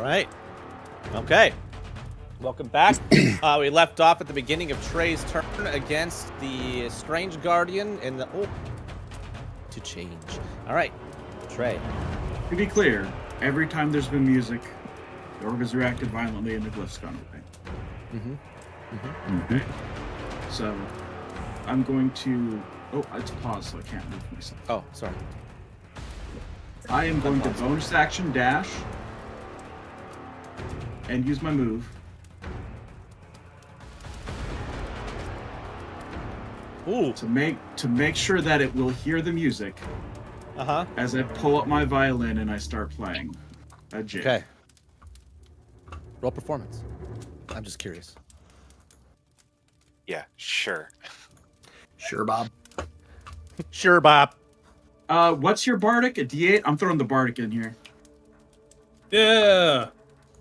right. Okay. Welcome back. We left off at the beginning of Trey's turn against the Strange Guardian and the... Oh, to change. All right, Trey.
To be clear, every time there's been music, the orb has reacted violently and the glyph's gone away. So, I'm going to... Oh, it's paused, so I can't move myself.
Oh, sorry.
I am going to bonus action dash and use my move.
Ooh.
To make sure that it will hear the music
Uh-huh.
as I pull up my violin and I start playing a jig.
Okay. Roll performance. I'm just curious.
Yeah, sure.
Sure, Bob.
Sure, Bob.
What's your bardic? A D8? I'm throwing the bardic in here.
Yeah,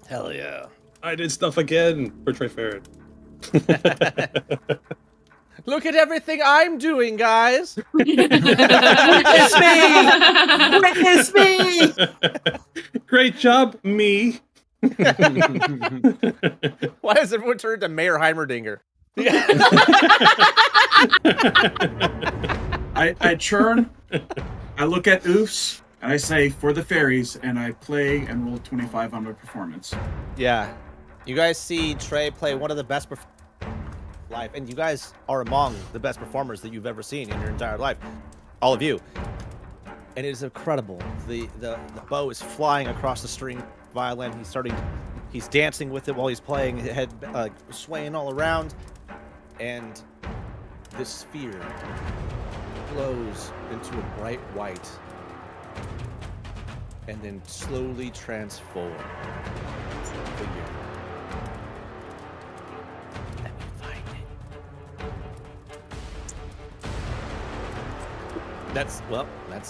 Hell yeah.
I did stuff again for Trey Farron.
Look at everything I'm doing, guys.
Witness me! Witness me!
Great job, me.
Why does everyone turn to Mayor Heimerdinger?
I churn, I look at oofs, and I say, for the fairies, and I play and roll 25 on my performance.
Yeah. You guys see Trey play one of the best life, and you guys are among the best performers that you've ever seen in your entire life. All of you. And it is incredible. The bow is flying across the string violin. He's dancing with it while he's playing, his head swaying all around. And this sphere glows into a bright white and then slowly transforms. Figure. Let me find it. That's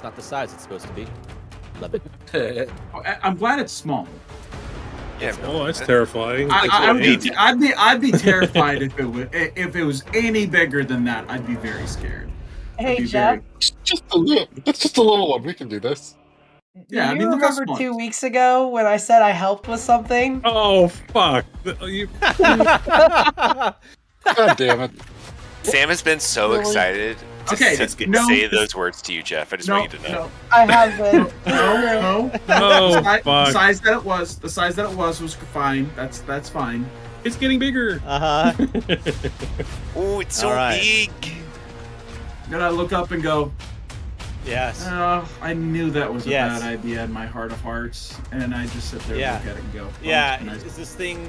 not the size it's supposed to be. Love it.
I'm glad it's small.
Yeah.
Oh, that's terrifying.
I'd be terrified if it was any bigger than that. I'd be very scared.
Hey, Jeff.
Just a little. That's just a little one. We can do this.
Yeah,
Do
I
you
mean, look how
remember
small.
2 weeks ago when I said I helped with something?
Oh, fuck. You...
God damn it.
Sam has been so
Really?
excited to
Okay,
say those words to you, Jeff. I just want you to know.
No,
I have been.
no.
Oh,
the
fuck.
size that it was fine. That's fine.
It's getting bigger.
Uh-huh.
Oh, it's so
All right.
big.
Then I look up and go,
Yes.
I knew that was a
Yes.
bad idea in my heart of hearts, and I just sit there
Yeah.
and look at it and go,
Yeah,
and I-
as this thing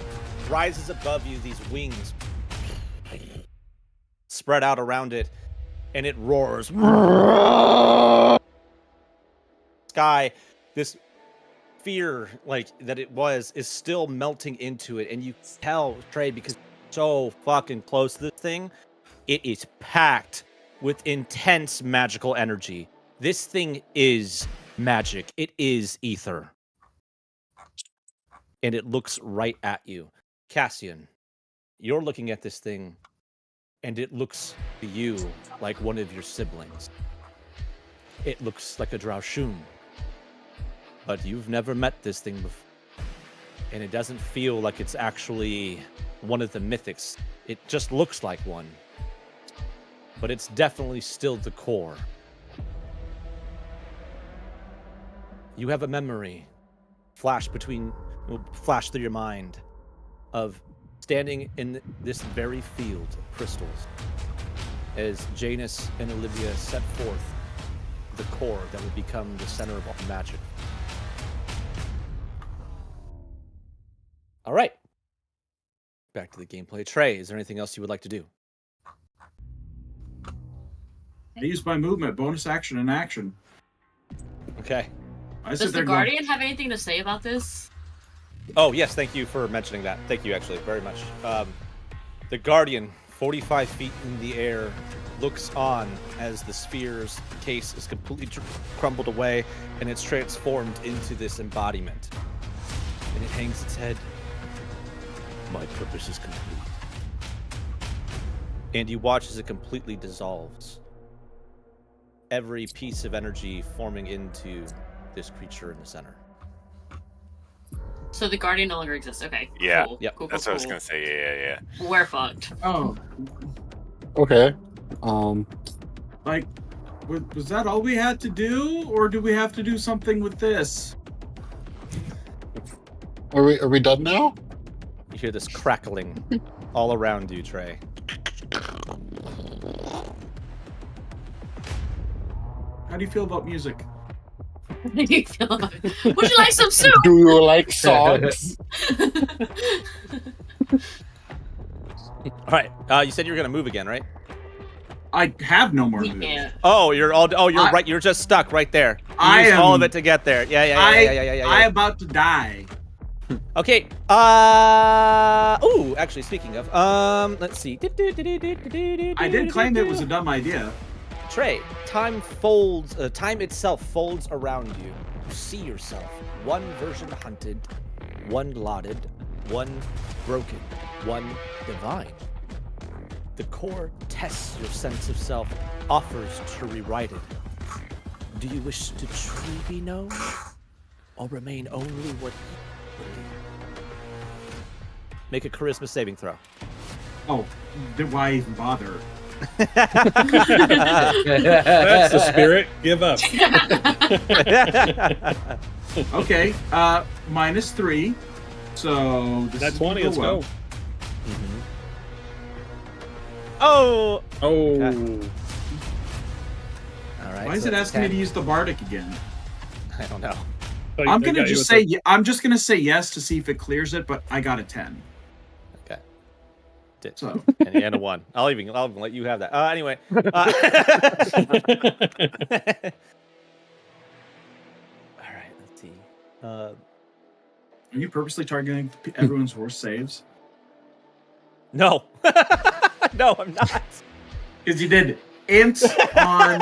rises above you, these wings spread out around it, and it roars. Sky, this fear like that it was is still melting into it, and you tell Trey because it's so fucking close to this thing, it is packed with intense magical energy. This thing is magic. It is ether. And it looks right at you. Cassian, you're looking at this thing, and it looks to you like one of your siblings. It looks like a Draushun. But you've never met this thing before. And it doesn't feel like it's actually one of the mythics. It just looks like one. But it's definitely still the core. You have a memory flash through your mind of standing in this very field of crystals as Janus and Olivia set forth the core that would become the center of all magic. All right. Back to the gameplay. Trey, is there anything else you would like to do?
I use my movement, bonus action, and action.
Okay.
I
Does
sit
the
there going,
Guardian have anything to say about this?
Oh, yes, thank you for mentioning that. Thank you, actually, very much. The Guardian, 45 feet in the air, looks on as the sphere's case is completely crumbled away, and it's transformed into this embodiment. And it hangs its head. My purpose is complete. And you watch as it completely dissolves. Every piece of energy forming into this creature in the center.
So the guardian no longer exists. Okay.
Yeah.
Cool.
Yep.
Cool,
That's
cool,
what I was gonna say. Yeah.
We're fucked.
Oh,
Okay.
like, was that all we had to do, or do we have to do something with this?
Are we done now?
You hear this crackling all around you, Trey.
How do you feel about music?
Would you like some soup?
Do you like songs?
All right. You said you were gonna move again, right?
I have no more
We
moves.
can't.
Oh, you're right. You're just stuck right there. You
I
used all
am-
of it to get there. Yeah.
I'm about to die.
Okay. Ooh, actually, speaking of, let's see.
I did claim it was a dumb idea.
Trey, time itself folds around you. You see yourself, one version hunted, one lauded, one broken, one divine. The core tests your sense of self, offers to rewrite it. Do you wish to truly be known, or remain only what you believe? Make a charisma saving throw.
Oh, then why even bother?
That's the spirit. Give up.
Okay, -3. So this
That's
is
20.
gonna
Let's
well.
go.
Oh!
Oh.
All right.
Why is
so
it
that's a
asking me
10.
to use the bardic again?
I don't know.
I'm gonna just say I'm just gonna say yes to see if it clears it, but I got a 10.
Okay. Did.
So
And you had a 1. I'll even let you have that. Anyway. All right. Let's see.
are you purposely targeting everyone's worst saves?
No. No, I'm not.
Because you did int on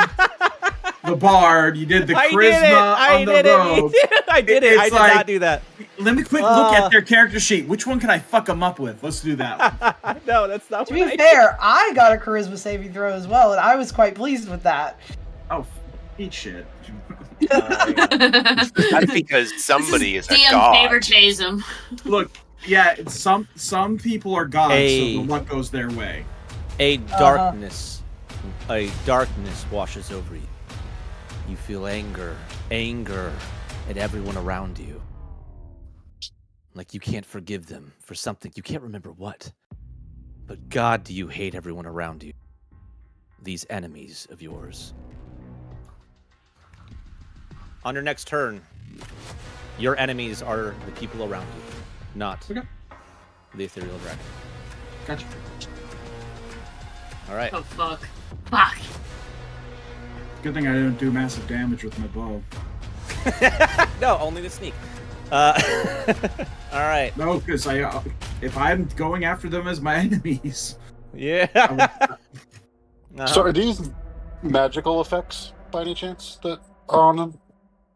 the bard, you did the charisma on the rogue.
I did it. I
It's
did
like-
not do that.
Let me quick look at their character sheet. Which one can I fuck them up with? Let's do that.
No, that's not
To
what
be
I
fair, I got a charisma saving throw as well, and I was quite pleased with that.
Oh, eat shit.
That's because somebody is a
DM
god.
favor chase him.
Look, yeah, it's some people are gods,
Hey.
so the luck goes their way.
A darkness washes over you. You feel anger at everyone around you. Like you can't forgive them for something. You can't remember what. But God, do you hate everyone around you? These enemies of yours. On your next turn, your enemies are the people around you, not
Okay.
the ethereal dragon.
Gotcha.
All right.
Oh fuck. Fuck.
Good thing I didn't do massive damage with my bow.
No, only the sneak. All right.
No, because if I'm going after them as my enemies,
Yeah.
So are these magical effects by any chance that are on them?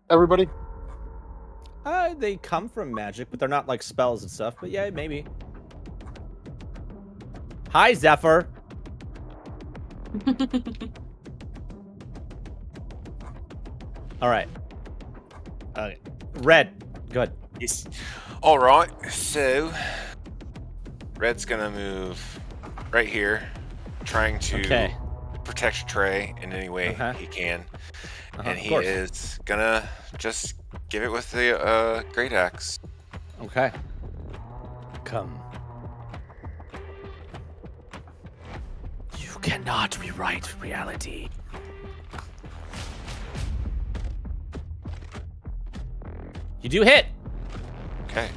Everybody?
They come from magic, but they're not like spells and stuff. But yeah, maybe. Hi, Zephyr. All right. Okay. Red. Good.
Yes. All right. So, Red's gonna move right here, trying to
Okay.
protect Trey in any way
Uh-huh.
he can, and
Of
he
course.
is gonna just give it with the great axe.
Okay. Come. You cannot rewrite reality. You do hit.
Okay.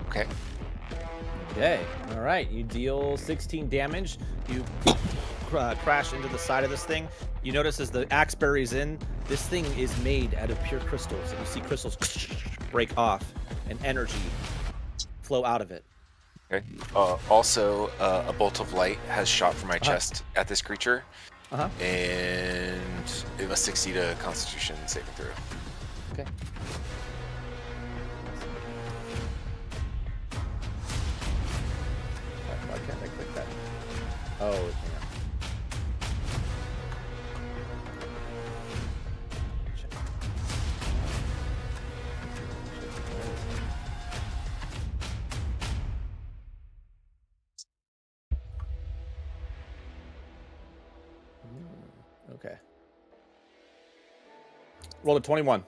Okay.
Okay. All right. You deal 16 damage. You crash into the side of this thing. You notice as the axe buries in, this thing is made out of pure crystals. And you see crystals break off and energy flow out of it.
Okay. Also, a bolt of light has shot from my chest at this creature,
Uh-huh.
and it must succeed a Constitution saving throw.
Okay. Why can't I click that? Oh, hang on. Okay. Roll a 21.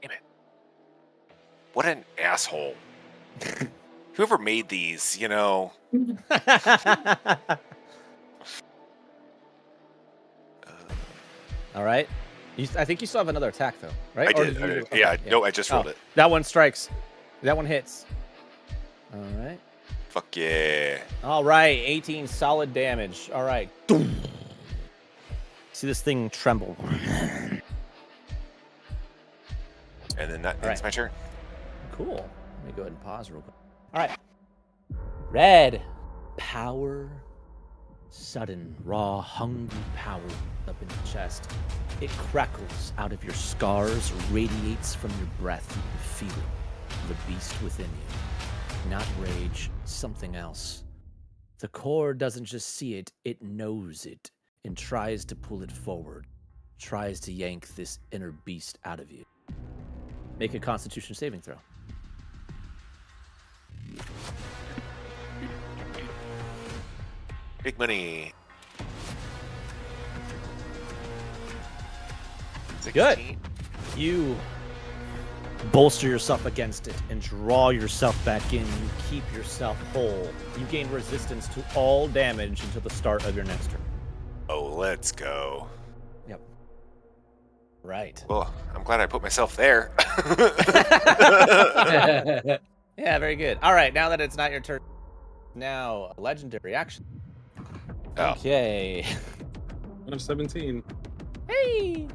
Damn it. What an asshole. Whoever made these, you know.
All right. I think you still have another attack, though, right?
I
Or
did.
you- okay,
Yeah, no, I just rolled it.
That one strikes. That one hits. All right.
Fuck yeah.
All right. 18 solid damage. All right. See this thing tremble.
And then that
All
ends
right.
my turn.
Cool. Let me go ahead and pause real quick. All right. Red. Power. Sudden, raw, hungry power up in the chest. It crackles out of your scars, radiates from your breath. You can feel it, the beast within you. Not rage, something else. The core doesn't just see it, it knows it and tries to pull it forward. Tries to yank this inner beast out of you. Make a Constitution saving throw.
Big money.
Good.
16.
You bolster yourself against it and draw yourself back in. You keep yourself whole. You gain resistance to all damage until the start of your next turn.
Oh, let's go.
Yep. Right.
Well, I'm glad I put myself there.
Yeah, very good. All right, now that it's not your turn, now a legendary action.
Oh.
Okay.
One of 17.
Hey.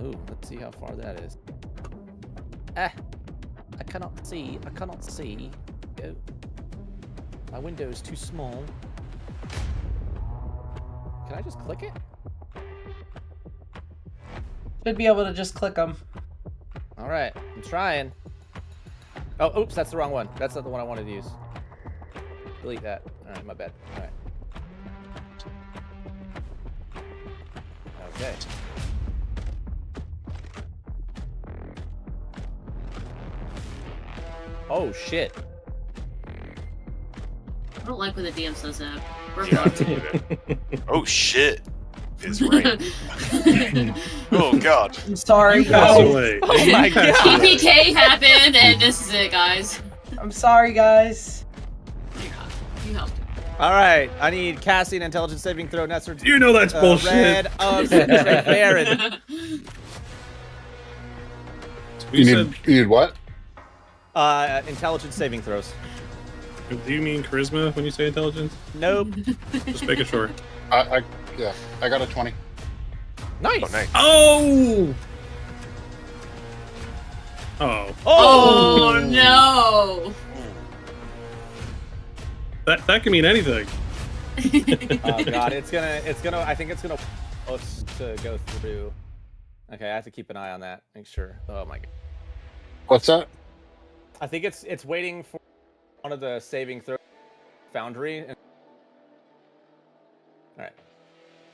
Ooh, let's see how far that is. I cannot see. I cannot see. Oh. My window is too small. Can I just click it?
Should be able to just click them.
All right, I'm trying. Oh, oops, that's the wrong one. That's not the one I wanted to use. Delete that. All right, my bad. All right. Okay. Oh, shit.
I don't like when the DM says that. We're
Yeah,
fucked.
dude. Oh shit is right. Oh god.
I'm sorry,
You pass
guys.
away.
Oh
You
my
pass
God.
away.
PPK happened, and this is it, guys.
I'm sorry, guys.
You helped.
All right, I need Cassie an intelligence saving throw. Nestor.
You know that's bullshit.
Red of Baron.
You
You need what?
Intelligence saving throws.
Do you mean charisma when you say intelligence?
Nope.
Just making sure.
I got a 20.
Nice.
Oh nice.
Oh! Oh.
Oh no!
That can mean anything.
Oh god, it's gonna. I think it's gonna us to go through. Okay, I have to keep an eye on that. Make sure. Oh my god.
What's that?
I think it's waiting for one of the saving throw foundry. All right.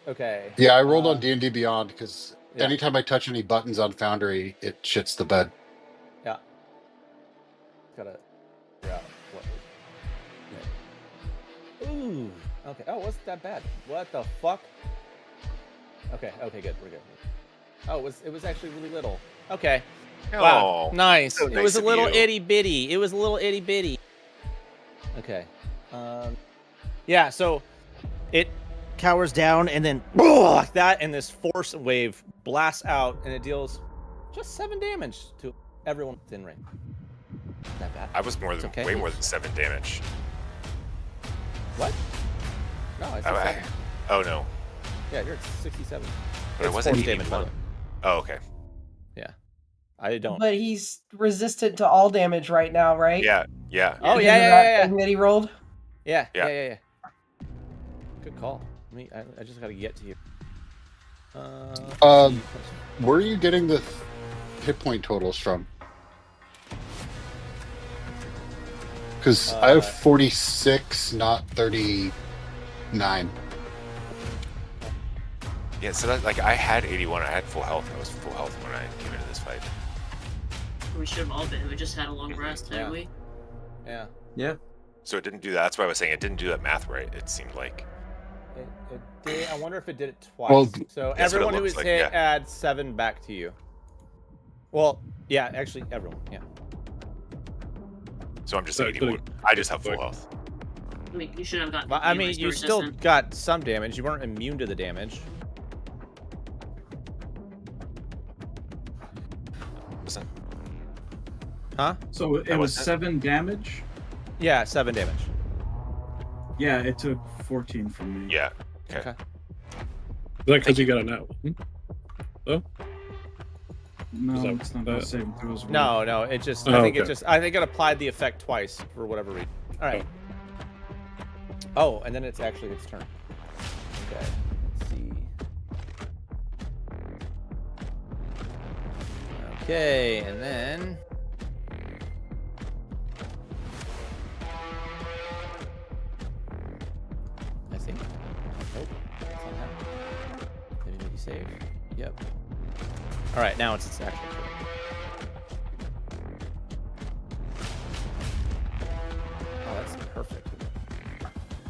Okay.
Yeah, I rolled on D&D Beyond because
yeah.
anytime I touch any buttons on Foundry, it shits the bed.
Yeah. Gotta figure out what. Ooh. Okay. Oh, wasn't that bad? What the fuck? Okay. Okay. Good. We're good. Oh, it was actually really little. Okay. Wow.
Oh,
Nice.
so
It
nice
was a
of
little
you.
itty bitty. It was a little itty bitty. Okay. Yeah. So it cowers down and then like that, and this force wave blasts out, and it deals just 7 damage to everyone within range. Not that bad.
I was more than
okay.
way more than 7 damage.
What? No, I said
Oh,
7.
oh no.
Yeah, you're at 67.
But it
It's
wasn't
40 damage, by the
81.
way.
Oh, okay.
I don't.
But he's resistant to all damage right now, right?
Yeah, yeah.
Oh,
Because
yeah,
of
yeah,
that
yeah, yeah.
thing that he rolled.
Yeah.
Yeah.
Good call. I just gotta get to you.
Where are you getting the hit point totals from? Because I have 46, not 39.
Yeah, so that, like, I had 81. I had full health. I was full health when I came into this fight.
We should have all been. We just had a long rest,
Yeah.
hadn't we?
Yeah.
Yeah.
So it didn't do that. That's why I was saying it didn't do that math right. It seemed like.
It did. I wonder if it did it twice.
Well,
so
that's what it
everyone who
looks
was
like,
hit
yeah.
adds 7 back to you. Well, yeah, actually, everyone. Yeah.
So I'm just
So-
81. I just have full health.
I mean, you should have gotten.
Well, I mean,
rest
you still
resistant.
got some damage. You weren't immune to the damage.
Listen.
Huh?
So it
That
was
was-
7 damage.
Yeah, 7 damage.
Yeah, it took 14 from me.
Yeah.
Okay.
Is that because you got a nat one?
No,
Is that-
it's not about saving throws.
No, no, it just.
Oh,
I think it
okay.
just. I think it applied the effect twice for whatever reason. All right. Oh, and then it's actually its turn. Okay. Let's see. Okay, and then. I think. Nope. That's not happening. Maybe you save. Yep. All right, now it's its actual turn. Oh, that's perfect.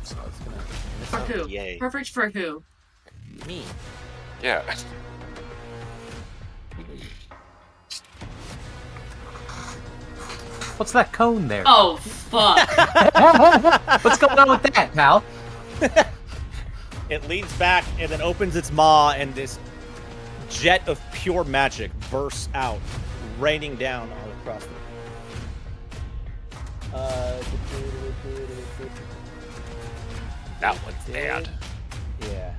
So it's gonna miss
For
out.
who?
Yay.
Perfect for who?
Me.
Yeah.
What's that cone there?
Oh fuck!
What's going on with that, pal?
It leans back and then opens its maw, and this jet of pure magic bursts out, raining down all across the.
That one's bad.
Yeah.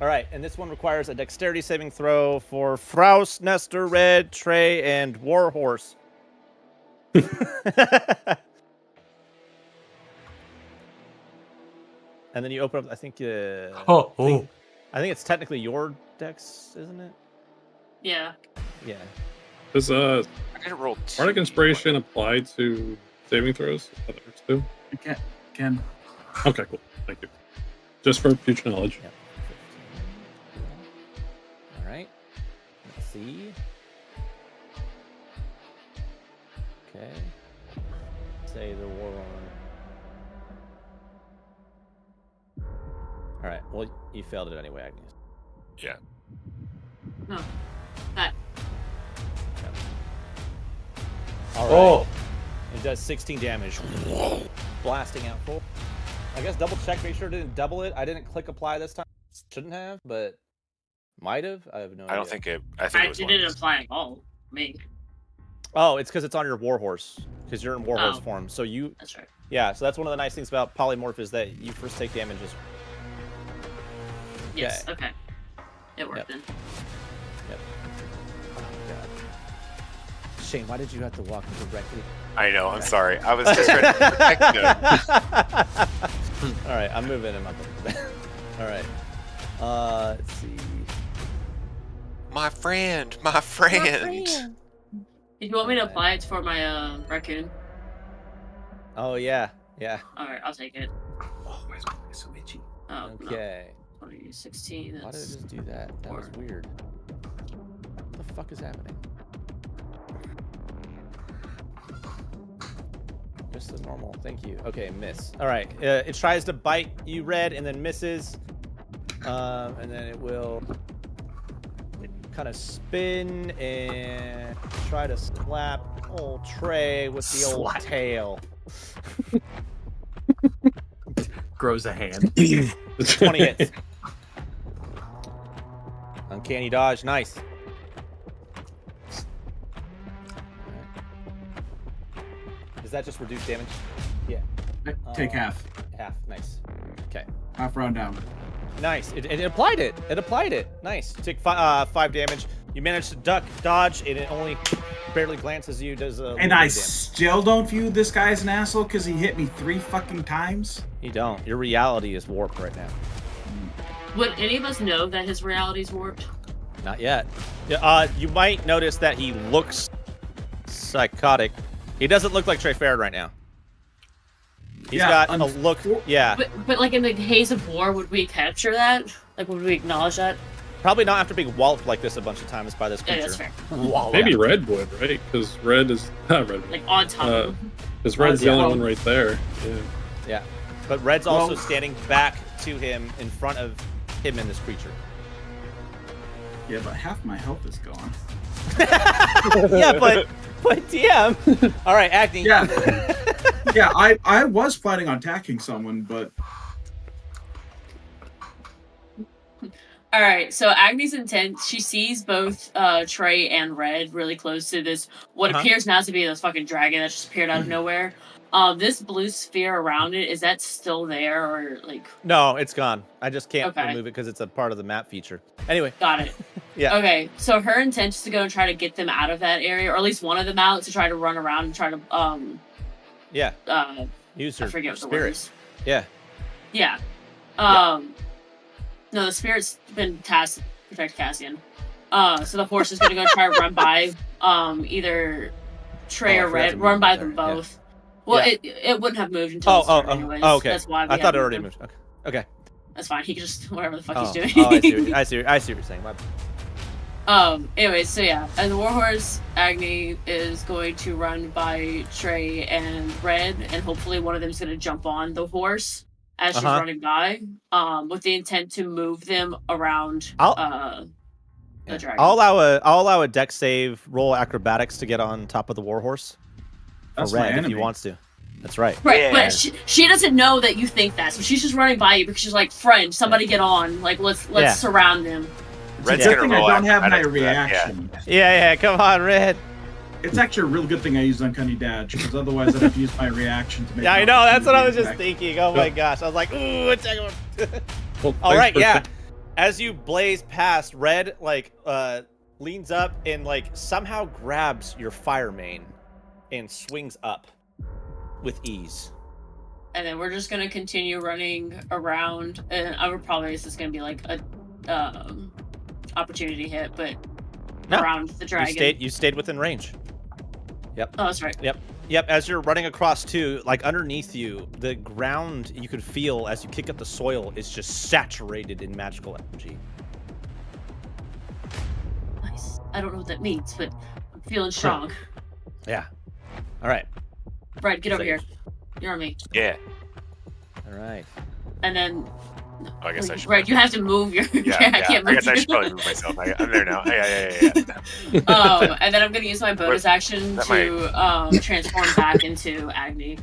All right, and this one requires a dexterity saving throw for Fraus, Nestor, Red, Trey, and Warhorse. And then you open up. I think. I think it's technically your dex, isn't it?
Yeah.
Yeah.
Does
I didn't roll 2.
Bardic Inspiration apply to saving throws? That works too.
You can.
Okay, cool. Thank you. Just for future knowledge.
Yep. All right. Let's see. Okay. Say the war on. All right. Well, you failed it anyway, Agnes.
Yeah.
No. That.
All right.
Oh,
It does 16 damage. Blasting out full. I guess double check, make sure it didn't double it. I didn't click apply this time. Shouldn't have, but might have. I have no idea.
I don't think it. I think
I
it was one.
didn't apply at all. Me.
Oh, it's because it's on your warhorse. Because you're in warhorse
Oh.
form. So you.
That's right.
Yeah, so that's one of the nice things about polymorph is that you first take damage as.
Yes. Okay. It worked then.
Oh, God. Shane, why did you have to walk directly?
I know. I'm sorry. I was just trying to protect them.
All right, I'm moving him up. All right. Let's see.
My friend. My friend.
If you want me to apply it for my raccoon,
Oh yeah, yeah.
alright, I'll take it.
Oh, where's my so itchy?
Oh,
Okay.
no. 2016.
Why did it
That's...
just do that? That was weird. What the fuck is happening? Just as normal. Thank you. Okay, miss. All right. It tries to bite you, Red, and then misses. And then it will kind of spin and try to slap old Trey with the old
Slap.
tail.
grows a hand.
20 hits. Uncanny dodge. Nice. Does that just reduce damage? Yeah.
Take half.
Half. Nice. Okay.
Half round down.
Nice. It applied it. It applied it. Nice. You take 5 damage. You manage to duck, dodge, and it only barely glances you. Does a
And I still don't view this guy as an asshole because he hit me 3 fucking times.
You don't. Your reality is warped right now.
Would any of us know that his reality's warped?
Not yet. You might notice that he looks psychotic. He doesn't look like Trey Farron right now. He's
Yeah,
got a look. Yeah.
But like in the haze of war, would we capture that? Like, would we acknowledge that?
Probably not after being walloped like this a bunch of times by this
Yeah,
creature.
that's fair.
Maybe Red would, right? Because Red is not Red.
Like on top of him.
Because Red's the
Yeah.
only one right there. Yeah.
Yeah. But Red's also
Well-
standing back to him in front of him and this creature.
Yeah, but half my health is gone.
Yeah, but DM. All right, Agni.
Yeah. Yeah, I was planning on attacking someone, but
All right, so Agni's intent, she sees both Trey and Red really close to this, what
Uh-huh.
appears now to be this fucking dragon that just appeared out of nowhere. This blue sphere around it, is that still there, or like...
No, it's gone. I just can't
Okay.
remove it because it's a part of the map feature. Anyway,
Got it.
Yeah.
Okay, so her intent is to go and try to get them out of that area, or at least one of them out, to try to run around and try to,
yeah.
I
Use your
forget what the word
spirit.
is.
Yeah.
Yeah. No, the spirit's been tasked to protect Cassian. So the horse is gonna go try to run by either Trey
Oh, I
or
forgot to
Red,
move
run
it
by
there,
them
yeah.
both. Well,
Yeah.
it wouldn't have moved until the start anyways.
okay.
That's why we
I thought it
haven't
already
moved him.
moved. Okay.
That's fine. He can just whatever the fuck
Oh,
he's doing.
oh, I see. I see what you're saying.
Anyways, so yeah, and the warhorse Agni is going to run by Trey and Red, and hopefully one of them is going to jump on the horse as she's
Uh-huh.
running by, with the intent to move them around the dragon.
I'll allow a deck save, roll acrobatics to get on top of the warhorse.
that's
For
my
Red if
enemy.
he wants to. That's right.
Right,
Yeah.
but she doesn't know that you think that, so she's just running by you because she's like, "Friend, somebody get on! Like, let's
Yeah.
surround them."
Red's
Good
gonna
thing I
roll
don't have my
acrobatics for that, yeah.
reaction.
Yeah, come on, Red.
It's actually a real good thing I used Uncanny Dodge, because otherwise I'd have to use my reaction to make
Yeah, I
an
know. That's what I was
opportunity
just
attack.
thinking. Oh my gosh. I was like, ooh, attack him.
Well,
All
thanks
right,
for-
yeah. As you blaze past, Red leans up and somehow grabs your fire mane and swings up with ease.
And then we're just gonna continue running around, and I would probably this is gonna be like a opportunity hit, but
No,
around the dragon.
You stayed within range. Yep.
Oh, that's right.
Yep, as you're running across too, underneath you, the ground you could feel as you kick up the soil is just saturated in magical energy.
Nice. I don't know what that means, but I'm feeling strong.
Yeah. All right.
Red, get over
Save.
here. You're on me.
Yeah.
All right.
And then,
Oh, I guess I should.
Red, you have to move your.
Yeah,
I can't move.
I guess I
you.
should probably move myself. I'm there now. Yeah.
And then I'm gonna use my bonus action
that
to transform back into Agni.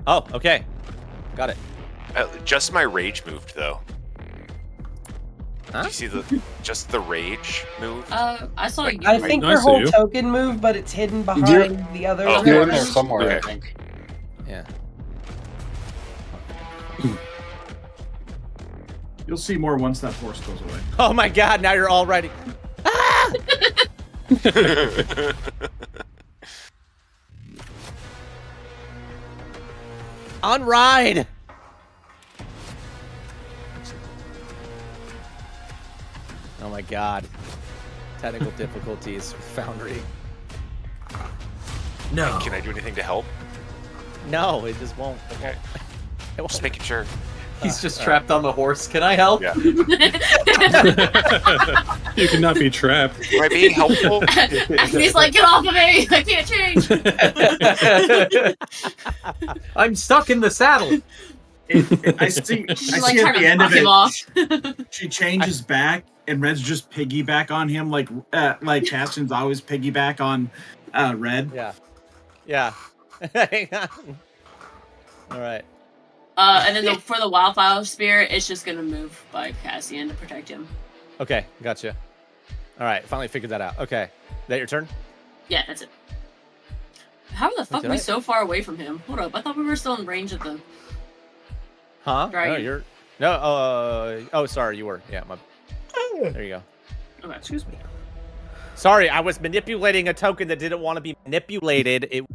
Oh, okay. Got it.
Just my rage moved though.
Huh?
Do you see just the rage moved?
I saw you.
I think
I
your
see
whole
you.
token moved, but it's hidden behind the other.
Oh,
You're in there
tokens.
somewhere, I
Okay.
think.
Yeah.
You'll see more once that force goes away.
Oh my god, now you're all ready. Ah! On ride. Oh my god. Technical difficulties with Foundry.
No.
Can I do anything to help?
No, it just won't.
Okay.
It won't.
Just making sure.
He's just trapped on the horse. Can I help?
Yeah.
You cannot be trapped.
Am I being helpful?
Agni's like, get off of me! I can't change.
I'm stuck in the saddle.
I see.
She's
I
like
see at
trying
the
to
end
knock
of
him
it.
off.
She changes back, and Red's just piggyback on him, like Cassian's always piggyback on Red.
Yeah. Yeah. Hang on. All right.
And then for the wildfire spear, it's just gonna move by Cassian to protect him.
Okay, gotcha. All right, finally figured that out. Okay. Is that your turn?
Yeah, that's it. How the fuck
did
are we
I-
so far away from him? Hold up, I thought we were still in range of the.
Huh? No,
Dragon.
you're. No. Oh, sorry, you were. Yeah. There you go.
Okay.
Excuse me. Sorry, I was manipulating a token that didn't want to be manipulated. It.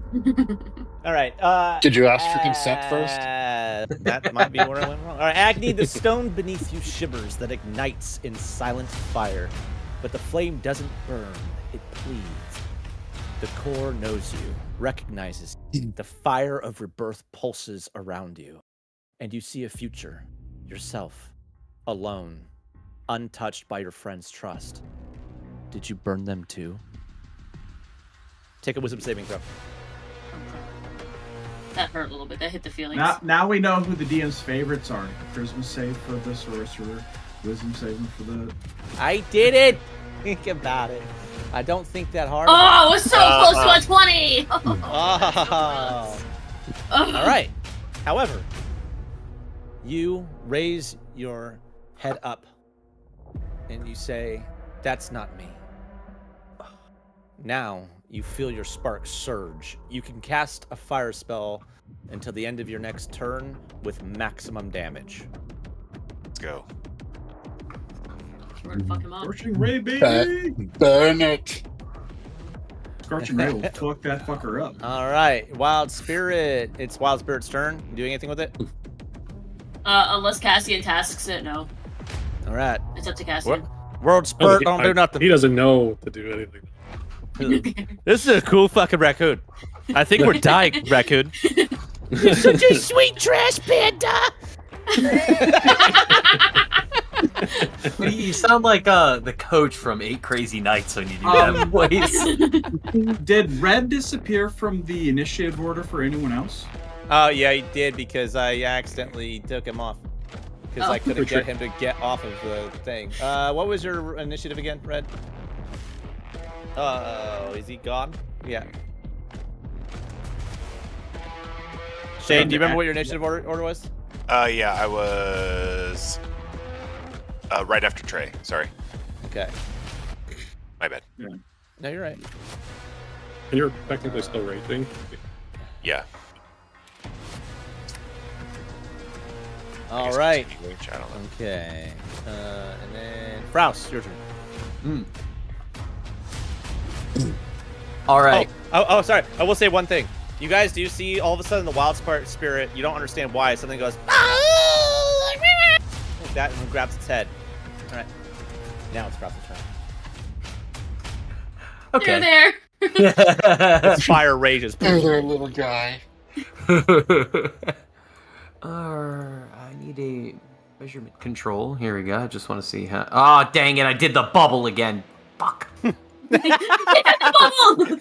All right.
Did you ask for consent first?
That might be where I went wrong. All right, Agni, the stone beneath you shivers that ignites in silent fire, but the flame doesn't burn. It pleads. The core knows you, recognizes you. The fire of rebirth pulses around you, and you see a future, yourself, alone, untouched by your friend's trust. Did you burn them too? Take a wisdom saving throw.
That hurt a little bit. That hit the feelings.
Now we know who the DM's favorites are. Charisma save for the sorcerer, wisdom saving for the...
I did it! Think about it. I don't think that hard.
Oh, it was so close to a 20!
Oh. All right. However, you raise your head up and you say, "That's not me." Now you feel your spark surge. You can cast a fire spell until the end of your next turn with maximum damage.
Let's go.
We're gonna fuck him up.
Scorching Ray, baby!
Burn it.
Scorching Ray will fuck that fucker up.
All right, Wild Spirit. It's Wild Spirit's turn. You doing anything with it?
Unless Cassian tasks it, no.
All right.
It's up to Cassian.
World Spirit don't do nothing.
He doesn't know to do anything.
This is a cool fucking raccoon. I think we're dying, raccoon. You're such a sweet trash panda.
You sound like the coach from 8 Crazy Nights when you do that voice.
Did Red disappear from the initiative order for anyone else?
Oh yeah, he did because I accidentally took him off because I couldn't get him to get off of the thing. What was your initiative again, Red? Oh, is he gone? Yeah. Shane, do you remember what your initiative order was?
Yeah, I was right after Trey. Sorry,
Okay.
my bad.
No, you're right.
And you're technically still raging.
Yeah. I
All
guess
right.
continue range, I don't know.
Okay. And then Froust, your turn.
All right.
Oh, sorry. I will say one thing. You guys do see all of a sudden the wild spirit. You don't understand why something goes like that and grabs its head. All right. Now it's Froust's turn.
Okay.
You're there.
Its fire rages.
There, little guy.
I need a measurement control. Here we go. I just want to see how. Oh, dang it! I did the bubble again. Fuck.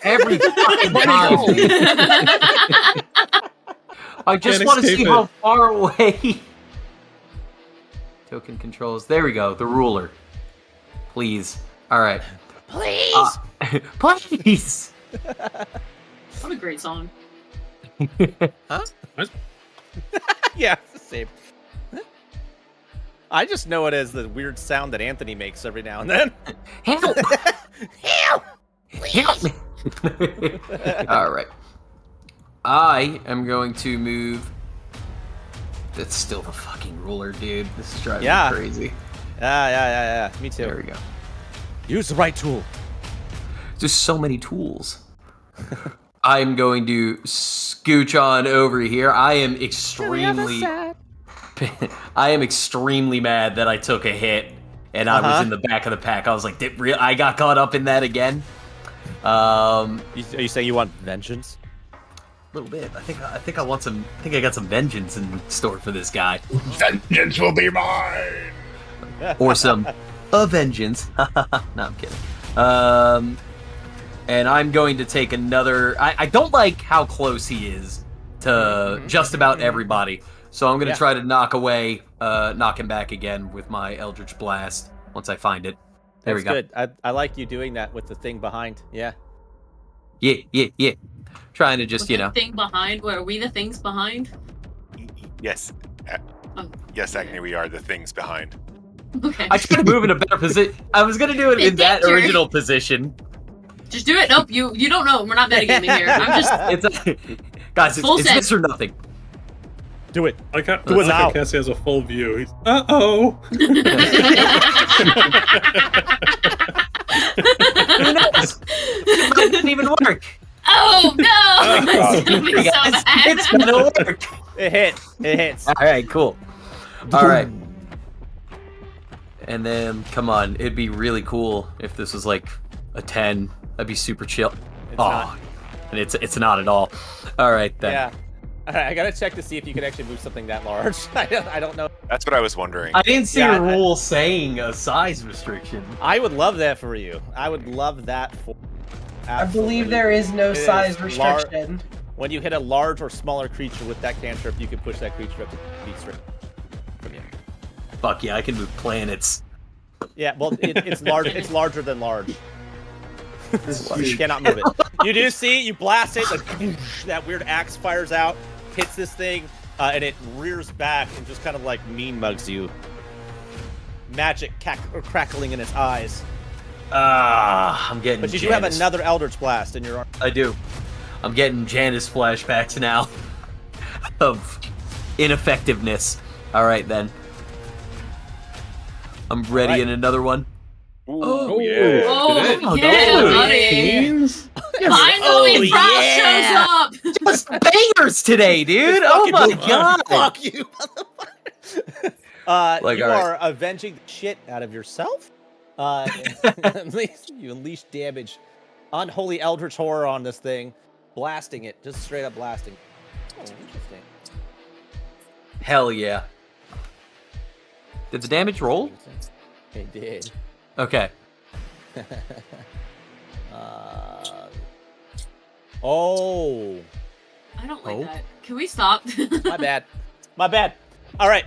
Every fucking time. I just
Can't
want to
escape
see
it.
how far away. Token controls. There we go. The ruler. Please. All right.
Please.
Please.
What a great song.
Huh? Yeah, it's the same. I just know it as the weird sound that Anthony makes every now and then.
Help!
Help!
Help me! All right. I am going to move. That's still the fucking ruler, dude. This is driving me crazy.
Yeah. Me too.
There we go.
Use the right tool.
There's so many tools. I'm going to scooch on over here. I am extremely mad that I took a hit and I was in the back of the pack. I was like, I got caught up in that again.
Are you saying you want vengeance?
A little bit. I think I want some. I think I got some vengeance in store for this guy.
Vengeance will be mine.
Or some vengeance. No, I'm kidding. And I'm going to take another. I don't like how close he is to just about everybody. So I'm going to try to knock him back again with my Eldritch Blast once I find it. There we go.
Good. I like you doing that with the thing behind. Yeah.
Yeah. Trying to just,
The thing behind. What, are we the things behind?
Yes. Yes, Agony, we are the things behind.
Okay.
I tried to move in a better position. I was going to do it in that original position.
Just do it. Nope. You don't know. We're not metagaming here. I'm just.
Guys, it's this or nothing.
Do it.
I like
Do it now.
how Cassie has a full view. He's, uh-oh.
Who knows? It didn't even work.
Oh no! It's gonna be so bad.
It's gonna work.
It hits.
All right, cool. All right. And then, come on, it'd be really cool if this was like a 10. That'd be super chill.
It's not.
And it's not at all. All right then.
Yeah. All right, I gotta check to see if you can actually move something that large. I don't know.
That's what I was wondering.
I didn't see
Yeah,
a rule saying a size restriction.
I would love that for you. I would love that for.
I believe there is no
It is
size restriction.
When you hit a large or smaller creature with that cantrip, you can push that creature up to feet straight from you.
Fuck yeah, I can move planets.
Yeah, well, it's large. It's larger than large.
It's
You
huge.
cannot move it. You do see, you blast it, like, that weird axe fires out, hits this thing, and it rears back and just kind of like mean mugs you. Magic crackling in its eyes.
I'm getting.
But you do
Janus.
have another Eldritch Blast in your arm.
I do. I'm getting Janus flashbacks now of ineffectiveness. All right then. I'm ready
All right.
in another one.
Oh, yeah.
Oh,
Did it?
yeah,
no.
buddy.
Teams?
Finally, Prowl
yeah.
shows up.
Just bangers today, dude. Oh my god.
Fuck you,
Like,
you
all right.
are avenging the shit out of yourself. At least you unleash damage. Unholy Eldritch Horror on this thing. Blasting it. Just straight up blasting. Oh, interesting.
Hell yeah. Did the damage roll?
It did.
Okay.
Oh,
I don't like
Oh.
that. Can we stop?
my bad. My bad. All right.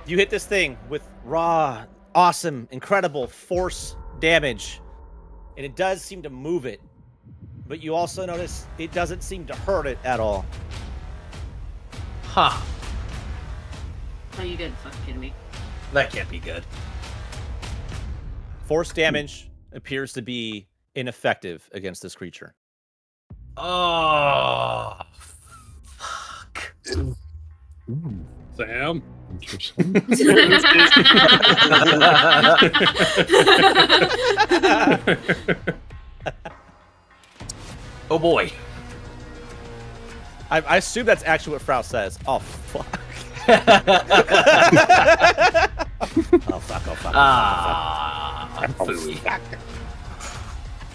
You hit this thing with raw, awesome, incredible force damage. And it does seem to move it. But you also notice it doesn't seem to hurt it at all.
Huh.
Oh, you didn't fucking kidding me.
That can't be good.
Force damage appears to be ineffective against this creature.
Oh. Fuck.
Sam?
Interesting.
Oh boy.
I assume that's actually what Frau says. Oh, fuck. Oh, fuck, oh, fuck.
Phooey.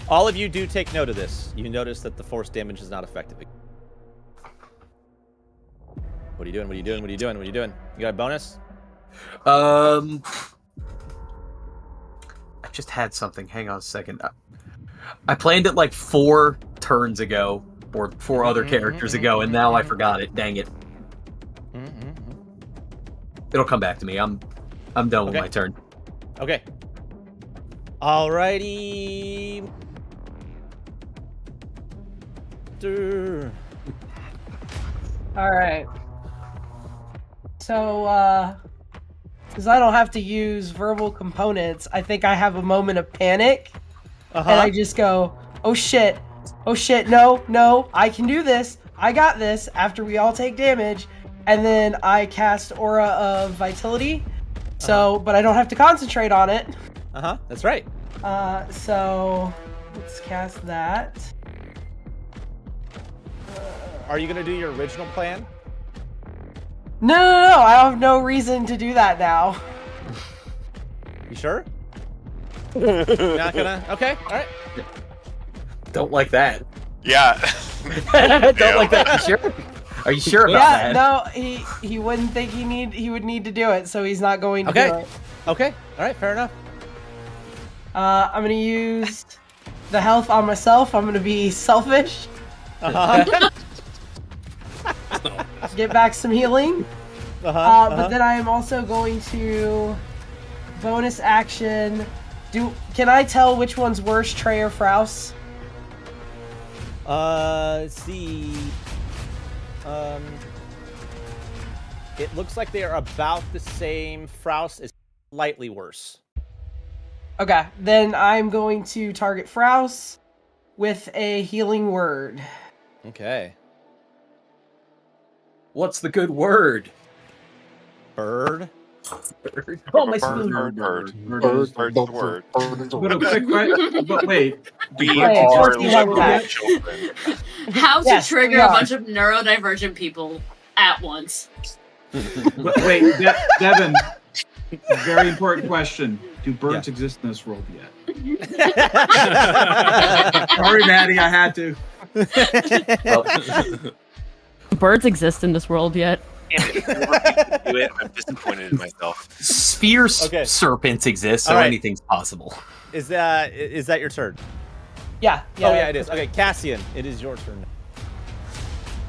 All of you do take note of this. You notice that the force damage is not effective. What are you doing? What are you doing? What are you doing? What are you doing? You got a bonus?
I just had something. Hang on a second. I planned it like 4 turns ago, or 4 other characters ago, and now I forgot it. Dang it. It'll come back to me. I'm done with
Okay.
my turn.
Okay. Alrighty.
All right. So, because I don't have to use verbal components, I think I have a moment of panic, and I just go, "Oh shit! Oh shit! No! I can do this! I got this!" After we all take damage, and then I cast Aura of Vitality. So, but I don't have to concentrate on it.
That's right.
So let's cast that.
Are you gonna do your original plan?
No! I have no reason to do that now.
You sure? Not gonna? Okay. All right.
Don't like that.
Yeah.
Don't like that. You sure? Are you sure about
Yeah,
that?
no, he wouldn't think he would need to do it, so he's not going to do
Okay.
it.
Okay. All right. Fair enough.
I'm gonna use the health on myself. I'm gonna be selfish. Get back some healing. But then I am also going to bonus action. Can I tell which one's worse, Trey or Frouse?
Let's see. It looks like they are about the same. Frouse is slightly worse.
Okay, then I'm going to target Frouse with a healing word.
Okay.
What's the good word?
Bird.
Oh, my
Bird, bird,
Bird,
Bird's the
bird,
word.
But a quick question. But wait,
We
Right,
are
just like
little
that.
children.
How to
Yes,
trigger
we
a
are.
bunch of neurodivergent people at once.
wait, Devin. Very important question. Do birds exist in this world yet? Sorry, Maddie, I had to.
birds exist in this world yet.
Damn it, more people do it. I'm disappointed in myself.
Sphere
Okay.
serpents exist, so
All right.
anything's possible.
Is that your turn?
Yeah.
Oh yeah, it is. Okay, Cassian, it is your turn.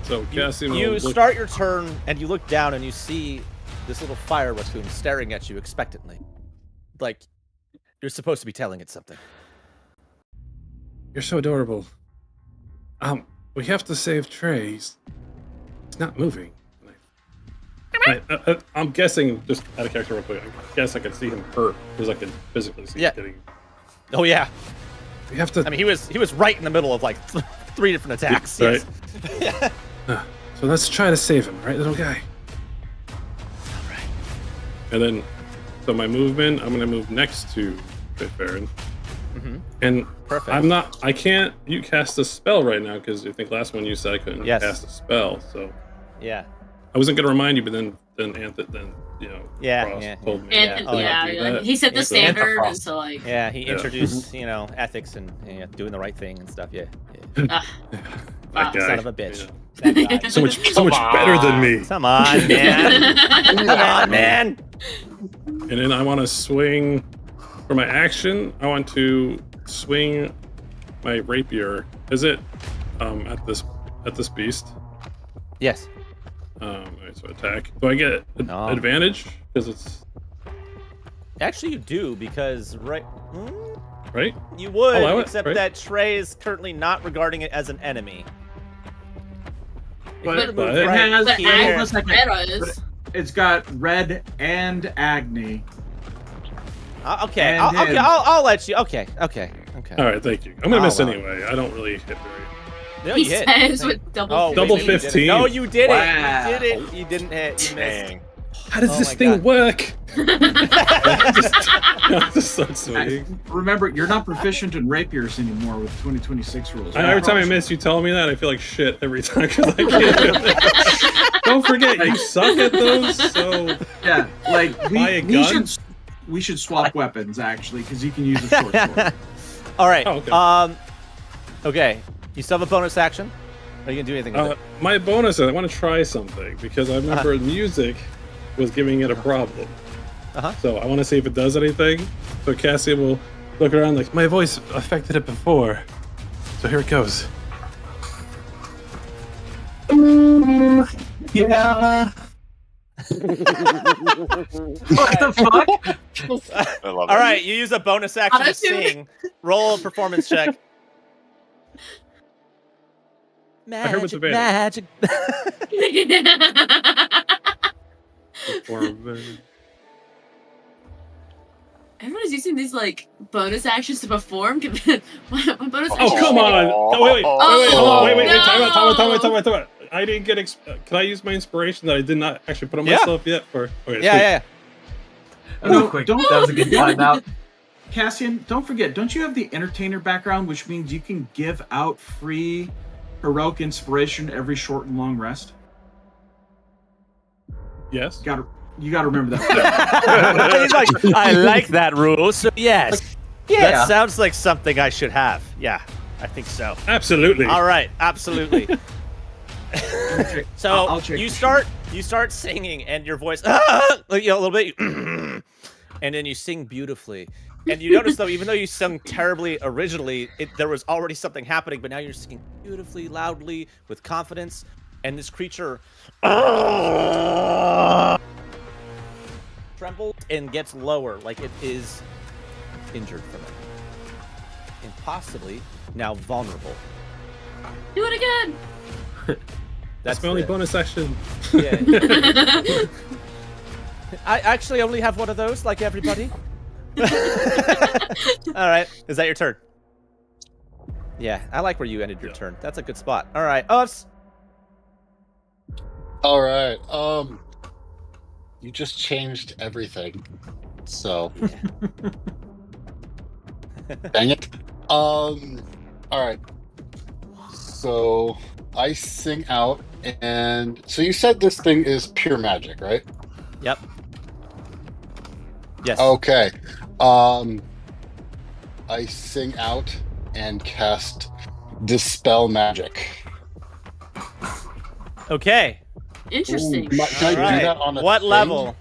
So Cassian
You
will look-
start your turn and you look down and you see this little fire raccoon staring at you expectantly, like you're supposed to be telling it something.
You're so adorable. We have to save Trey. He's not moving. I'm guessing, just out of character real quick, I guess I can see him hurt, because I can physically see him getting...
Oh yeah.
We have to...
I mean, he was right in the middle of like 3 different attacks.
Right.
Yes.
So let's try to save him, right, little guy?
All right.
And then, so my movement, I'm going to move next to Bitfarin.
Mm-hmm.
And
Perfect.
I can't cast a spell right now, because I think last one you said I couldn't
Yes.
cast a spell, so...
Yeah.
I wasn't going to remind you, but then
Yeah,
Frost
yeah,
told me.
And
Oh,
yeah,
do
like,
that.
he set the
It's
standard,
Anthropos.
and so like,
Yeah, he
Yeah.
introduced, ethics and doing the right thing and stuff. Yeah. Yeah.
ah,
That guy.
Son of a bitch.
Yeah.
That guy.
So much better than me.
Come on, man. Come on, man.
And then I want to swing for my action. I want to swing my rapier. Is it at this beast?
Yes.
Alright, so attack. Do I get
No.
advantage because it's
Actually, you do because
right?
you would,
Allow it,
except
right?
that Trey is currently not regarding it as an enemy. If you
But-
were to move
but-
It
right
has-
but
here-
Agnes
like a-
Meadows.
It's got red and Agni.
Okay,
And him.
I'll let you. Okay.
All right, thank you. I'm gonna miss
I'll allow
anyway. I don't really hit very.
No,
He
you hit.
says
Thank-
with double.
Oh,
Double
wait, you didn't.
15.
No, you didn't.
Wow.
You didn't. You didn't hit. You missed.
Dang.
How does
Oh
this
my
thing
God.
work? just start swinging.
Remember, you're not proficient in rapiers anymore with 2026 rules.
Every time I miss, you tell me that I feel like shit every time because I can't. Don't forget, you suck at those. So
Yeah, like
Buy a
we
gun?
should swap weapons actually because you can use a short sword.
All right.
Oh, okay.
Okay. You still have a bonus action? Are you gonna do anything with it?
my bonus is I want to try something because I remember music was giving it a problem.
Uh-huh.
So I want to see if it does anything. So Cassie will look around like my voice affected it before. So here it goes.
Yeah.
What the fuck?
I love
All
it.
right. You use a bonus action to
Auto-tune.
sing. Roll a performance check.
heard with advantage.
Everybody's using these like bonus actions to perform. My bonus
Oh
action.
come on! Oh, wait,
Oh,
wait!
no.
Time out! I didn't get. Can I use my inspiration that I did not actually put on
Yeah.
myself yet? For okay,
Yeah.
Real quick,
don't-
that was a good timeout.
Cassian, don't forget, don't you have the entertainer background, which means you can give out free heroic inspiration every short and long rest?
Yes.
You gotta remember that.
He's like, I like that rule. So yes,
Yeah.
that sounds like something I should have. Yeah, I think so.
Absolutely.
All right, absolutely. So
I'll check
you
the
start singing, and your voice, like, a little bit, and then you sing beautifully. And you notice though, even though you sung terribly originally, there was already something happening. But now you're singing beautifully, loudly, with confidence, and this creature trembles and gets lower, like it is injured from it, and possibly now vulnerable.
Do it again.
That's my only bonus action.
Yeah. I actually only have one of those, like everybody. All right, is that your turn? Yeah, I like where you ended your turn. That's a good spot. All right, us.
All right. You just changed everything. So. Dang it. All right. So I sing out, and so you said this thing is pure magic, right?
Yep. Yes.
Okay. I sing out and cast Dispel Magic.
Okay.
Interesting.
Ooh, can I do
Alright.
that on a
What
thing?
level?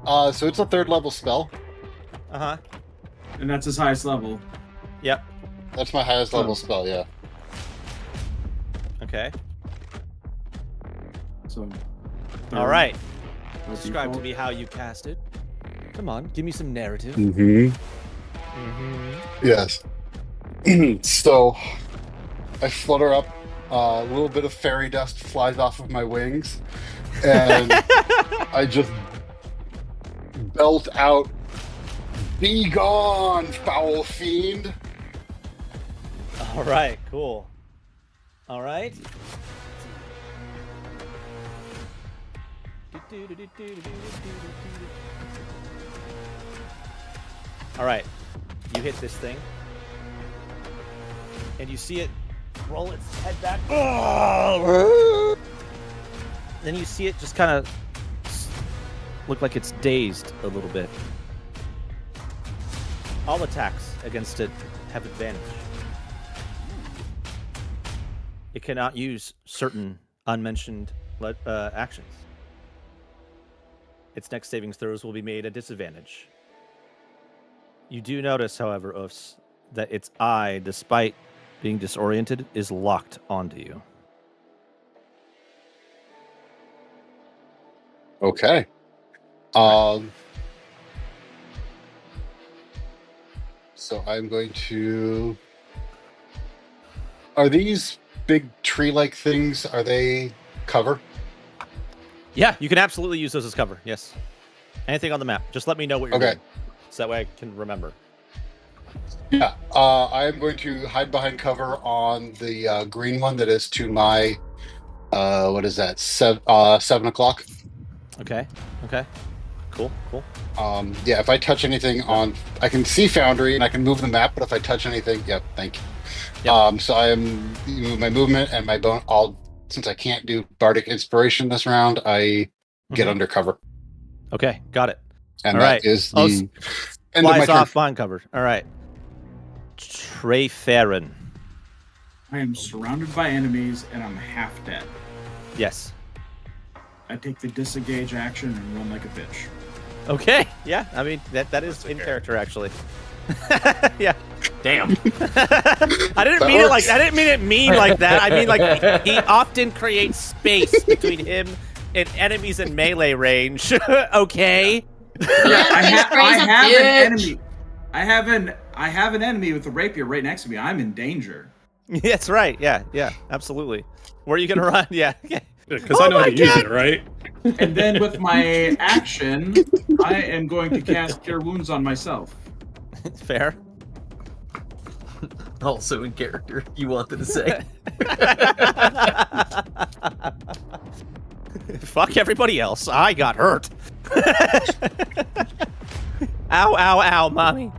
So it's a 3rd level spell.
Uh-huh.
And that's his highest level.
Yep.
That's my highest level spell, yeah.
Okay.
So.
All right.
by
Describe to
default.
me how you cast it. Come on, give me some narrative.
Mm-hmm. Yes. So, I flutter up. A little bit of fairy dust flies off of my wings, and I just belt out, "Be gone, foul fiend!"
All right, cool. All right. All right, you hit this thing, and you see it roll its head back. Then you see it just kind of look like it's dazed a little bit. All attacks against it have advantage. It cannot use certain unmentioned actions. Its next saving throws will be made at disadvantage. You do notice, however, Oofs, that its eye, despite being disoriented, is locked onto you.
Okay. So I'm going to. Are these big tree-like things? Are they cover?
Yeah, you can absolutely use those as cover. Yes. Anything on the map. Just let me know what you're doing. So that way I can remember.
Yeah. I am going to hide behind cover on the green one that is to my. What is that? 7 o'clock.
Okay. Okay. Cool. Cool.
Yeah, if I touch anything on, I can see Foundry and I can move the map, but if I touch anything, yep, thank you.
Yep.
So I am my movement and my bone. Since I can't do Bardic Inspiration this round, I get under cover,
Okay, got it.
and
All
that
right.
is the
Oh,
end of my
flies
turn.
off behind cover. All right. Trey Farron.
I am surrounded by enemies and I'm half dead.
Yes.
I take the disengage action and run like a bitch.
Okay. Yeah. I mean that is in character actually. Yeah.
Damn.
I didn't mean it like that. I mean like he often creates space between him and enemies in melee range. Okay.
I have
bitch.
an enemy. I have an enemy with a rapier right next to me. I'm in danger.
That's right. Yeah. Yeah. Absolutely. Where are you gonna run? Yeah.
Because I know how to use it, right?
And then with my action, I am going to cast Cure Wounds on myself.
Fair.
Also in character, you wanted to say.
Fuck everybody else. I got hurt. Ow, ow, ow, mommy.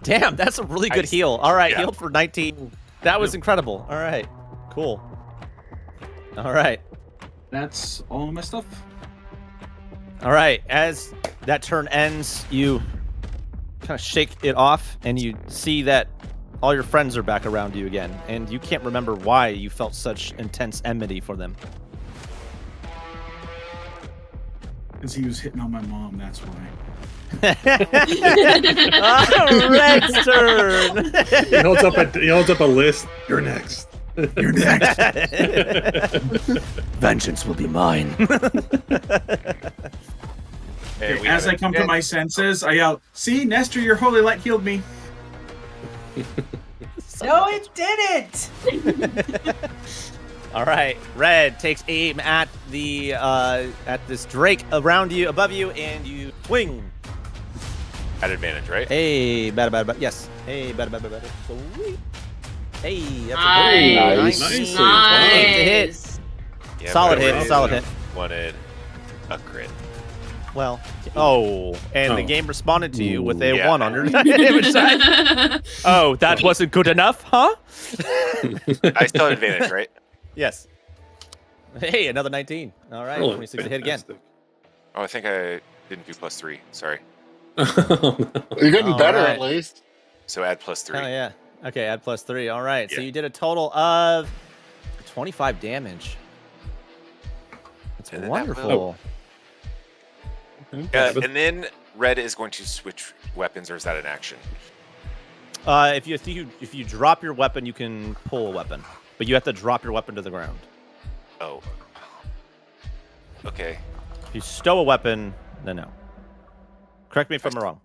Damn, that's a really good
Nice.
heal. All right,
Yeah.
healed for 19. That was incredible. All right, cool. All right.
That's all my stuff.
All right, as that turn ends, you kind of shake it off, and you see that all your friends are back around you again, and you can't remember why you felt such intense enmity for them.
Because he was hitting on my mom, that's why.
Red's turn.
He holds up a list. You're next.
You're next.
Vengeance will be mine.
Hey, we
As
have
I
it.
come to my senses, I yell, "See, Nestor, your holy light healed me."
No, it didn't.
All right, Red takes aim at the at this Drake around you, above you, and you swing.
At advantage, right?
Hey, bada. Yes. Hey, bada. Sweet. Hey, that's
Nice.
a good
Nice.
Nice.
Yeah,
Solid
but I
hit,
really
solid hit.
Wanted a crit.
Well, and the
Oh.
game responded to you with a
Yeah.
1 on your damage side. Oh, that wasn't good enough, huh?
I still have advantage, right?
Yes. Hey, another 19. All right,
Oh,
26 to hit again.
fantastic.
Oh, I think I didn't do +3. Sorry.
You're getting
All
better
right.
at least.
So add +3.
Oh yeah. Okay, add +3. All right. So
Yeah.
you did a total of 25 damage. That's
And then that
wonderful.
Okay.
And then Red is going to switch weapons, or is that an action?
If you drop your weapon, you can pull a weapon, but you have to drop your weapon to the ground.
Oh. Okay.
If you stow a weapon, then no. Correct me if I'm wrong.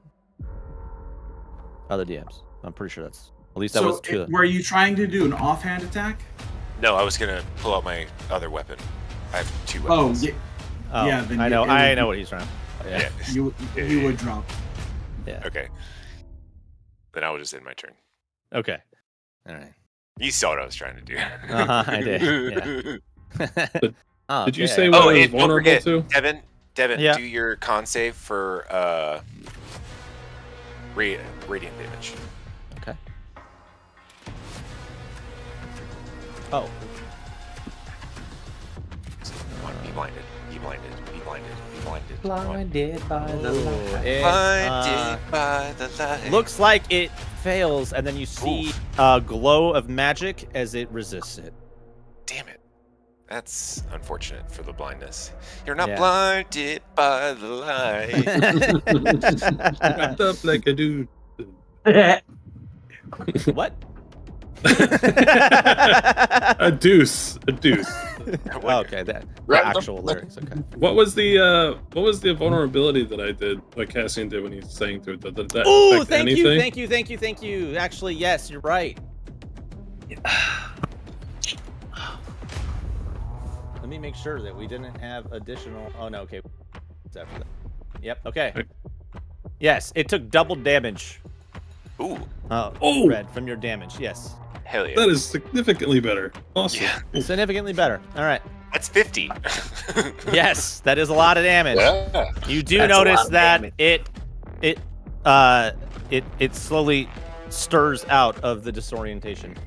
Other DMs. I'm pretty sure that's at least that was true.
Were you trying to do an offhand attack?
No, I was gonna pull out my other weapon. I have 2
Oh,
weapons.
yeah.
Oh,
Yeah, then
I
you-
know.
it
I
would
know
be-
what he's trying. Yeah.
Yeah.
You would drop.
Yeah.
Okay. Then I will just end my turn.
Okay. All right.
You saw what I was trying to do.
I did. Yeah. Oh,
Did you
okay.
say what
Oh,
it was
and don't
vulnerable
forget,
to?
Devin,
Yeah.
do your con save for radiant damage.
Okay. Oh.
Be blinded. Be blinded. Be blinded. Be blinded.
Blinded by the
Ooh,
light.
it,
Blinded by the light.
looks like it fails, and then you see a glow of magic as it resists it.
Damn it. That's unfortunate for the blindness. You're not
Yeah.
blinded by the light.
Wrapped up like a dude.
What?
A deuce.
Oh, okay, that the actual lyrics. Okay.
What was the vulnerability that I did, like Cassian did when he sang through it? Did that
Ooh,
affect
thank
anything?
you. Actually, yes, you're right. Let me make sure that we didn't have additional. Oh no, okay. It's after that. Yep. Okay.
Okay.
Yes, it took double damage.
Ooh,
Oh!
Red from your damage. Yes,
hell yeah.
That is significantly better. Awesome.
Yeah.
significantly better. All right.
That's 50.
Yes, that is a lot of damage.
Yeah.
You do
That's a lot
notice
of
that
damage.
it slowly stirs out of the disorientation,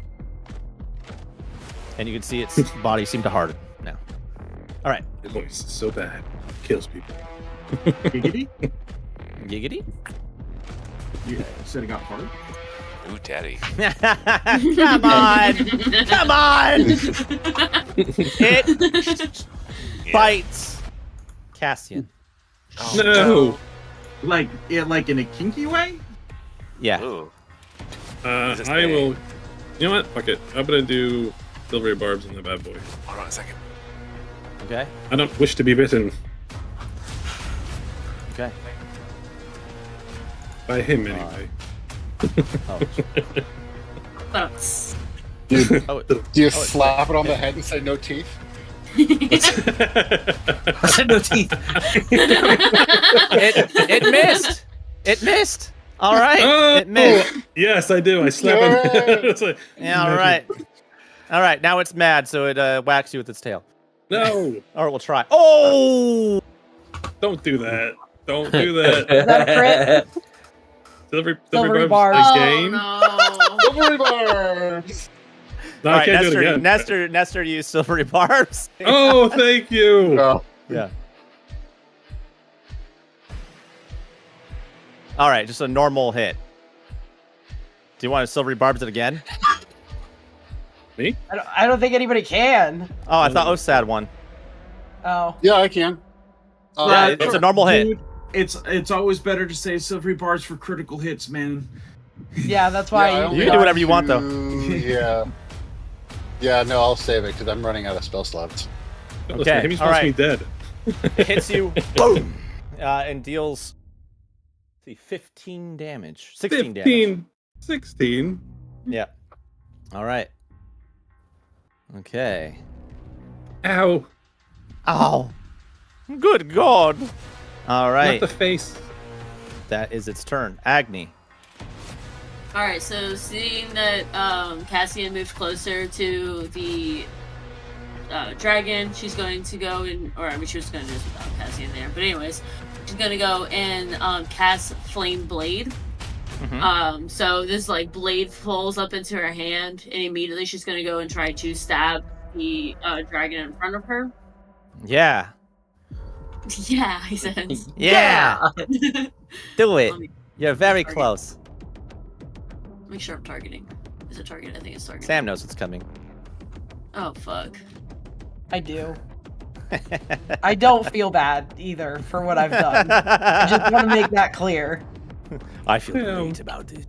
and you can see its body seem to harden now. All right,
Your voice is so bad. Kills people.
Giggity?
giggity.
You said it got hard.
Ooh, daddy.
Come on, come on! It bites Cassian.
Oh,
No!
Like in a kinky way?
Yeah.
Ooh.
I
Just
will. You know what? Fuck it. I'm gonna do silvery barbs on the bad boy.
Hold on a second.
Okay.
I don't wish to be bitten
Okay.
by him anyway.
Oh.
Boats.
Oh.
Do you
it's
slap it on the head and say no teeth?
No teeth.
It missed. It missed. All right.
Oh,
It missed.
yes, I do. I slap it. It's like,
Yeah. All right. All right. Now it's mad, so it whacks you with its tail.
No,
Or we'll try. Oh.
don't do that. Don't do that.
Is that a crit?
Silvery
barbs.
barbs
Oh
game.
no.
Silvery barbs!
No,
All
I
right,
can't do it
Nestor,
again.
Nestor used silvery barbs.
Oh, thank you.
Oh,
Yeah. All right, just a normal hit. Do you want to silvery barbs it again?
Me?
I don't think anybody can.
Oh, I thought Osad won.
Oh.
yeah, I can.
Yeah, it's a normal hit.
Dude, it's always better to say silvery bars for critical hits, man.
Yeah, that's why.
Yeah, I
You
only
can do
got
whatever you want, though.
Yeah. Yeah, no, I'll save it because I'm running out of spell slots.
Okay,
Listen, Amy's
all
supposed to
right.
be dead.
It hits you, boom, and deals. Let's see, 15 damage. 16 damage.
15, 16.
Yeah. All right. Okay.
Ow.
Ow. Good God. All
Not
right.
the face.
That is its turn. Agni.
All right, so seeing that Cassian moved closer to the dragon, she's going to go and, or I mean, she was going to do this without Cassian there, but anyways, she's going to go and cast Flame Blade.
Mhm.
So this like blade falls up into her hand, and immediately she's going to go and try to stab the dragon in front of her.
Yeah.
Yeah, he says.
Yeah. Do it.
Let me
You're very
Target.
close.
make sure I'm targeting. Is it target? I think it's target.
Sam knows it's coming.
Oh, fuck.
I do. I don't feel bad either for what I've done. I just want to make that clear.
I feel great about it.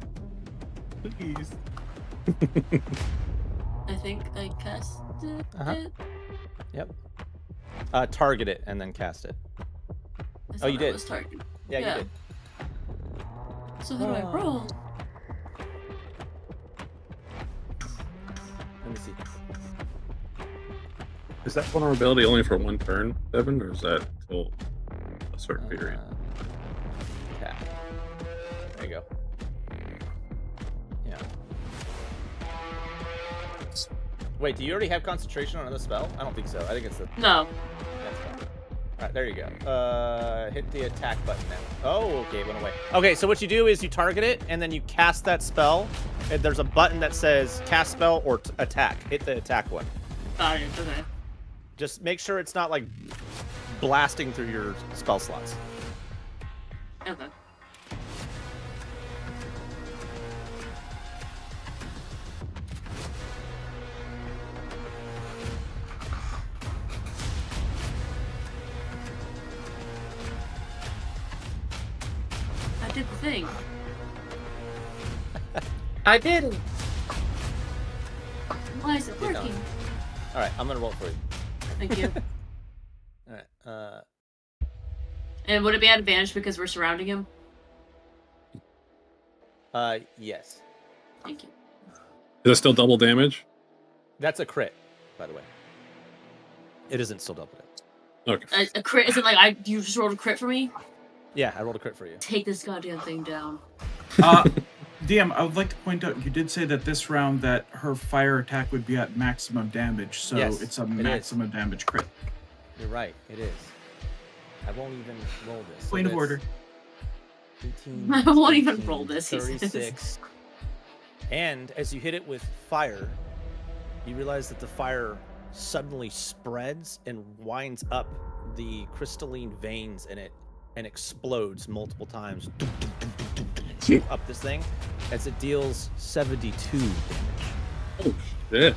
Please.
I think I cast it.
Yep. Target it and then cast it.
I
you
thought
did.
It was target.
Yeah, you did.
So how do I roll?
Let me see.
Is that vulnerability only for one turn, Devin, or is that till a certain period?
Attack. There you go. Yeah. Wait, do you already have concentration on another spell? I don't think so. I think it's the...
No.
That's fine. Alright, there you go. Hit the attack button now. Oh, okay, it went away. Okay, so what you do is you target it, and then you cast that spell, and there's a button that says cast spell or attack. Hit the attack one.
Got it. Okay.
Just make sure it's not, like, blasting through your spell slots.
Okay. I did the thing.
I did it!
Why is it
You know.
working?
Alright, I'm gonna roll for you.
Thank you.
Alright,
And would it be at advantage because we're surrounding him?
yes.
Thank you.
Is it still double damage?
That's a crit, by the way. It isn't still double damage.
Okay.
A crit? Is it like you just rolled a crit for me?
Yeah, I rolled a crit for you.
Take this goddamn thing down.
DM, I would like to point out, you did say that this round that her fire attack would be at maximum damage, so
Yes,
it's a
it
maximum damage crit.
You're right, it is. I won't even roll this.
Point of
that's
order.
18,
I won't even
18,
roll this, he says.
36. And as you hit it with fire, you realize that the fire suddenly spreads and winds up the crystalline veins in it and explodes multiple times up this thing as it deals 72 damage.
Oh, shit.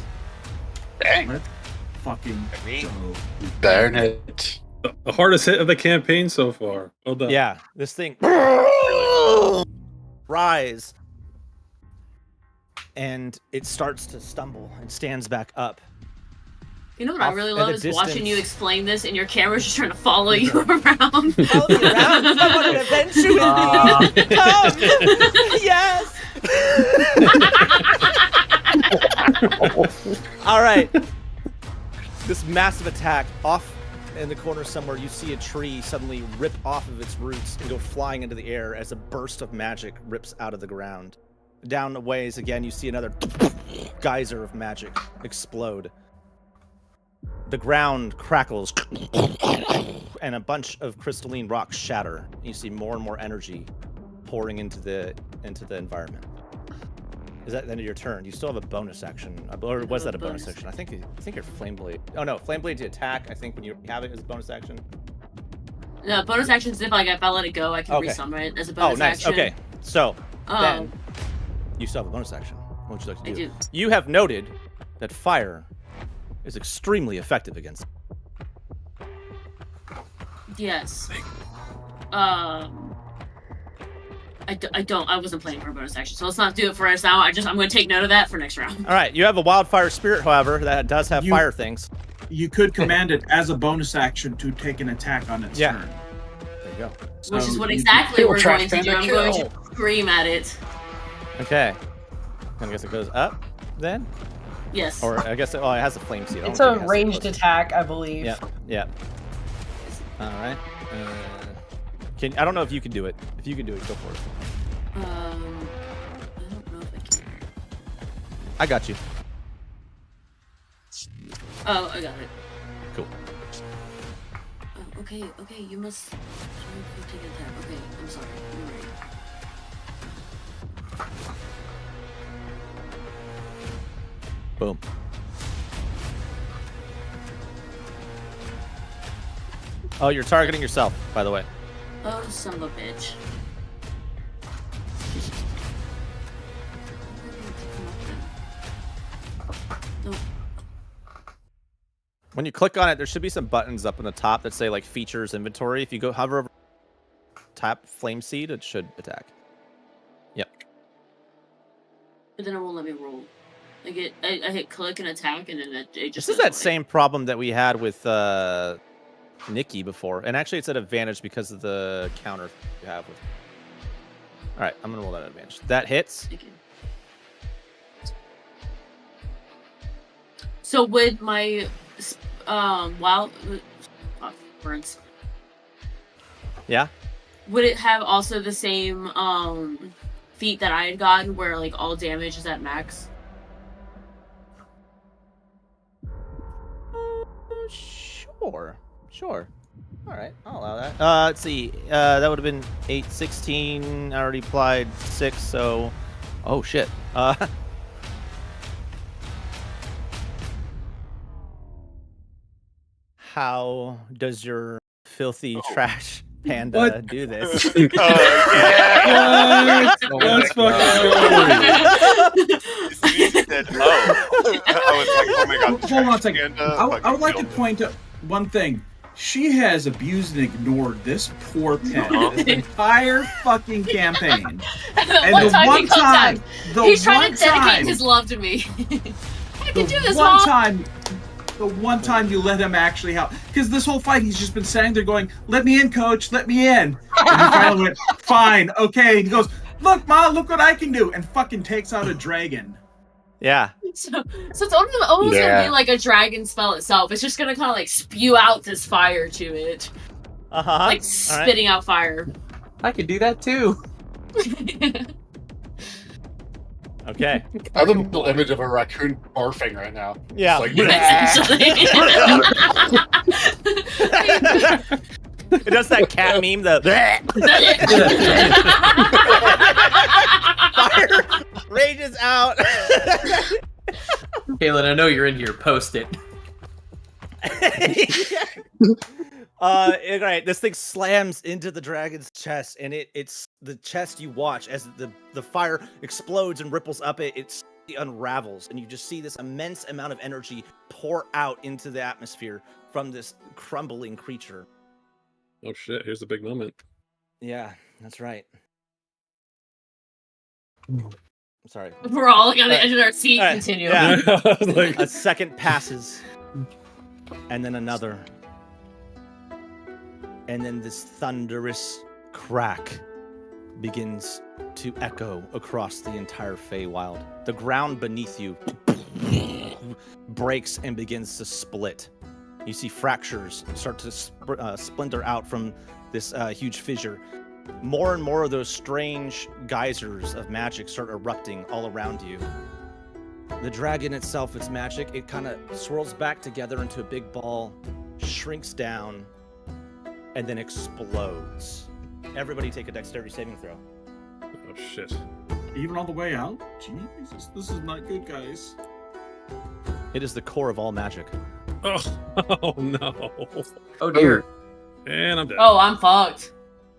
Let's fucking go.
Darn it.
The hardest hit of the campaign so far. Well done.
Yeah, this thing rise and it starts to stumble and stands back up.
You know what I
Off
really
at
love
a
is watching
distance.
you explain this and your camera's just trying to follow you around.
Follow me around. I want an adventure with me. Come. Yes. All right. This massive attack off in the corner somewhere. You see a tree suddenly rip off of its roots and go flying into the air as a burst of magic rips out of the ground. Down the ways again, you see another geyser of magic explode. The ground crackles and a bunch of crystalline rocks shatter. You see more and more energy pouring into the environment. Is that the end of your turn? You still have a bonus action, or was that a bonus action? I think your flame blade. Oh no, flame blade to attack. I think when you have it as a bonus action.
No, bonus actions if I let it go, I can
Okay.
resummon it as a bonus
Oh, nice.
action.
Okay, so
Oh,
then you still have a bonus action. What would you like to
I
do?
do.
You have noted that fire is extremely effective against.
Yes. I wasn't playing for a bonus action, so let's not do it for us now. I'm going to take note of that for next round.
All right, you have a wildfire spirit, however, that does have fire things.
You could command it as a bonus action to take an attack on its
Yeah.
turn.
There you go.
Which is
So
what
you-
exactly we're
Trash
going to do. I'm
Panda
going
kill.
to scream at it.
Okay. I guess it goes up then,
Yes.
or I guess it has a flame seed. I don't
It's
think
a
it has
ranged
those.
attack, I believe.
Yeah. Yeah. All right. I don't know if you can do it. If you can do it, go for it.
I don't know if I can.
I got you.
Oh, I got it.
Cool.
Oh, okay, you must take an attack. Okay, I'm sorry. You're right.
Boom. Oh, you're targeting yourself, by the way.
Oh, son of a bitch.
When you click on it, there should be some buttons up on the top that say like features inventory. If you go hover over, tap flame seed, it should attack. Yep.
But then it won't let me roll. I hit click and attack, and then it just.
This is that same problem that we had with Nikki before, and actually it's at advantage because of the counter you have with. All right, I'm gonna roll that advantage. That hits.
Okay. So would my wild burns?
Yeah.
Would it have also the same feat that I had gotten, where like all damage is at max?
Sure. All right, I'll allow that. Let's see. That would have been 8, 16. I already applied 6, so. Oh shit. How does your filthy trash panda do this?
Yeah. Let's fucking
Hold on a second. I would like to point out one thing. She has abused and ignored this poor pet this entire fucking campaign. And
he's trying to dedicate his love to me. I can do this, Mom.
The one time you let him actually help, because this whole fight he's just been standing there going, "Let me in, coach, let me in." And he finally went, "Fine, okay." And he goes, "Look, Ma, look what I can do," and fucking takes out a dragon.
Yeah.
So it's almost gonna be like a dragon spell itself. It's just gonna kind of like spew out this fire to it, like spitting out fire.
I could do that too.
Okay.
I have a mental image of a raccoon barfing right now.
Yeah.
Like,
it does that cat meme, the fire rages out.
Kaylin, I know you're in here. Post it.
Right, this thing slams into the dragon's chest, and it's the chest you watch as the fire explodes and ripples up it unravels, and you just see this immense amount of energy pour out into the atmosphere from this crumbling creature.
Oh shit, here's the big moment.
Yeah, that's right. I'm sorry.
We're all like on the edge of our seat. Continue.
Yeah.
Like...
A second passes, and then another. And then this thunderous crack begins to echo across the entire Feywild. The ground beneath you breaks and begins to split. You see fractures start to splinter out from this huge fissure. More and more of those strange geysers of magic start erupting all around you. The dragon itself, its magic, it kind of swirls back together into a big ball, shrinks down, and then explodes. Everybody take a dexterity saving throw.
Oh shit.
Even on the way out? Jesus, this is not good, guys.
It is the core of all magic.
Oh no.
Oh dear.
And I'm dead.
Oh, I'm fucked.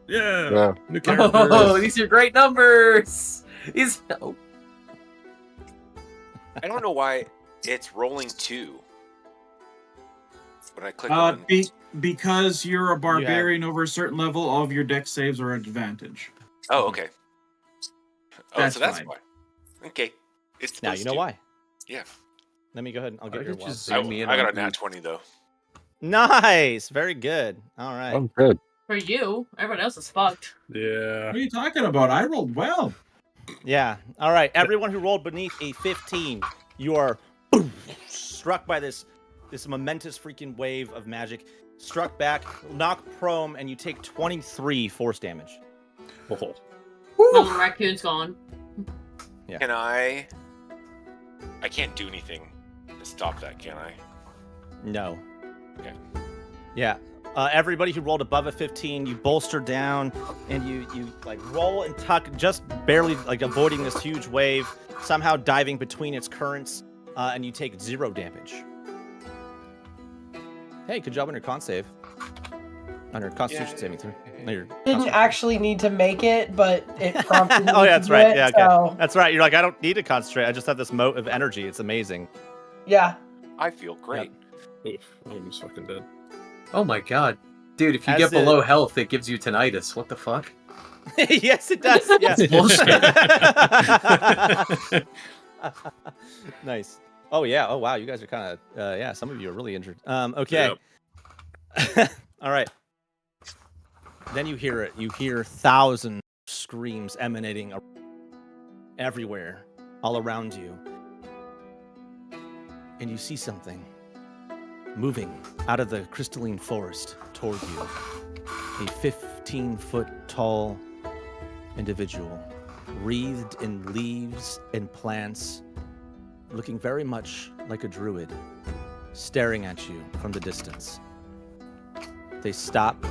Yeah. New characters.
Oh, these are great numbers.
I don't know why it's rolling 2. When I click on...
Because you're a barbarian over a certain level, all of your dex saves are at advantage.
Oh, okay. Oh,
that's
why. Okay. It's
now you know why.
Yeah.
Let me go ahead and I'll get your one.
I got a nat 20 though.
Nice. Very good. All right.
I'm good.
For you, everyone else is fucked.
Yeah.
What are you talking about? I rolled well.
Yeah. All right. Everyone who rolled beneath a 15, you are struck by this momentous freaking wave of magic. Struck back, knocked prone, and you take 23 force damage.
Oh.
The raccoon's gone.
Yeah.
Can I can't do anything to stop that, can I?
No.
Okay.
Yeah. Everybody who rolled above a 15, you bolster down, and you like roll and tuck, just barely like avoiding this huge wave, somehow diving between its currents, and you take 0 damage. Hey, good job on your con save. On your constitution saving throw. No,
Didn't actually need to make it, but it prompted me
oh, yeah,
to
that's
do
right.
it,
Yeah, okay.
so...
That's right. You're like, I don't need to concentrate. I just have this moat of energy. It's amazing.
Yeah.
I feel great.
Oof, I'm almost fucking dead.
Oh my god. Dude, if you
As
get
it-
below health, it gives you tinnitus. What the fuck?
Yes, it does. Yeah.
That's bullshit.
Nice. Oh yeah. Oh wow. You guys are kind of yeah. Some of you are really injured. Okay. All right. Then you hear it. You hear thousands of screams emanating everywhere, all around you, and you see something moving out of the crystalline forest toward you. A 15-foot tall individual, wreathed in leaves and plants, looking very much like a druid, staring at you from the distance. They stop.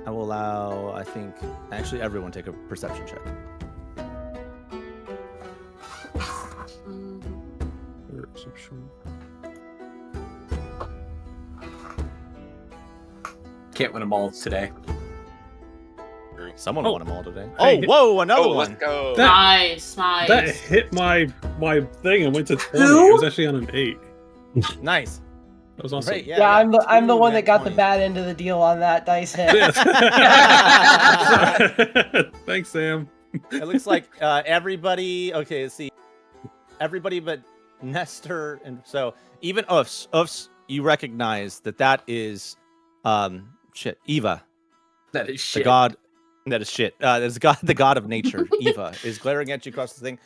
I will allow, I think, actually everyone take a perception check.
Perception.
Can't win them all today.
Someone won them all today.
Hey,
Oh, whoa, another
Let's
one.
go.
Nice.
That hit my thing and went to 20.
Who?
It was actually on an 8.
Nice.
That was awesome.
Great,
Yeah, I'm the
two
one that got the
20s.
bad end of the deal on that dice hit.
Thanks, Sam.
It looks like everybody. Okay, let's see. Everybody but Nestor, and so even Ufs, you recognize that is, shit, Eva,
That is
the
shit.
god. That is shit. That is God, the god of nature. Eva is glaring at you across the thing.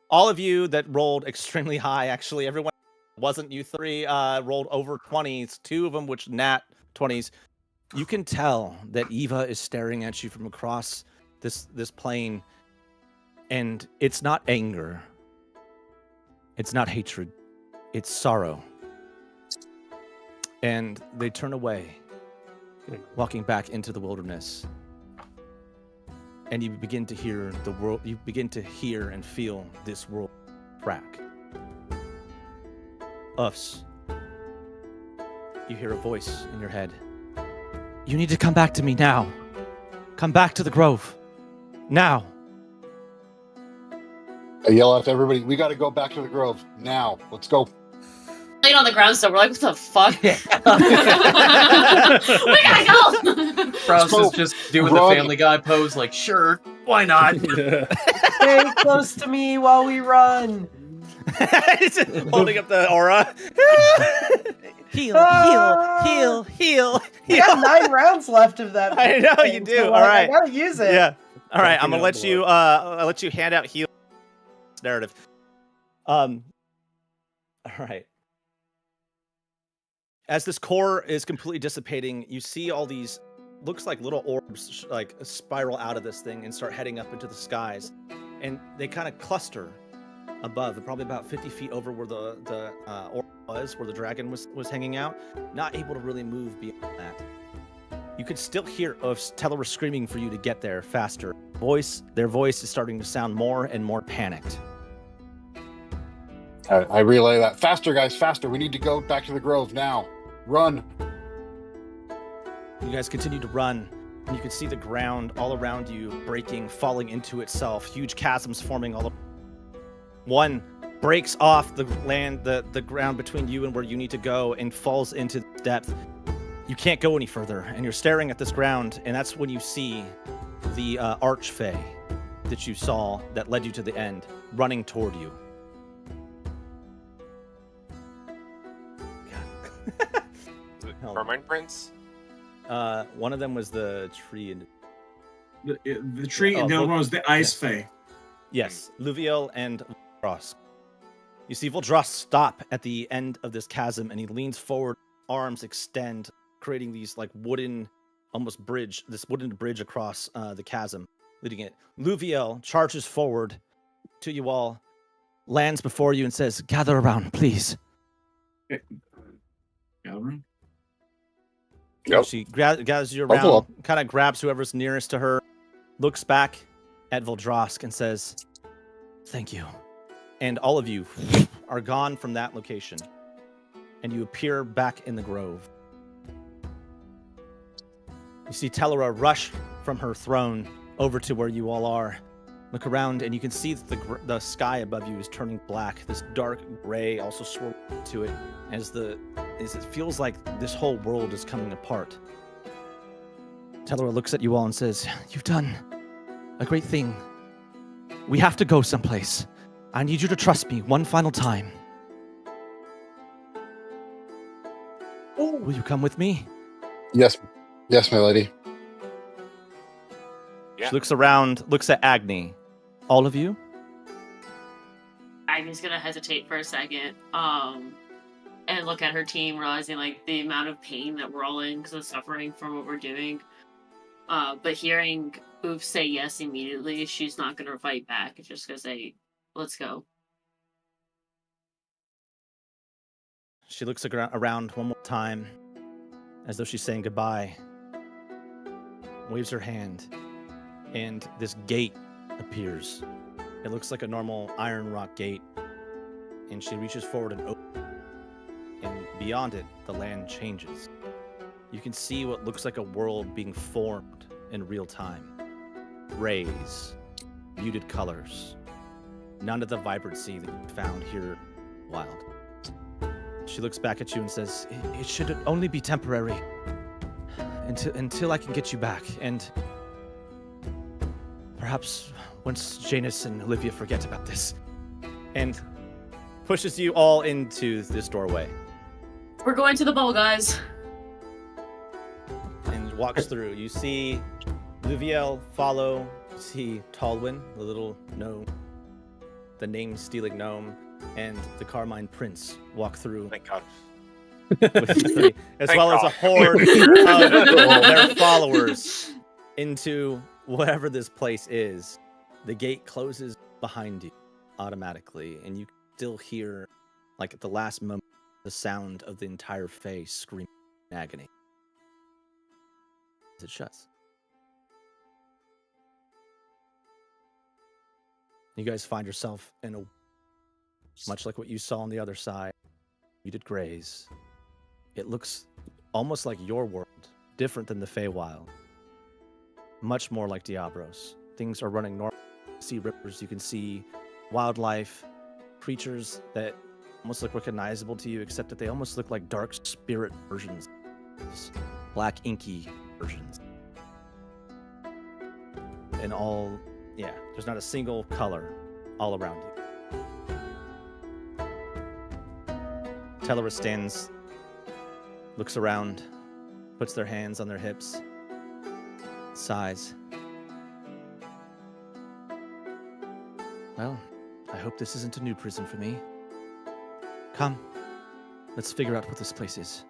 All of you that rolled extremely high, actually, everyone wasn't you three rolled over 20s. 2 of them, which nat 20s. You can tell that Eva is staring at you from across this plane, and it's not anger. It's not hatred. It's sorrow. And they turn away, walking back into the wilderness. And you begin to hear the world. You begin to hear and feel this world crack. Ufs. You hear a voice in your head. You need to come back to me now. Come back to the grove. Now.
I yell out to everybody, we got to go back to the grove now. Let's go.
Laying on the ground still. We're like, what the fuck? we gotta go.
Frost is just doing the Family Guy pose, like, sure, why not?
Stay close to me while we run.
He's just holding up the aura. Heal.
We got 9 rounds left of that.
I know
thing,
you do.
so,
All
like,
right.
I gotta use it.
Yeah. All right. I'm
Fucking
gonna let you. I'll let you hand out heal narrative. All right. As this core is completely dissipating, you see all these looks like little orbs like spiral out of this thing and start heading up into the skies, and they kind of cluster above, probably about 50 feet over where the orb was, where the dragon was hanging out. Not able to really move beyond that. You could still hear Teller screaming for you to get there faster. Their voice is starting to sound more and more panicked.
I relay that. Faster, guys, faster. We need to go back to the grove now. Run.
You guys continue to run, and you can see the ground all around you breaking, falling into itself. Huge chasms forming all over. One breaks off the land, the ground between you and where you need to go, and falls into the depth. You can't go any further, and you're staring at this ground, and that's when you see the archfey that you saw that led you to the end, running toward you.
Carmine Prince?
One of them was the tree.
The tree, and the other one was the ice fae.
Yes, Luviel and Voldrosk. You see Voldrosk stop at the end of this chasm, and he leans forward, arms extend, creating these like wooden, almost bridge, this wooden bridge across the chasm, leading it. Luviel charges forward to you all, lands before you, and says, "Gather around, please."
Gathering.
Yep.
She gathers you
Buckle
around, kind of grabs whoever's nearest to her, looks back at Voldrosk and says, "Thank you." And all of you are gone from that location, and you appear back in the grove. You see Tellera rush from her throne over to where you all are, Look around, and you can see that the sky above you is turning black. This dark gray also swirls to it as it feels like this whole world is coming apart. Telera looks at you all and says, "You've done a great thing. We have to go someplace. I need you to trust me one final time. Will you come with me?"
Yes, my lady.
Yeah.
She looks around, looks at Agni. All of you?
Agni's gonna hesitate for a second, and look at her team, realizing like the amount of pain that we're all in because of suffering from what we're doing. But hearing Oof say yes immediately, she's not gonna fight back. It's just gonna say, "Let's go."
She looks around one more time, as though she's saying goodbye, waves her hand, and this gate appears. It looks like a normal iron rock gate, and she reaches forward and opens, and beyond it, the land changes. You can see what looks like a world being formed in real time. Rays, muted colors, none of the vibrancy that you found here wild. She looks back at you and says, "It should only be temporary until I can get you back, and perhaps once Janus and Olivia forget about this," and pushes you all into this doorway
We're going to the ball, guys.
and walks through. You see Luviel follow. You see Talwyn, the little gnome, the name-stealing gnome, and the Carmine Prince walk through.
Thank God.
With you three, as
Thank
well as a
God.
horde of their followers into whatever this place is. The gate closes behind you automatically, and you still hear, like at the last moment, the sound of the entire face screaming in agony as it shuts. You guys find yourself in a, much like what you saw on the other side, muted grays. It looks almost like your world, different than the Feywild. Much more like Deabros. Things are running normal. You can see rivers, you can see wildlife, creatures that almost look recognizable to you, except that they almost look like dark spirit versions. Black inky versions. And all, yeah, there's not a single color all around you. Telera stands, looks around, puts their hands on their hips, sighs. Well, I hope this isn't a new prison for me. Come, let's figure out what this place is.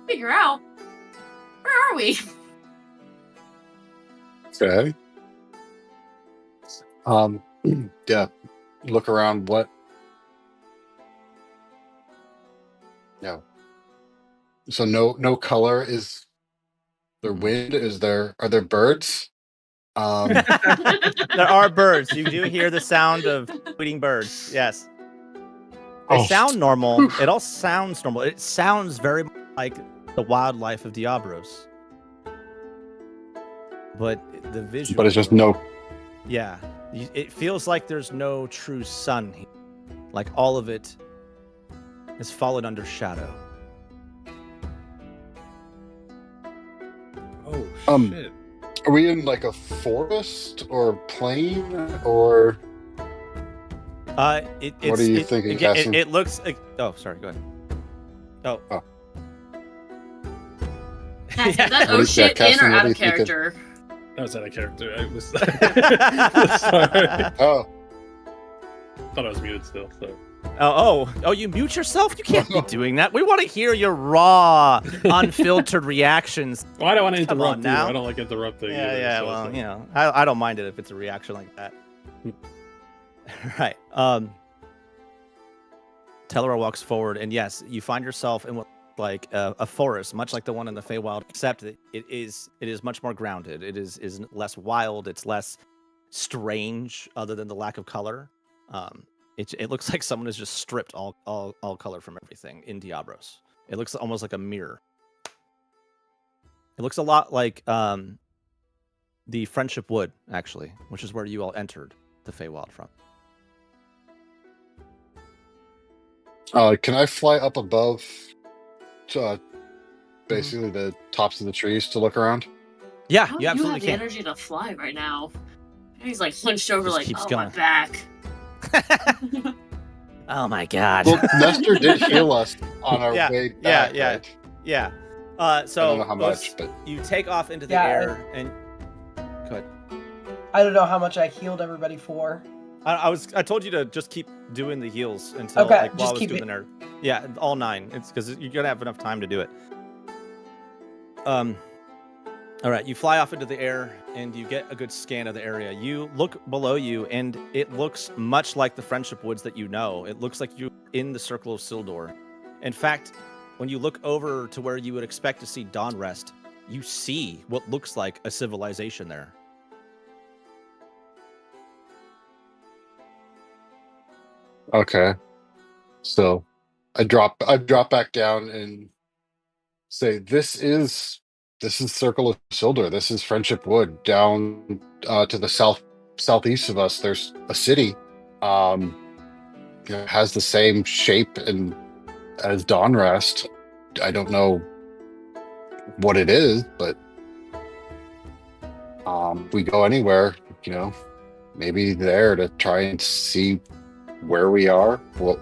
Figure out? Where are we?
Okay. Yeah. Look around. What? No. So no color. Is there wind? Are there birds?
There are birds. You do hear the sound of tweeting birds. Yes. They sound normal. It all sounds normal. It sounds very much like the wildlife of Deabros. But the visual.
But it's just no.
Yeah. It feels like there's no true sun here. Like all of it has fallen under shadow.
Oh, shit.
Are we in like a forest or plain or?
What
are you thinking, Cassie?
It looks. Oh, sorry. Go ahead. Oh.
Cassie, is that
What
oh
is that,
shit in
Cassie?
or
What
out
are
of
you thinking?
character?
That was out of character. I was sorry.
Oh,
Thought I was muted still. So.
Oh! You mute yourself? You can't be doing that. We want to hear your raw, unfiltered reactions.
Well, I don't want to
Come on
interrupt
now.
you. I don't like interrupting.
Yeah,
either,
yeah.
so
Well,
it's
you know, I don't mind it if it's a reaction like that. Right. Telera walks forward, and yes, you find yourself in what like a forest, much like the one in the Feywild, except that it is much more grounded. It is less wild. It's less strange, other than the lack of color. It looks like someone has just stripped all color from everything in Deabros. It looks almost like a mirror. It looks a lot like the Friendship Wood, actually, which is where you all entered the Feywild from.
Can I fly up above to basically the tops of the trees to look around?
Yeah,
How
you
do you
absolutely
have the
can.
energy to fly right now? He's like hunched over,
Just
like,
keeps
oh,
going.
my back.
Oh my god.
Well, Nestor did heal us on our
Yeah,
way back,
yeah.
right?
Yeah.
I don't know
So
how much, but
you take off into the
Yeah,
air and go ahead.
I don't know how much I healed everybody for.
I told you to just keep doing the heals until
Okay,
like while
just
I was
keep
doing
it.
the nerd. Yeah, all 9. It's because you're gonna have enough time to do it. All right, you fly off into the air and you get a good scan of the area. You look below you and it looks much like the Friendship Woods that you know. It looks like you're in the Circle of Sildor. In fact, when you look over to where you would expect to see Dawnrest, you see what looks like a civilization there.
okay. So I drop back down and say, this is Circle of Sildor. This is Friendship Wood. Down to the southeast of us, there's a city. It has the same shape and as Dawnrest. I don't know what it is, but we go anywhere, maybe there to try and see where we are, what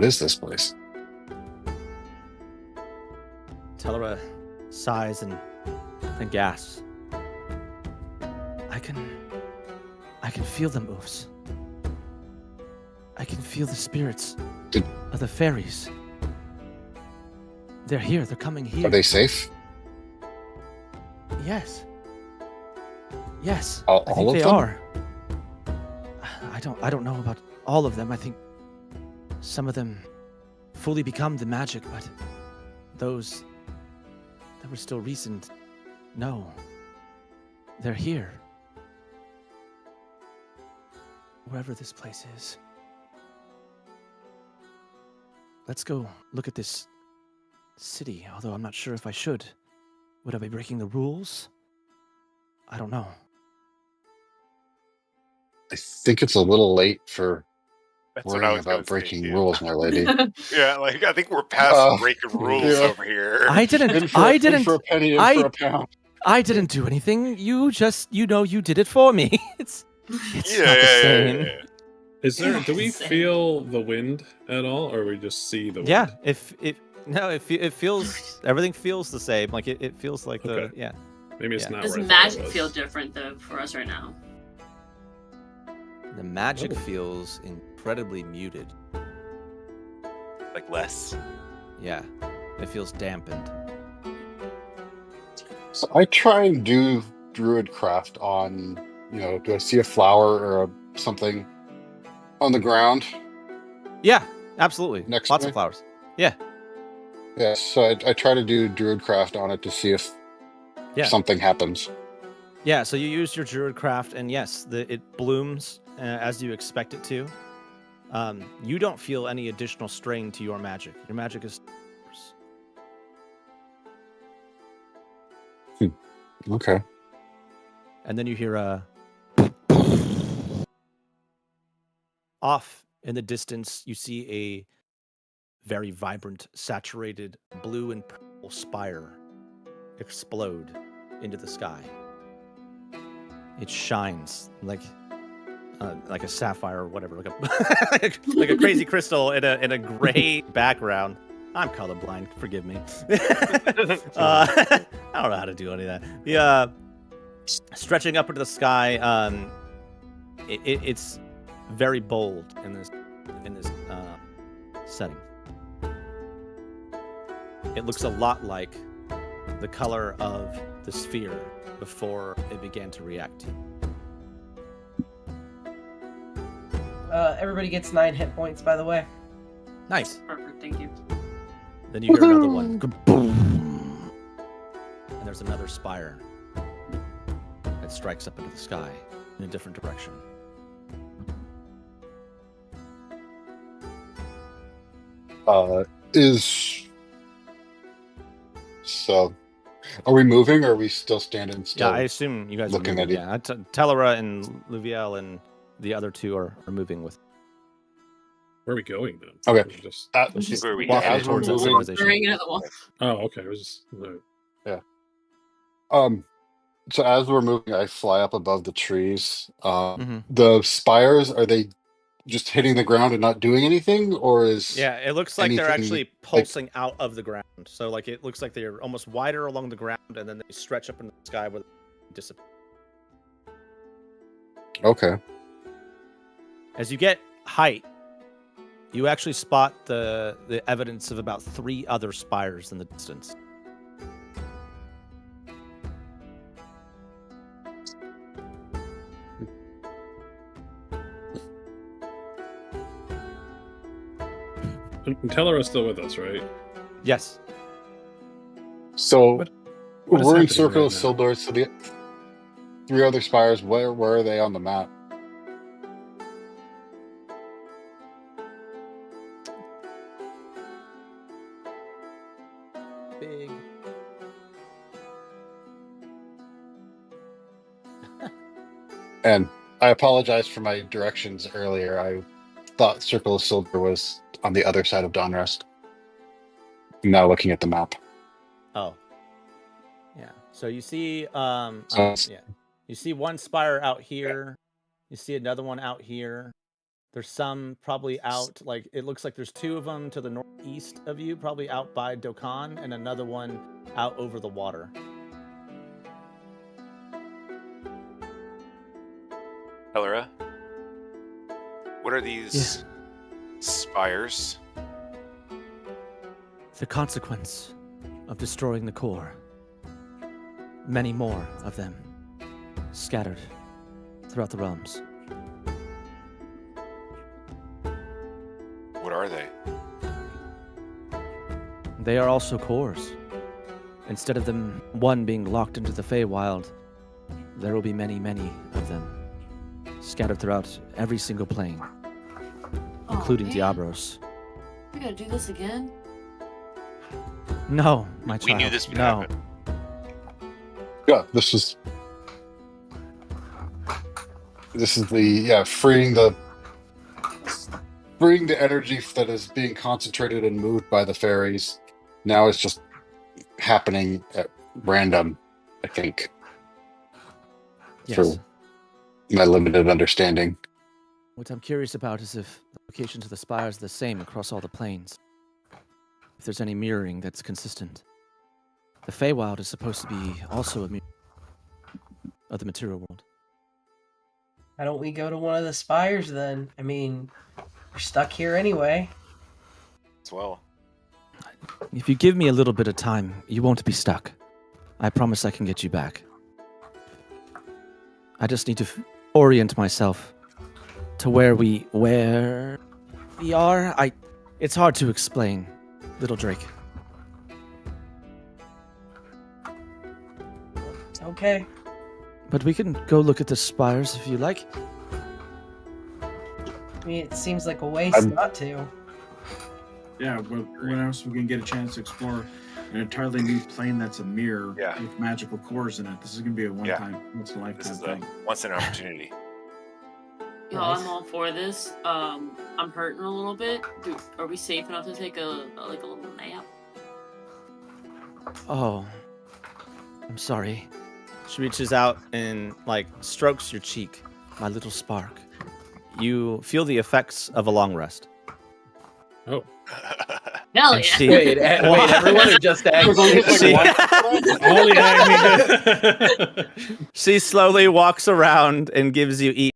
is this place?
Tellera sighs and gasps. I can feel the moves. I can feel the spirits of the fairies. They're here. They're coming here.
Are they safe?
Yes. Yes.
All
I think
of
they
them?
are. I don't know about all of them. I think some of them fully become the magic, but those that were still recent, no. They're here. Wherever this place is. Let's go look at this city, although I'm not sure if I should. Would I be breaking the rules? I don't know.
I think it's a little late for
That's what I
worrying
was going
about
to say,
breaking
too.
rules, my lady.
Yeah, like I think we're past breaking rules
yeah.
over here.
I didn't.
In for a penny, in for a pound.
I didn't do anything. You just, you did it for me. It's not the same.
Yeah.
Is there? Do we
Insane.
feel the wind at all, or we just see the wind?
Yeah. It feels everything feels the same. Like it feels like
Okay.
yeah.
Maybe it's
Yeah.
not.
Does
where I thought
magic
it was.
feel different, though, for us right now?
The magic
Oh.
feels incredibly muted.
Like less.
Yeah. It feels dampened.
So I try and do druid craft on, do I see a flower or something on the ground?
Yeah, absolutely.
Next
Lots
to
of
me?
flowers. Yeah.
Yeah, so I try to do druid craft on it to see if
Yeah.
something happens.
Yeah, so you use your druid craft, and yes, it blooms as you expect it to. You don't feel any additional strain to your magic. Your magic is.
Okay.
And then you hear off in the distance, you see a very vibrant, saturated blue and purple spire explode into the sky. It shines like a sapphire or whatever, like a crazy crystal in a gray background. I'm colorblind. Forgive me. I don't know how to do any of that. The stretching up into the sky. It's very bold in this setting. It looks a lot like the color of the sphere before it began to react to you.
Everybody gets 9 hit points, by the way.
Nice.
Perfect, thank you.
Then you hear another one. Boom. And there's another spire that strikes up into the sky in a different direction.
So, are we moving or are we still standing still?
Yeah, I assume you guys are
looking
moving.
at
Yeah, Telera and Luviel and the other two are moving with.
Where are we going then?
Okay.
We're just...
She's
Where are we
Well,
headed?
as we're
towards the
moving,
civilization.
Bring it at the wall.
Oh, okay. I was just... no.
So as we're moving, I fly up above the trees.
Mhm.
The spires, are they just hitting the ground and not doing anything, or is
Yeah, it looks like they're
anything,
actually
like-
pulsing out of the ground. So like it looks like they're almost wider along the ground, and then they stretch up into the sky where they disappear.
okay?
As you get height, you actually spot the evidence of about 3 other spires in the distance.
And Teller's still with us, right?
Yes.
So
What- what is
we're in
happening
Circle
right
of
now?
Sildor. So the 3 other spires, where are they on the map?
Big.
And I apologize for my directions earlier. I thought Circle of Silver was on the other side of Dawnrest. I'm now looking at the map.
Oh. Yeah. So you see
So it's-
yeah. You see one spire out here. You see another one out here. There's some probably out, like it looks like there's 2 of them to the northeast of you, probably out by Dokkan, and another one out over the water.
Helera, what are these spires?
The consequence of destroying the core. Many more of them scattered throughout the realms.
What are they?
They are also cores. Instead of them one being locked into the Feywild, there will be many, many of them scattered throughout every single plane, including
man.
Deabros.
We gotta do this again?
No, my
We
child.
knew this would
no.
happen.
Yeah, this is the freeing the energy that is being concentrated and moved by the fairies. Now it's just happening at random, I think,
Yes.
for my limited understanding.
What I'm curious about is if the locations of the spires are the same across all the planes. If there's any mirroring that's consistent. The Feywild is supposed to be also a mirror of the material world.
Why don't we go to one of the spires then? I mean, we're stuck here anyway.
As well.
If you give me a little bit of time, you won't be stuck. I promise I can get you back. I just need to orient myself to where we are. It's hard to explain, little Drake.
Okay.
But we can go look at the spires if you like.
I mean, it seems like a waste
I'm-
not to.
Yeah, when else we can get a chance to explore an entirely new plane that's a mirror
Yeah.
with magical cores in it. This is gonna be a once in a
This
lifetime
is a
thing.
once in an opportunity.
Yo,
Nice.
I'm all for this. I'm hurting a little bit. Are we safe enough to take a little nap?
Oh, I'm sorry. She reaches out and strokes your cheek, my little spark. You feel the effects of a long rest.
Oh.
Hell
And
yeah!
she-
Wait, everyone or just Aggie?
She-
Only Aggie.
She slowly walks around and gives you each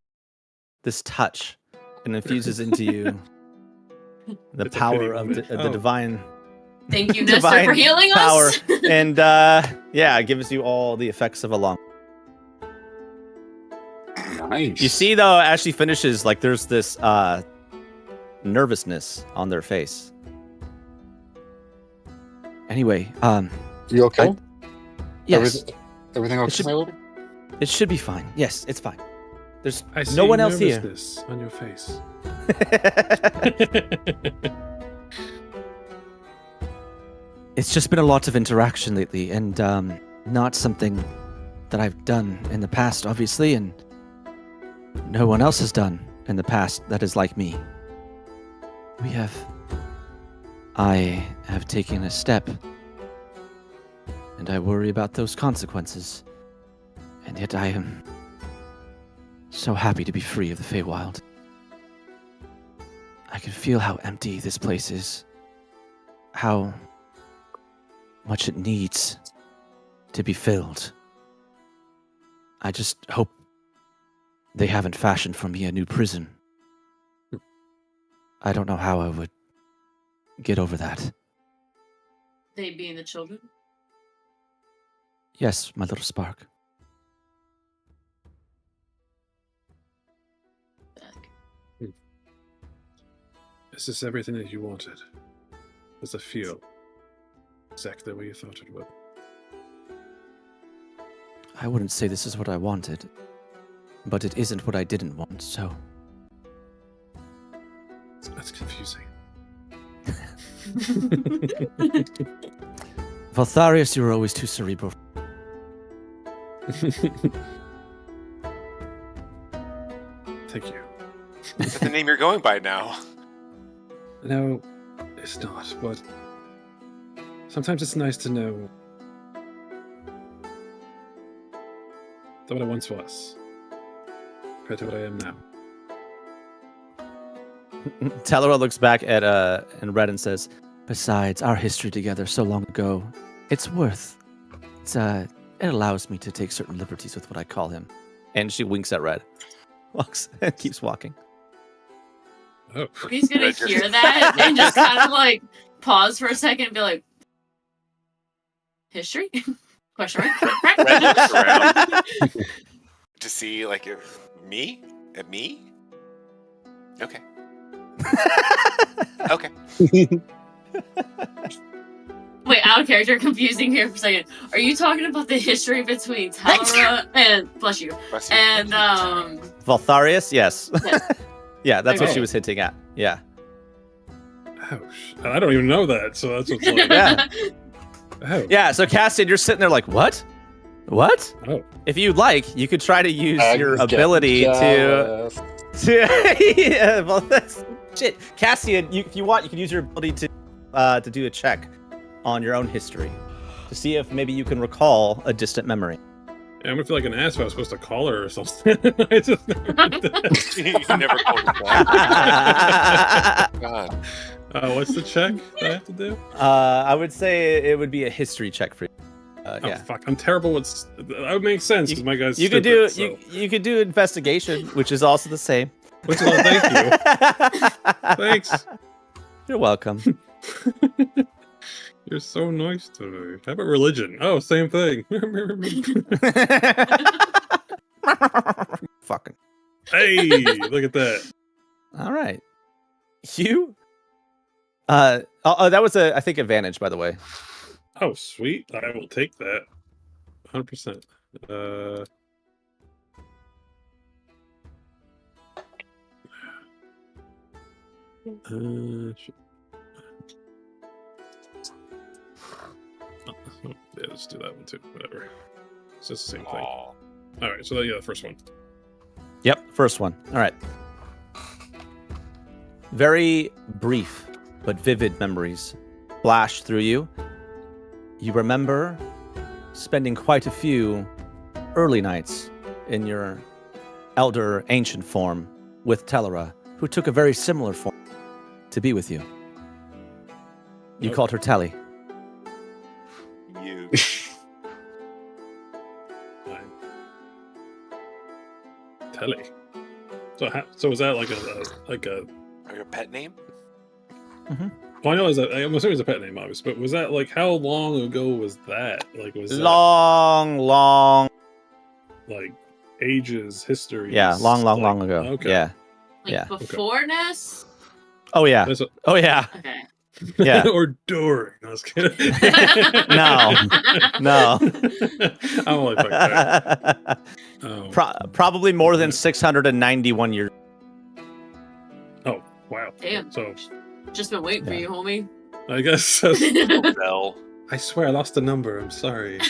this touch and infuses into you the
It's a
power
pity
of
moment.
the
Oh.
divine
Thank you, Nestor,
divine
for healing
power.
us.
And it gives you all the effects of a long.
Nice.
You see though, as she finishes, there's this nervousness on their face. Anyway,
You okay?
yes,
Everything
It
okay?
should-
my lord?
it should be fine. Yes, it's fine. There's
I see
no one else here.
nervousness on your face.
It's just been a lot of interaction lately, and not something that I've done in the past, obviously, and no one else has done in the past that is like me. I have taken a step, and I worry about those consequences. And yet I am so happy to be free of the Feywild. I can feel how empty this place is, how much it needs to be filled. I just hope they haven't fashioned for me a new prison. I don't know how I would get over that.
They being the children?
Yes, my little spark.
Is this everything that you wanted? Does it feel exactly the way you thought it would?
I wouldn't say this is what I wanted, but it isn't what I didn't want, so...
That's confusing.
Valtharius, you were always too cerebral.
Thank you.
Is that the name you're going by now?
No, it's not, but sometimes it's nice to know that what I once was compared to what I am now.
Talora looks back at and Red and says,
Besides, our history together so long ago, it allows me to take certain liberties with what I call him.
and she winks at Red. Walks and keeps walking.
Oh.
He's gonna hear that and just kind of like pause for a second and be like, history? Question mark?
Red looks around to see, like, if me? At me? Okay. Okay.
Wait, out of character, confusing here for a second. Are you talking about the history between Talora and bless you and
Valtharius? Yes.
Yes.
Yeah, that's what
Okay.
she was hinting at. Yeah.
Ouch. I don't even know that, so that's what's like.
Yeah.
Oh.
Yeah, so Cassian, you're sitting there like, what? What?
Oh.
If you'd like, you could try to use your
I'm
ability
jealous.
to yeah, well, that's shit. Cassian, if you want, you can use your ability to do a check on your own history to see if maybe you can recall a distant memory.
Yeah, I'm gonna feel like an ass if I was supposed to call her or something. I just never did that.
You never called it God.
What's the check that I have to do?
I would say it would be a history check for you.
Oh
Yeah.
fuck! I'm terrible with. That would make sense because my guy's
You
stupid.
could do
so.
you could do investigation, which is also the same.
Which is all. Thank you. Thanks.
You're welcome.
You're so nice to me. How about religion? Oh, same thing.
Fucking.
Hey, look at that.
All right. You. That was I think advantage, by the way.
Oh, sweet. I will take that. 100%. Yeah, let's do that one too. Whatever. It's just the same thing.
Aw.
Alright, so yeah, the first one.
Yep, first one. All right. Very brief but vivid memories flash through you. You remember spending quite a few early nights in your elder ancient form with Talora, who took a very similar form to be with you. You
Nope.
called her Tally.
You.
Fine. Telly. So was that like a
Like a pet name?
Well, I know I'm assuming it's a pet name, obviously, but was that like how long ago was that? Like was
Long
that like ages, history?
yeah, long ago.
Okay.
Yeah.
Like
Yeah.
before Ness?
Oh yeah.
That's
Oh yeah.
Okay.
Yeah.
or during. I was kidding.
No. No.
I'm only fucking that. Oh.
Probably more than 691 years.
Oh, wow.
Damn.
So
Just been waiting for
Yeah.
you, homie.
I guess.
Bell.
I swear I lost the number. I'm sorry.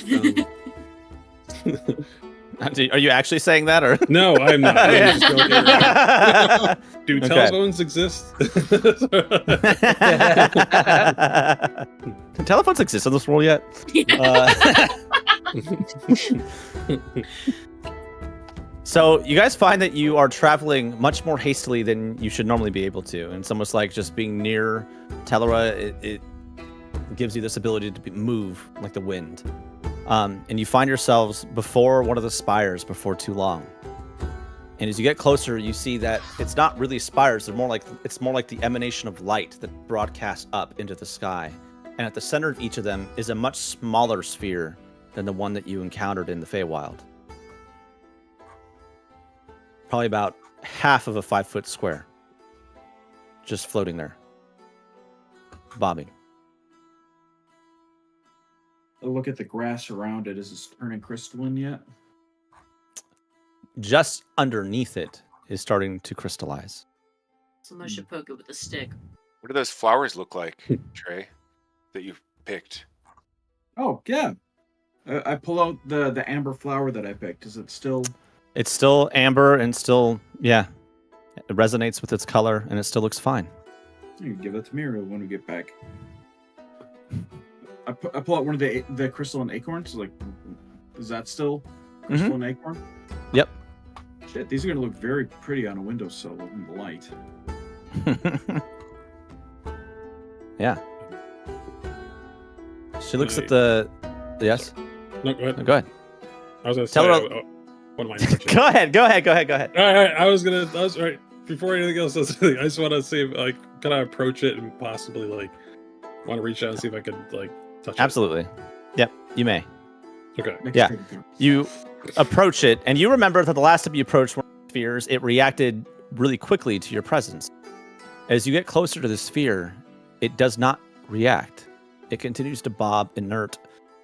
Are you actually saying that, or
No, I'm not. I'm just joking around. Do
Okay.
telephones exist?
Do telephones exist in this world yet? So you guys find that you are traveling much more hastily than you should normally be able to, and it's almost like just being near Tellera, it gives you this ability to move like the wind. And you find yourselves before one of the spires before too long. And as you get closer, you see that it's not really spires; it's more like the emanation of light that broadcasts up into the sky. And at the center of each of them is a much smaller sphere than the one that you encountered in the Feywild. Probably about half of a 5-foot square. Just floating there. Bobbing.
A look at the grass around it. Is it turning crystalline yet?
Just underneath it is starting to crystallize.
Someone should poke it with a stick.
What do those flowers look like, Trey, that you've picked?
Oh, yeah. I pull out the amber flower that I picked. Is it still...
It's still amber and still, it resonates with its color and it still looks fine.
You can give that to me when we get back. I pull out one of the crystalline acorns. Like, is that still crystalline acorn?
Yep.
Shit, these are gonna look very pretty on a windowsill in the light.
Yeah. She looks at the. Yes.
No, go ahead.
Go ahead.
I was gonna
Tell
say.
her.
What am I?
Go ahead. All
right. I was right. Before anything else, I just want to see if, can I approach it and possibly want to reach out and see if I could touch
Absolutely. Yep, you may.
it. Okay.
Yeah. You approach it, and you remember that the last time you approached one of the spheres, it reacted really quickly to your presence. As you get closer to the sphere, it does not react. It continues to bob inert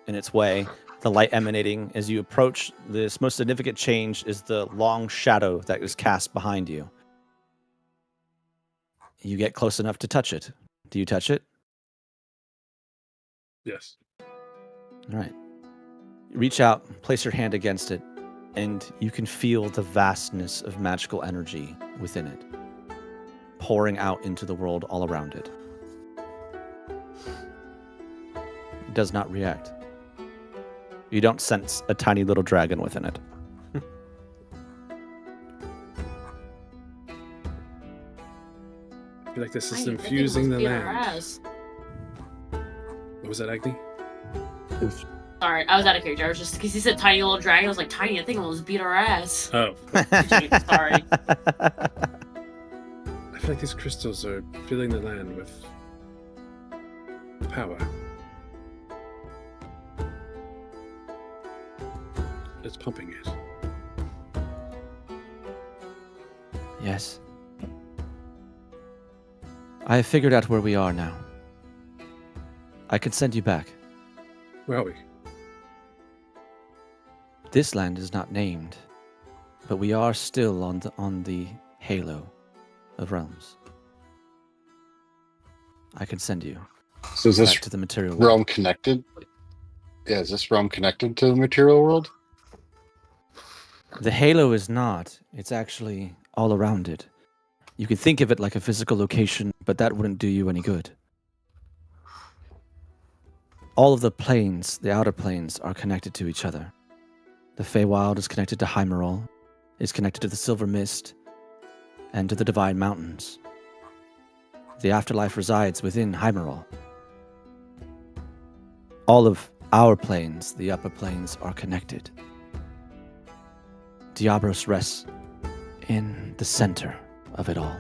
in its way, the light emanating. As you approach, this most significant change is the long shadow that is cast behind you. You get close enough to touch it. Do you touch it?
Yes.
All right. Reach out, place your hand against it, and you can feel the vastness of magical energy within it, pouring out into the world all around it. It does not react. You don't sense a tiny little dragon within it.
I feel like this is infusing the land. What was that, Agni?
Sorry, I was out of character. I was just because he said tiny little dragon. I was like, tiny. I think almost beat our ass.
Oh.
Sorry.
I feel like these crystals are filling the land with power. It's pumping it.
Yes. I have figured out where we are now. I can send you back.
Where are we?
This land is not named, but we are still on the halo of realms. I can send you
So is this
back to the material world.
realm connected? Yeah, is this realm connected to the material world?
The halo is not. It's actually all around it. You could think of it like a physical location, but that wouldn't do you any good. All of the planes, the outer planes, are connected to each other. The Feywild is connected to Heimerol, is connected to the Silver Mist, and to the Divine Mountains. The afterlife resides within Heimerol. All of our planes, the upper planes, are connected. Deabros rests in the center of it all.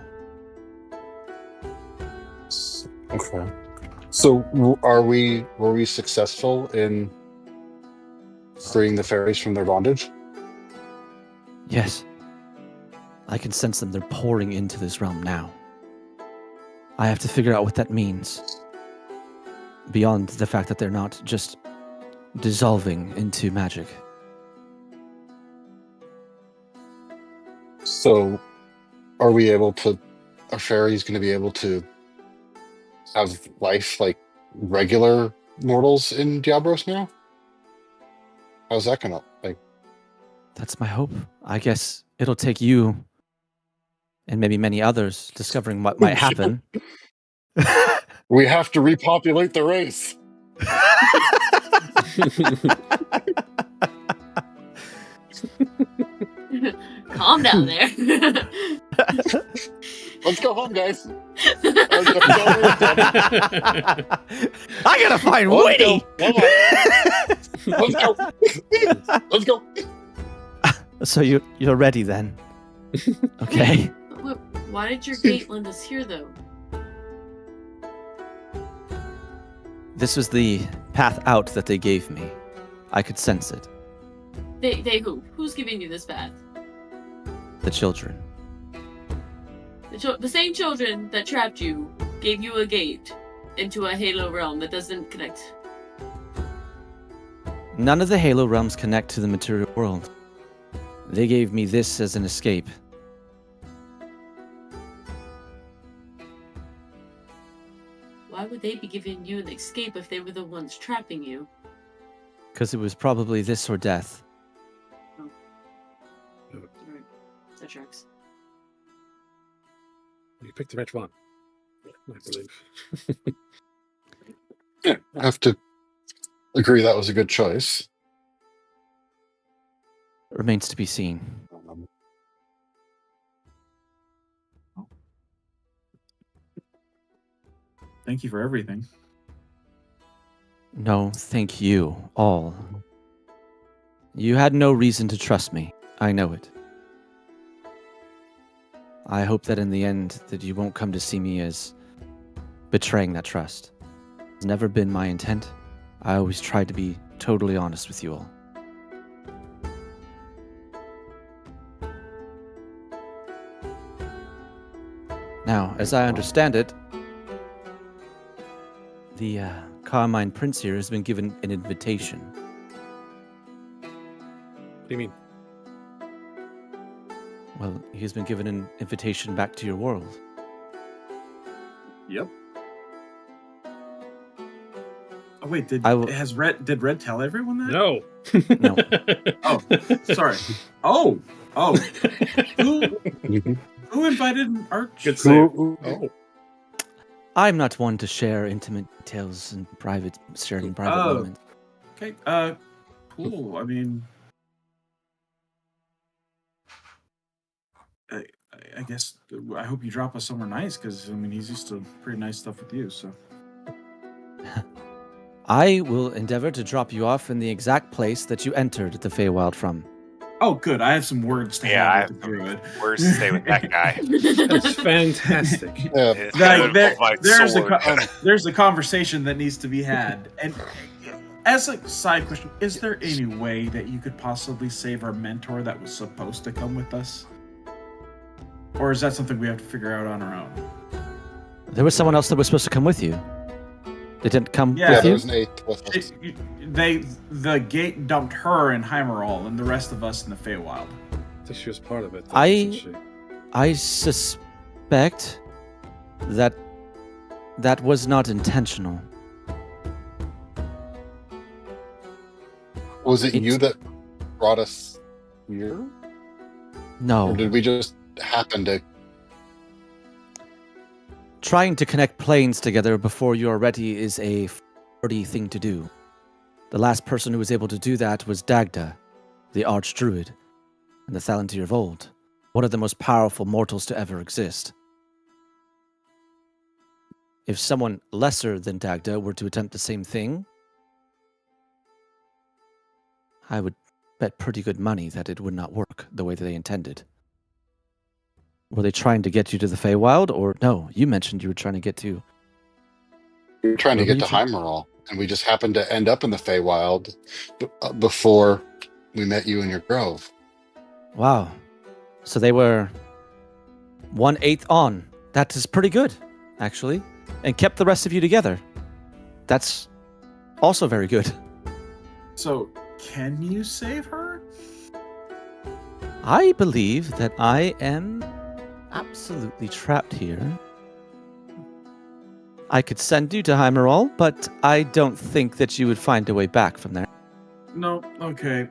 Okay. So were we successful in freeing the fairies from their bondage?
Yes. I can sense them. They're pouring into this realm now. I have to figure out what that means. Beyond the fact that they're not just dissolving into magic.
So are fairies going to be able to have life like regular mortals in Deabros now? How's that gonna like?
That's my hope. I guess it'll take you and maybe many others discovering what might happen.
We have to repopulate the race.
Calm down there.
Let's go home, guys.
I gotta find
Let's
Woody.
go. Let's go. Let's go.
So you're ready then? Okay.
Why did your gate land us here, though?
This was the path out that they gave me. I could sense it.
They who? Who's giving you this path?
The children.
The same children that trapped you gave you a gate into a Halo realm that doesn't connect.
None of the Halo realms connect to the material world. They gave me this as an escape.
Why would they be giving you an escape if they were the ones trapping you?
Because it was probably this or death.
Right. That tracks.
You picked the right one, I believe.
Yeah, I have to agree that was a good choice.
Remains to be seen.
Thank you for everything.
No, thank you, all. You had no reason to trust me. I know it. I hope that in the end that you won't come to see me as betraying that trust. It's never been my intent. I always tried to be totally honest with you all. Now, as I understand it, the Carmine Prince here has been given an invitation.
What do you mean?
Well, he's been given an invitation back to your world.
Yep. Oh wait, did Red tell everyone that?
No.
No.
Oh, sorry. Oh. Who invited Arch?
Good save.
Oh.
I'm not one to share intimate details and sharing private moments.
Okay. Cool. I mean, I guess I hope you drop us somewhere nice, because I mean he's used to pretty nice stuff with you. So
I will endeavor to drop you off in the exact place that you entered the Feywild from.
oh, good. I have some words to
Yeah, I
have with the druid.
Where's to stay with that guy?
That's fantastic.
Yeah.
It's
Like,
gonna involve my
there's
sword.
a conversation that needs to be had. And as a side question, is there any way that you could possibly save our mentor that was supposed to come with us? Or is that something we have to figure out on our own?
There was someone else that was supposed to come with you. They didn't come
Yeah,
Yeah,
with
there
you?
was an 8 with us.
The gate dumped her in Heimerall and the rest of us in the Feywild.
I think she was part of it. Though,
I-
wasn't she?
I suspect that was not intentional.
Was it you
It's-
that brought us here?
No.
Or did we just happen to?
Trying to connect planes together before you are ready is a hardy thing to do. The last person who was able to do that was Dagda, the archdruid, and the Thalantir of old, one of the most powerful mortals to ever exist. If someone lesser than Dagda were to attempt the same thing, I would bet pretty good money that it would not work the way that they intended. Were they trying to get you to the Feywild, or no? You mentioned you were trying to get to...
We were trying to
Where
get
were
to
you
Heimerall, and we just happened to end up in the Feywild before we met you in your grove.
Wow. So they were 1/8 on. That is pretty good, actually. And kept the rest of you together. That's also very good.
So, can you save her?
I believe that I am absolutely trapped here I could send you to Heimerol, but I don't think that you would find a way back from there.
No, okay.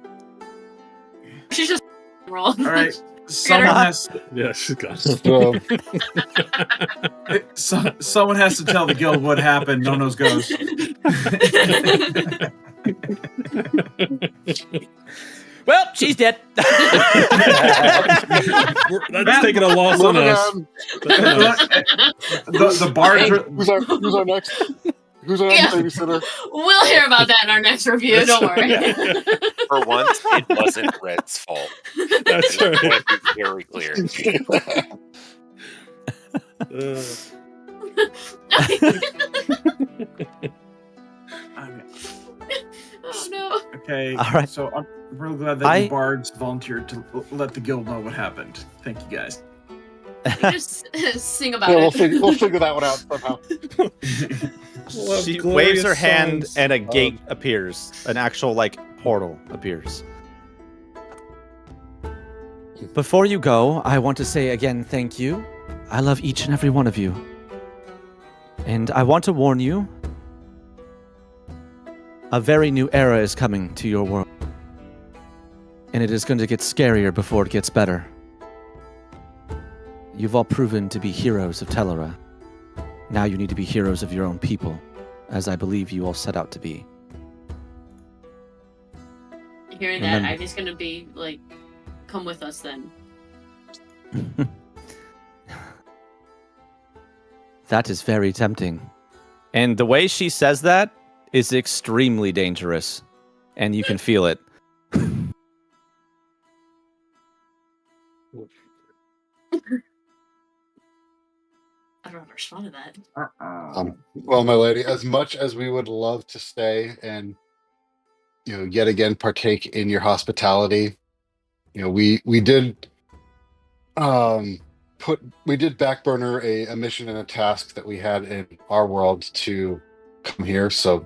She's just roll.
All right. Someone has
Yeah, she's gone.
someone has to tell the guild what happened. No nose goes.
Well, she's dead.
That's taking a loss on us.
The bard.
Who's our next? Who's our next babysitter?
We'll hear about that in our next review. Don't worry.
For once, it wasn't Red's fault.
That's
I want
right.
to be very clear.
Oh no.
Okay.
All right.
So I'm really glad that the bards volunteered to let the guild know what happened. Thank you guys.
You just sing about
Yeah,
it.
we'll figure that one out somehow.
She waves her hand and a gate appears. An actual, like, portal appears.
Before you go, I want to say again thank you. I love each and every one of you. And I want to warn you, a very new era is coming to your world. And it is going to get scarier before it gets better. You've all proven to be heroes of Telera. Now you need to be heroes of your own people, as I believe you all set out to be.
Hearing that, Ivy's gonna be like, come with us then.
That is very tempting.
And the way she says that is extremely dangerous. And you can feel it.
I don't respond to that.
Well, my lady, as much as we would love to stay and yet again partake in your hospitality, we did backburner a mission and a task that we had in our world to come here. So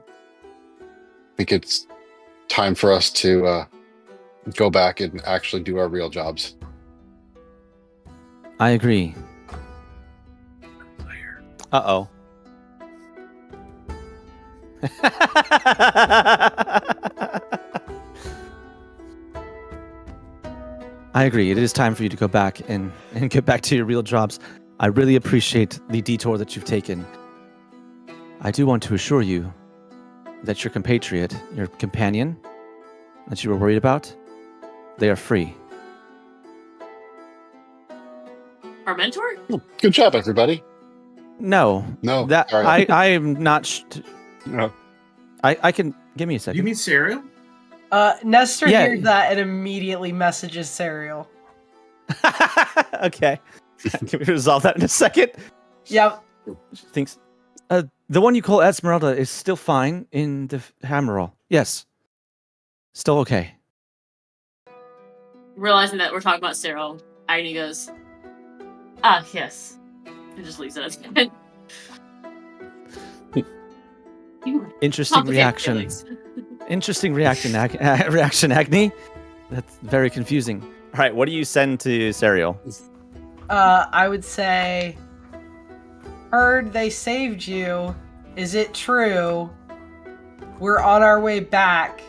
I think it's time for us to go back and actually do our real jobs.
I agree.
Uh-oh.
I agree. It is time for you to go back and get back to your real jobs. I really appreciate the detour that you've taken. I do want to assure you that your compatriot, your companion, that you were worried about, they are free.
Our mentor?
Good job, everybody.
No. That
sorry.
I am not.
No.
I can give me a second.
You mean cereal?
Nestor
Yeah.
hears that and immediately messages Serial.
Okay. Can we resolve that in a second?
Yep.
Thinks the one you call Esmeralda is still fine in the Hammerall. Yes. Still okay.
Realizing that we're talking about Cyril, Agni goes, yes. And just leaves it at that.
Interesting
Complicated
reaction.
feelings.
Interesting reaction, Agni. That's very confusing.
All right, what do you send to Serial?
I would say, heard they saved you. Is it true? We're on our way back.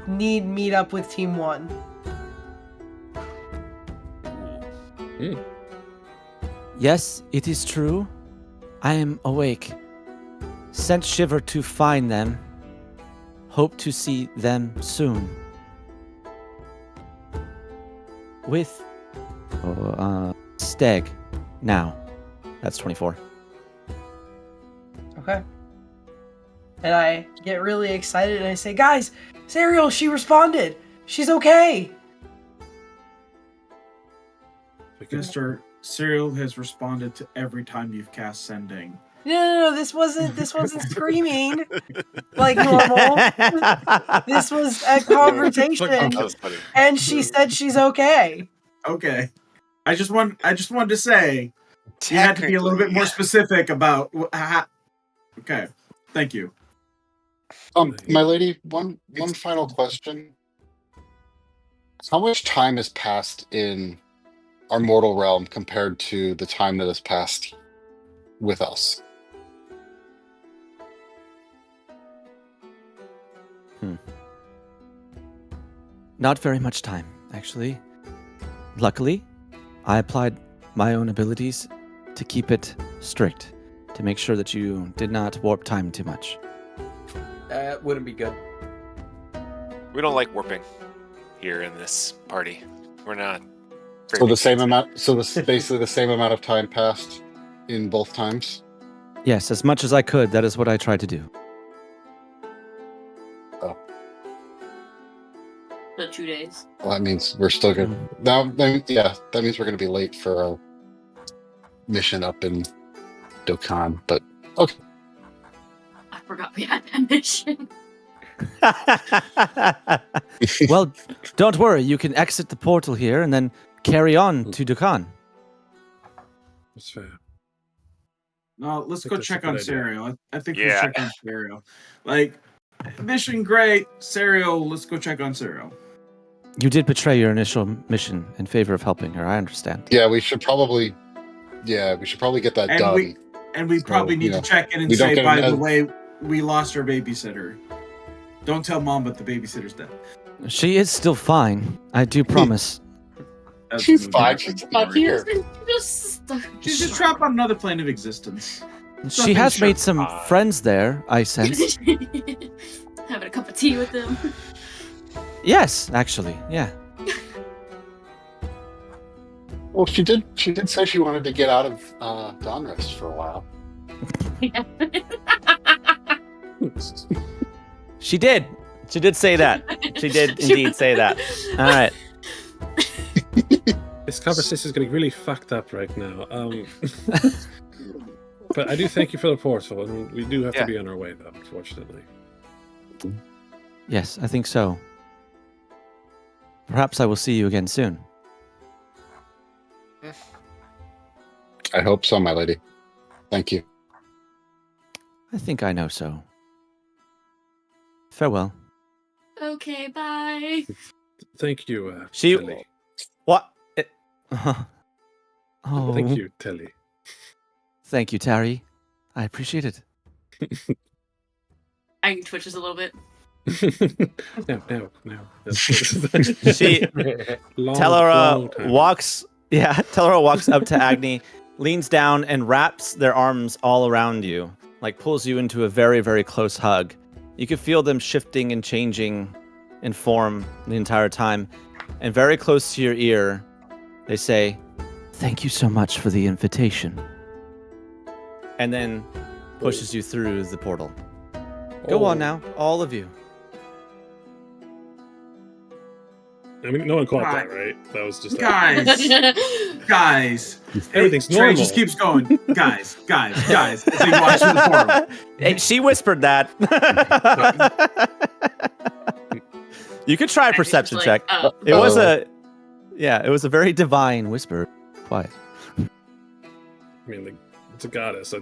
Need meet up with Team 1.
Yes, it is true. I am awake. Sent Shiver to find them. Hope to see them soon. With Steg now. That's 24.
Okay. And I get really excited and I say, guys, Serial, she responded. She's okay.
Mr. Serial has responded to every time you've cast sending.
No, this wasn't screaming like normal. This was a conversation.
That was funny.
And she said she's okay.
Okay. I just wanted to say you had to be a little bit more specific about okay. Thank you.
My lady, one final question. How much time has passed in our mortal realm compared to the time that has passed with us?
Not very much time, actually. Luckily, I applied my own abilities to keep it strict, to make sure that you did not warp time too much.
That wouldn't be good.
We don't like warping here in this party. We're not. very
So the
big
same
fans.
amount. So this basically the same amount of time passed in both times.
Yes, as much as I could, that is what I tried to do.
So 2 days.
Well, that means we're still good. Now, then, yeah, that means we're going to be late for our mission up in Dokkan. But okay,
I forgot we had that mission.
Well, don't worry. You can exit the portal here and then carry on to Dukan.
That's fair.
No, let's
I
go
think that's
check
a
on
good idea.
Cereal. I think we
Yeah.
check on Cereal. Like, mission great. Cereal, let's go check on Cereal.
You did betray your initial mission in favor of helping her. I understand.
yeah, we should probably get that
And
done.
we
So,
probably need
you know,
to check in and
we don't
say,
get
by the
an-
way, we lost our babysitter. Don't tell Mom, but the babysitter's dead.
She is still fine. I do promise.
That's
She's
moving
fine.
on.
She's not here.
She's just trapped on another plane of existence.
She
Nothing
has
sure.
made some friends there, I sense.
Having a cup of tea with them.
Yes, actually, yeah.
Well, she did say she wanted to get out of Dawnrest for a while.
She did. She did say that. She did indeed say that. All right.
This conversation is getting really fucked up right now. But I do thank you for the portal, and we do have
Yeah.
to be on our way, though, unfortunately.
Yes, I think so. Perhaps I will see you again soon.
I hope so, my lady. Thank you.
I think I know so. Farewell.
Okay, bye.
Thank you,
She-
Telly.
What?
Oh,
Thank you, Telly.
Thank you, Tari. I appreciate it.
I twitches a little bit.
No.
She
Long
Tellera
time.
walks. Yeah, Tellera walks up to Agni, leans down, and wraps their arms all around you, like pulls you into a very, very close hug. You can feel them shifting and changing in form the entire time, and very close to your ear, they say,
Thank you so much for the invitation.
and then pushes you through the portal. Go on now, all of you.
I mean, no one caught
God.
that, right? That was just
Guys, guys.
Everything's
Trey
normal.
just keeps going. Guys. As he walks through the portal.
Hey, she whispered that. You could try a perception
Like,
check. It was a very divine whisper. Quiet.
I mean, it's a goddess,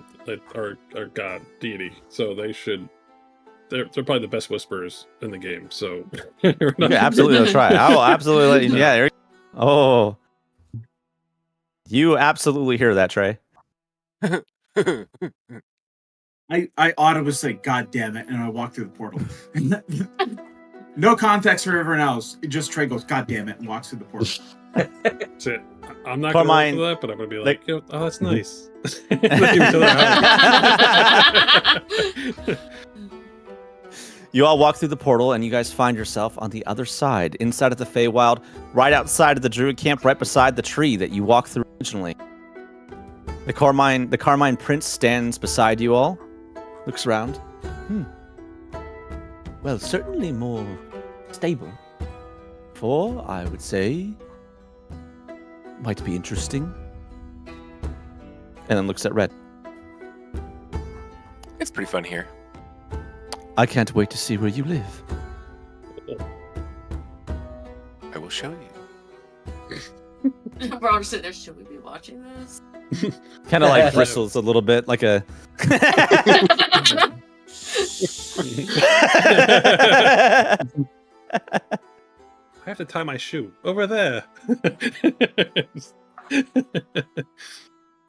or god deity, so they should. They're probably the best whisperers in the game. So we're not-
Okay, absolutely, let's try. I will absolutely let you. Yeah. Oh, you absolutely hear that, Trey.
I audibly say, God damn it, and I walk through the portal. No context for everyone else. Just Trey goes, God damn it, and walks through the portal.
That's it. I'm not going to
Carmine,
roll for that, but I'm going to be like, oh, that's nice.
You all walk through the portal, and you guys find yourself on the other side, inside of the Feywild, right outside of the Druid camp, right beside the tree that you walked through originally. The Carmine Prince stands beside you all, looks around. Well, certainly more stable. For, I would say, might be interesting. And then looks at Red.
It's pretty fun here.
I can't wait to see where you live.
I will show you.
We're all just sitting there. Should we be watching this?
Kind of like bristles a little bit, like a.
I have to tie my shoe over there.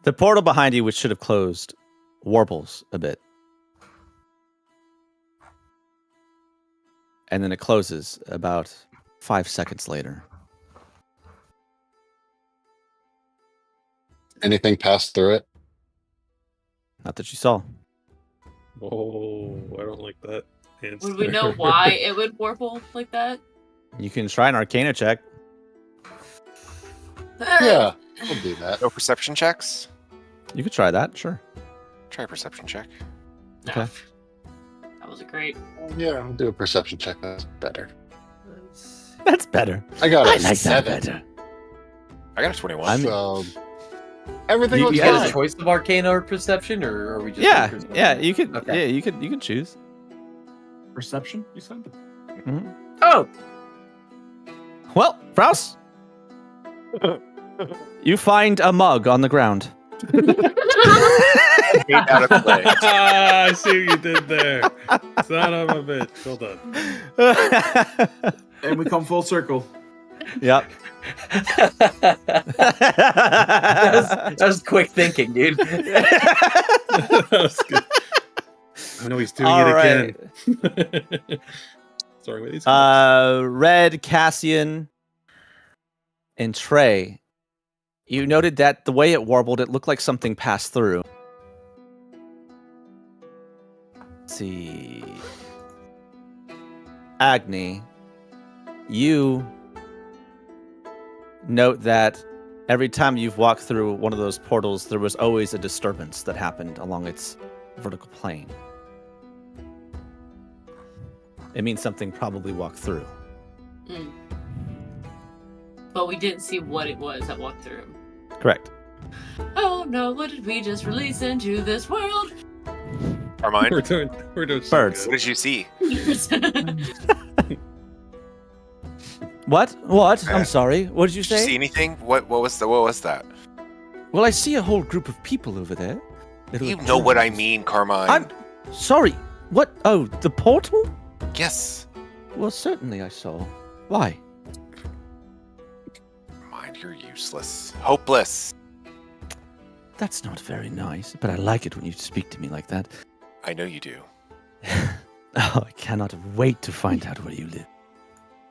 The portal behind you, which should have closed, warbles a bit.
and then it closes about 5 seconds later.
Anything passed through it?
Not that you saw.
Oh, I don't like that.
Would we know why it would warble like that?
You can try an Arcana check.
Yeah, we'll do that.
No perception checks?
You could try that, sure.
Try a perception check.
No.
Okay.
That was great.
Yeah, I'll do a perception check. That's better.
That's better.
I got a
I like that
7.
better.
I got a 21.
So everything
You
looks
had
fine.
a choice of Arcana or Perception, or are we just?
Yeah,
Perception?
yeah. You could.
Okay.
Yeah, you could choose.
Perception, you said?
Oh,
Well, Frous, you find a mug on the ground.
Out of play.
I see what you did there. Son of a bitch. Well done.
And we come full circle.
Yep.
that was quick thinking, dude.
That was good. I know he's doing
All
it
right.
again. Sorry, with these cards.
Red, Cassian, and Trey. You noted that the way it warbled, it looked like something passed through. Let's see. Agni, you note that every time you've walked through one of those portals, there was always a disturbance that happened along its vertical plane. It means something probably walked through.
Mm. But we didn't see what it was that walked through.
Correct.
Oh no, what did we just release into this world?
Carmine,
We're doing so
Birds.
good.
what did you see?
What? I'm sorry. What did you
Did you
say?
see anything? What was that?
Well, I see a whole group of people over there.
You know what I mean, Carmine.
I'm sorry. What? Oh, the portal?
Yes.
Well, certainly I saw. Why?
Mind, you're useless. Hopeless.
That's not very nice, but I like it when you speak to me like that.
I know you do.
Oh, I cannot wait to find out where you live.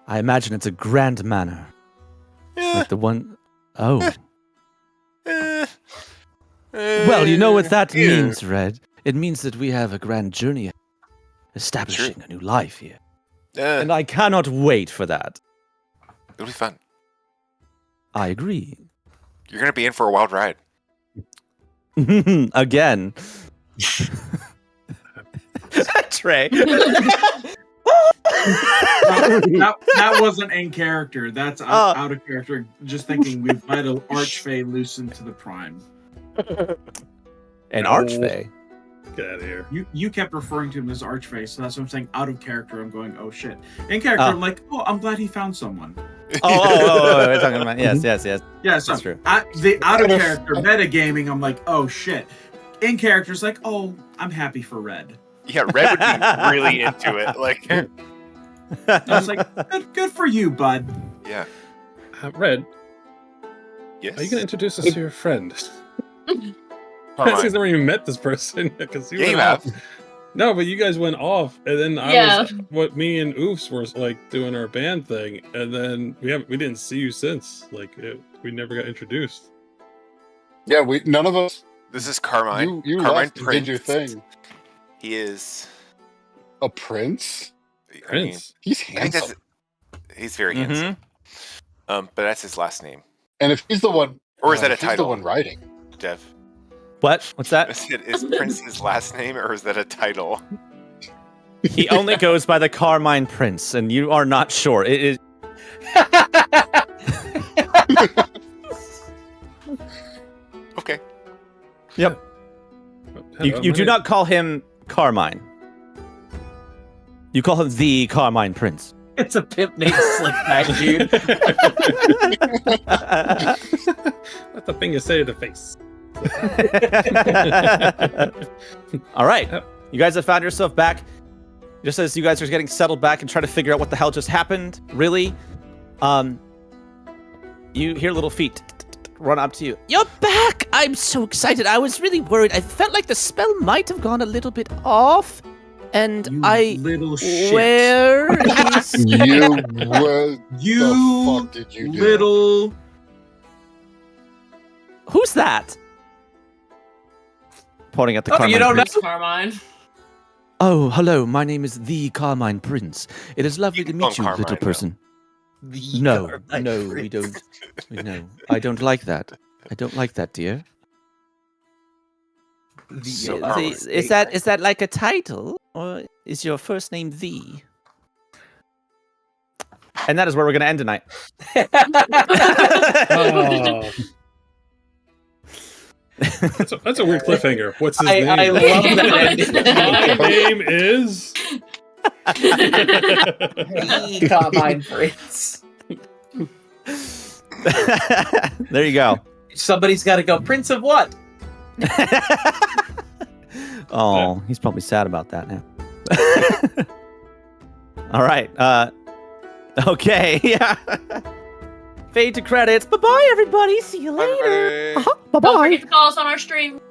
I imagine it's a grand manor. Like the one... Oh. Well, you know what that means, Red. It means that we have a grand journey ahead, establishing a new life here. And I cannot wait for that.
It'll be fun.
I agree.
You're gonna be in for a wild ride.
Again. Trey.
That wasn't in character. That's out of character. Just thinking we've let an archfey loose into the prime.
An archfey?
Get out of here.
You kept referring to him as archfey, so that's what I'm saying. Out of character, I'm going, oh shit. In character, I'm like, oh, I'm glad he found someone.
Oh, we're talking about yes.
Yeah, so
That's true.
The out of character metagaming, I'm like, oh shit. In character, it's like, oh, I'm happy for Red.
Yeah, Red would be really into it. Like,
I was like, good for you, bud.
yeah.
Red,
Yes.
are you going to introduce us to your friend?
Carmine.
He's never even met this person. Because
Yeah, you have.
No, but you guys went off, and then me and Oofs were like doing our band thing, and then we didn't see you since. Like we never got introduced.
Yeah, none of us.
This is Carmine.
You
Carmine
left and did your thing.
He is
A prince?
I mean,
Prince.
He's
I think
handsome.
he's very handsome. But that's his last name.
And if he's the one,
Or is that a
if he's
title?
the one writing.
Dev.
What? What's that?
Is Prince his last name, or is that a title?
He only goes by the Carmine Prince, and you are not sure. It is.
Okay.
Yep. You do not call him Carmine. You call him the Carmine Prince.
It's a pimp named Slickback, dude.
That's the thing you say to the face.
All right. You guys have found yourself back. Just as you guys are getting settled back and trying to figure out what the hell just happened, really, you hear little feet run up to you. You're back! I'm so excited. I was really worried. I felt like the spell might have gone a little bit off. And
You little shit.
where is
You what
You
the fuck did you do?
little.
who's that? Pointing at the
Oh,
Carmine
you don't know?
Prince.
Carmine.
Oh, hello. My name is the Carmine Prince. It is lovely
You
to
can call
meet
him
you,
Carmine
little
now.
person.
The
No,
Carmine
no, we
Prince.
don't. No, I don't like that. I don't like that, dear.
So
Yeah,
Carmine.
is that like a title, or is your first name the? And that is where we're going to end tonight.
Oh. That's a weird cliffhanger. What's his name?
I love that ending.
My name is.
The Carmine Prince.
There you go.
Somebody's got to go. Prince of what?
Oh, he's probably sad about that now. All right. Okay. Yeah. Fade to credits. Bye bye, everybody. See you later.
Bye, everybody.
Bye
Don't
bye.
forget to call us on our stream.